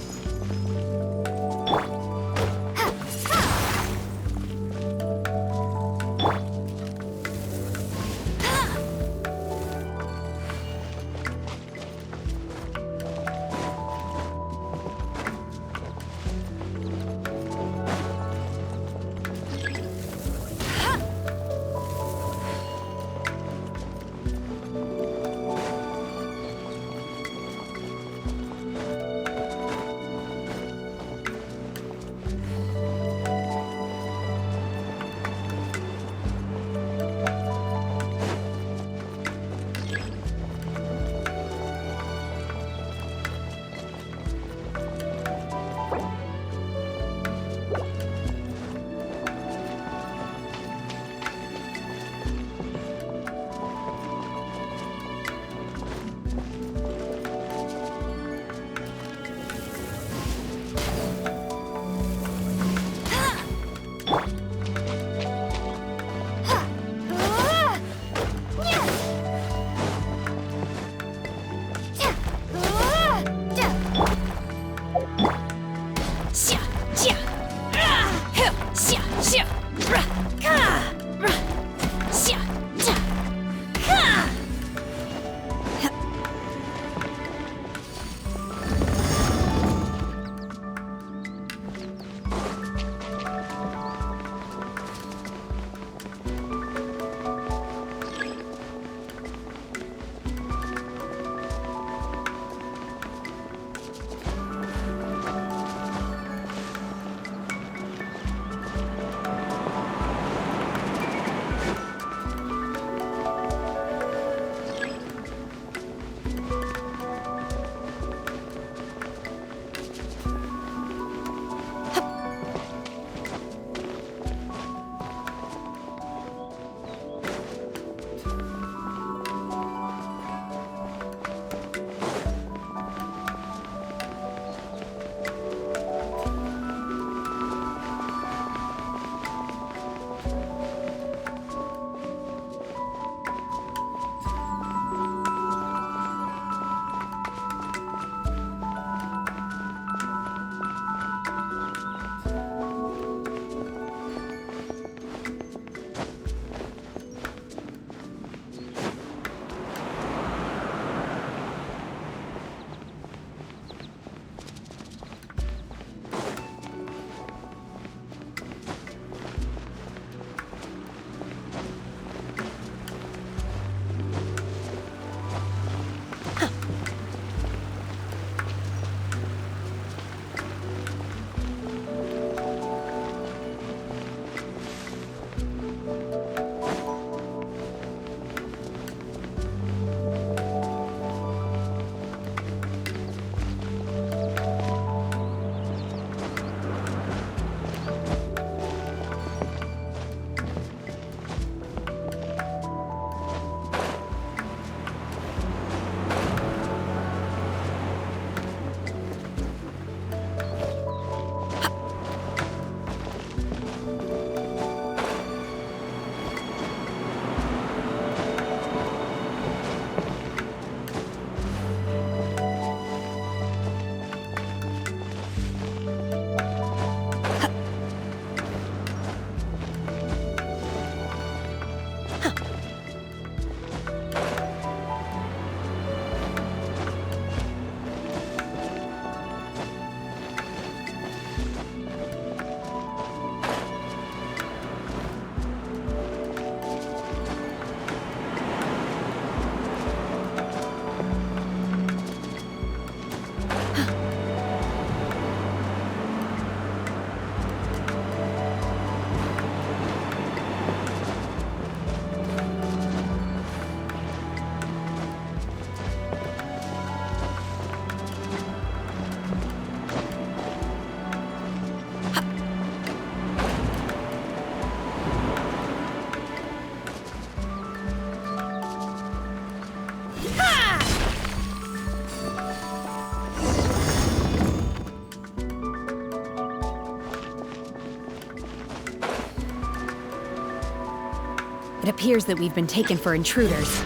It appears that we've been taken for intruders.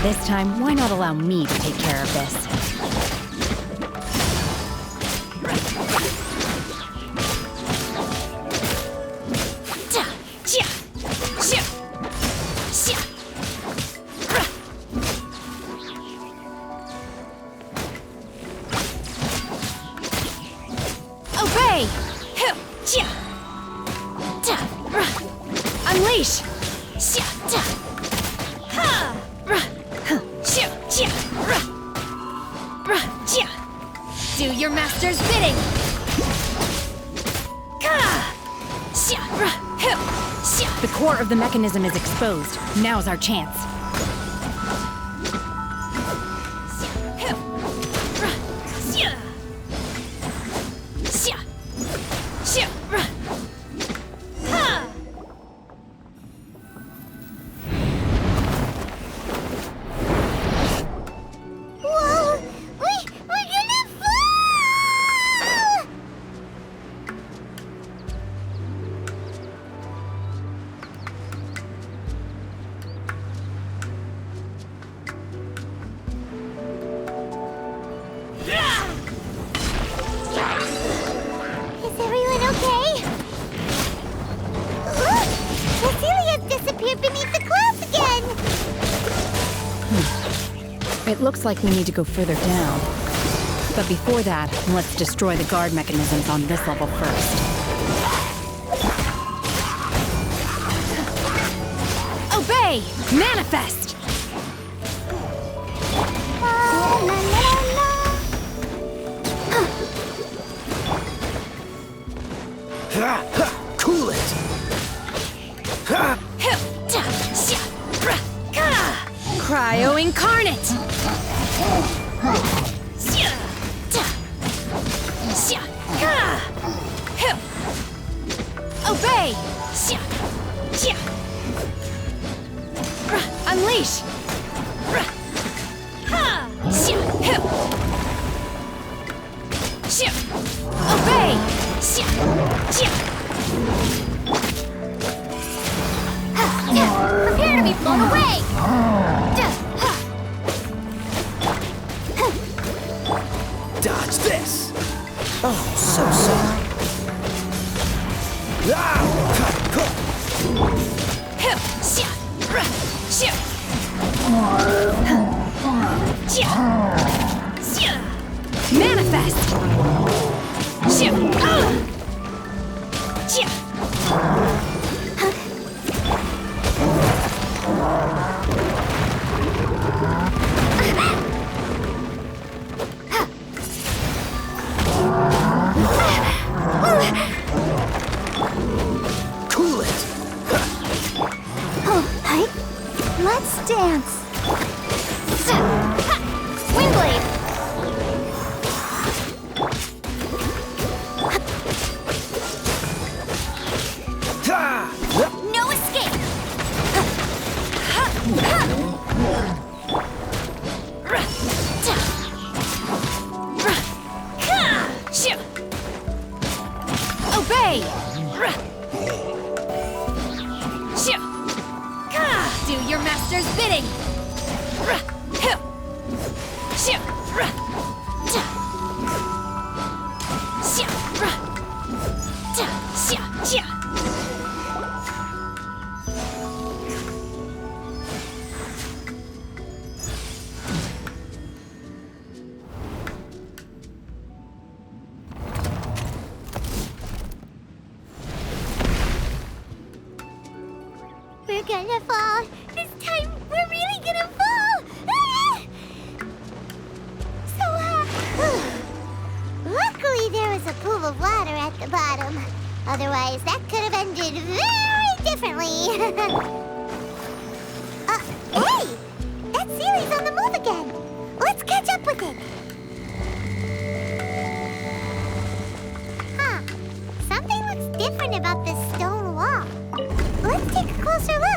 This time, why not allow me to take care of this? Obey! Unleash! Do your master's bidding! The core of the mechanism is exposed. Now's our chance. Whoa! We're gonna fall! Is everyone okay? Look! Cecilia's disappeared beneath the clouds again! It looks like we need to go further down. But before that, let's destroy the guard mechanisms on this level first. Obey! Manifest! Cool it! Cryo incarnate! Obey! Unleash! Obey! Prepare to be blown away! Dodge this! Oh, so sorry. Manifest! Cool it! Alright, let's dance. Windblade! No escape! Obey! Do your master's bidding! We're gonna fall. This time, we're really gonna fall. Ah! Luckily, there was a pool of water at the bottom. Otherwise, that could have ended very differently. Hey! That Sealy's on the move again. Let's catch up with it. Huh. Something looks different about this stone wall. Let's take a closer look.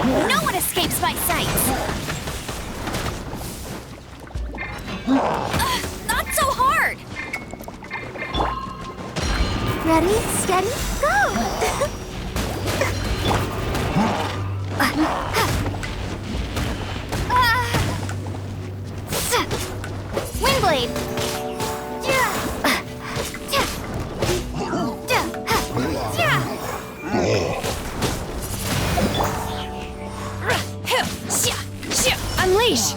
No one escapes my sight! Not so hard! Ready, steady, go! Windblade! Unleash!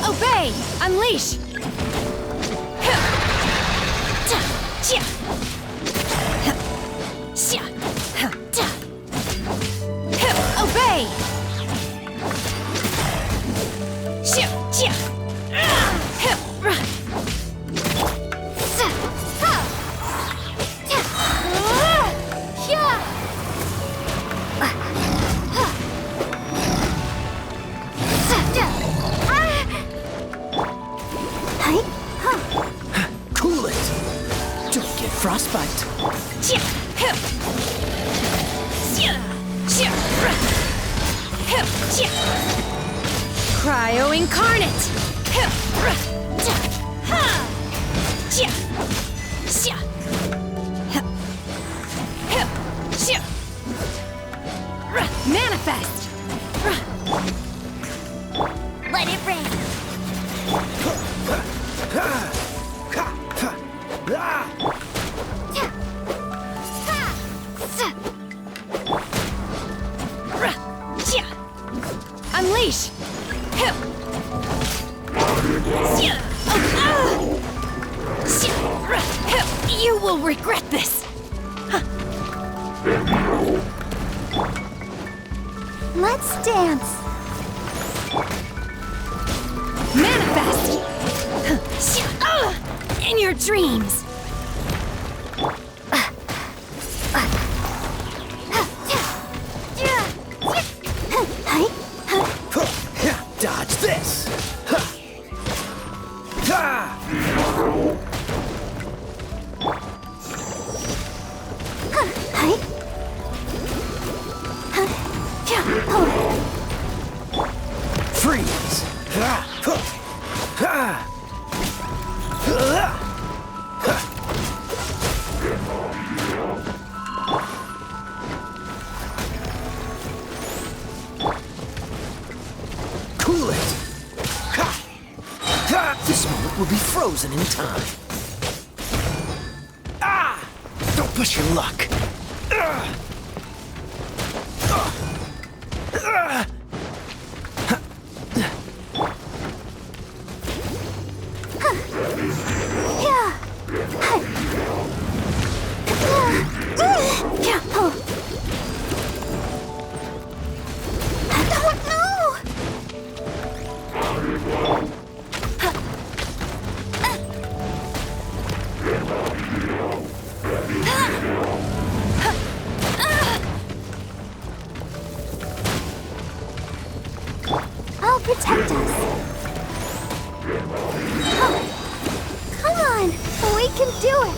Obey! Unleash! Obey! Cool it! Don't get frostbite. Cryo Incarnate! Manifest! Let it rain! Unleash! You will regret this! Let's dance. Manifest! In your dreams! Dodge this! Freeze! will be frozen in time. Ah! Don't push your luck. I'll protect us. Oh, come on, we can do it.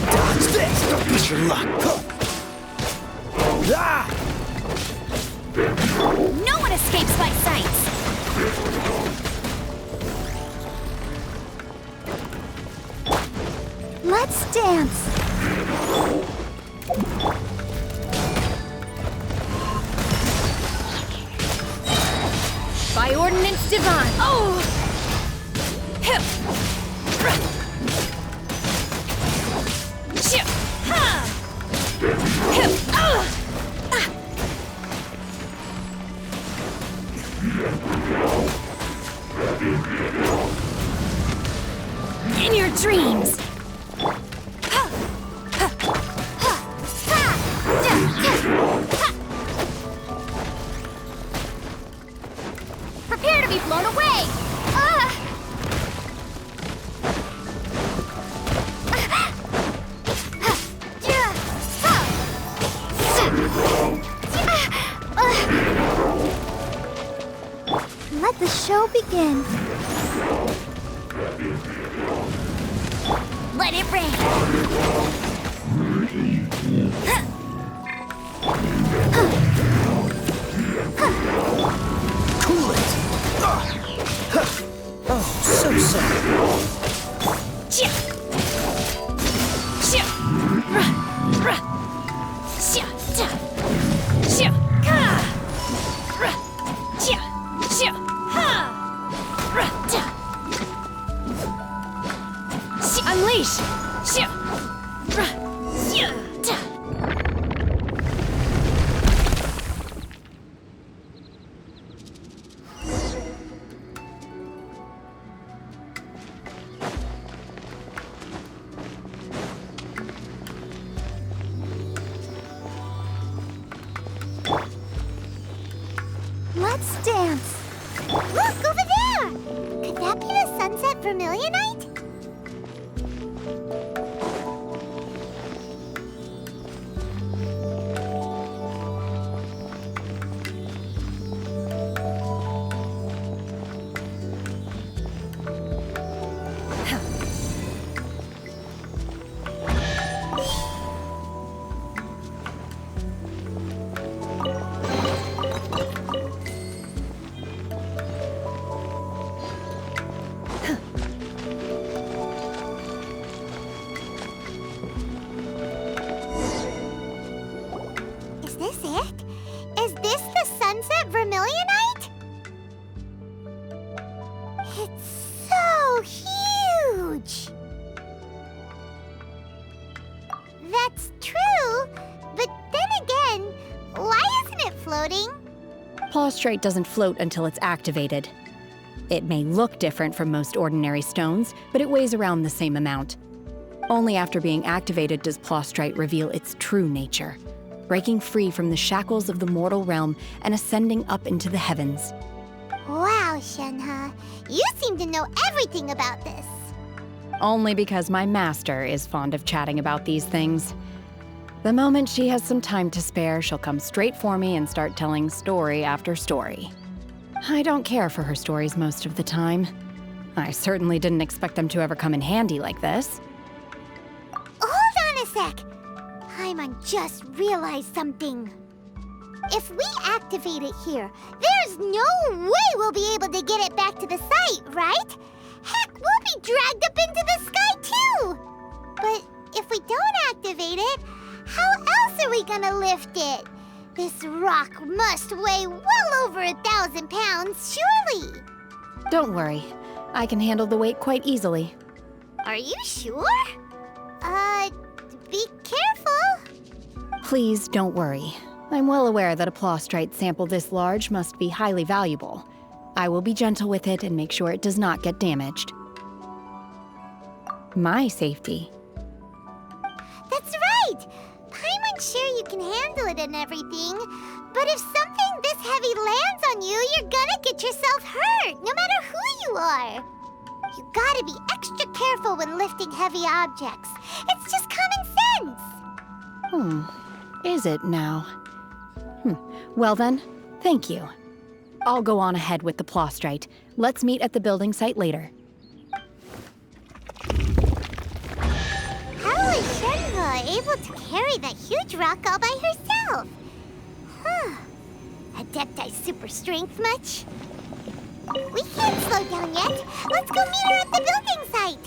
Dodge this! Don't push your luck. Ah! No one escapes my sights! Let's dance. By ordinance divine! Oh! Hip! Ship! Ha! Hip! In your dreams! Prepare to be blown away! Let the show begin. Let it rain! Cool it! Oh, so sad. Unleash! Let's dance. Look, over there! Could that be the Sunset Vermilionite? Is this it? Is this the Sunset Vermilionite? It's so huge! That's true, but then again, why isn't it floating? Plaustrite doesn't float until it's activated. It may look different from most ordinary stones, but it weighs around the same amount. Only after being activated does Plaustrite reveal its true nature, breaking free from the shackles of the mortal realm and ascending up into the heavens. Wow, Shenhe, you seem to know everything about this. Only because my master is fond of chatting about these things. The moment she has some time to spare, she'll come straight for me and start telling story after story. I don't care for her stories most of the time. I certainly didn't expect them to ever come in handy like this. Hold on a sec! Paimon just realized something. If we activate it here, there's no way we'll be able to get it back to the site, right? Heck, we'll be dragged up into the sky too! But if we don't activate it, how else are we gonna lift it? This rock must weigh well over 1,000 pounds, surely! Don't worry. I can handle the weight quite easily. Are you sure? Be careful! Please don't worry. I'm well aware that a plaustrite sample this large must be highly valuable. I will be gentle with it and make sure it does not get damaged. My safety. That's right! Paimon's sure you can handle it and everything, but if something this heavy lands on you, you're gonna get yourself hurt, no matter who you are. You gotta be extra careful when lifting heavy objects. It's just common sense! Is it now? Well then, thank you. I'll go on ahead with the plaustrite. Let's meet at the building site later. How is Shenhe able to carry that huge rock all by herself? Adepti super strength much? We can't slow down yet. Let's go meet her at the building site.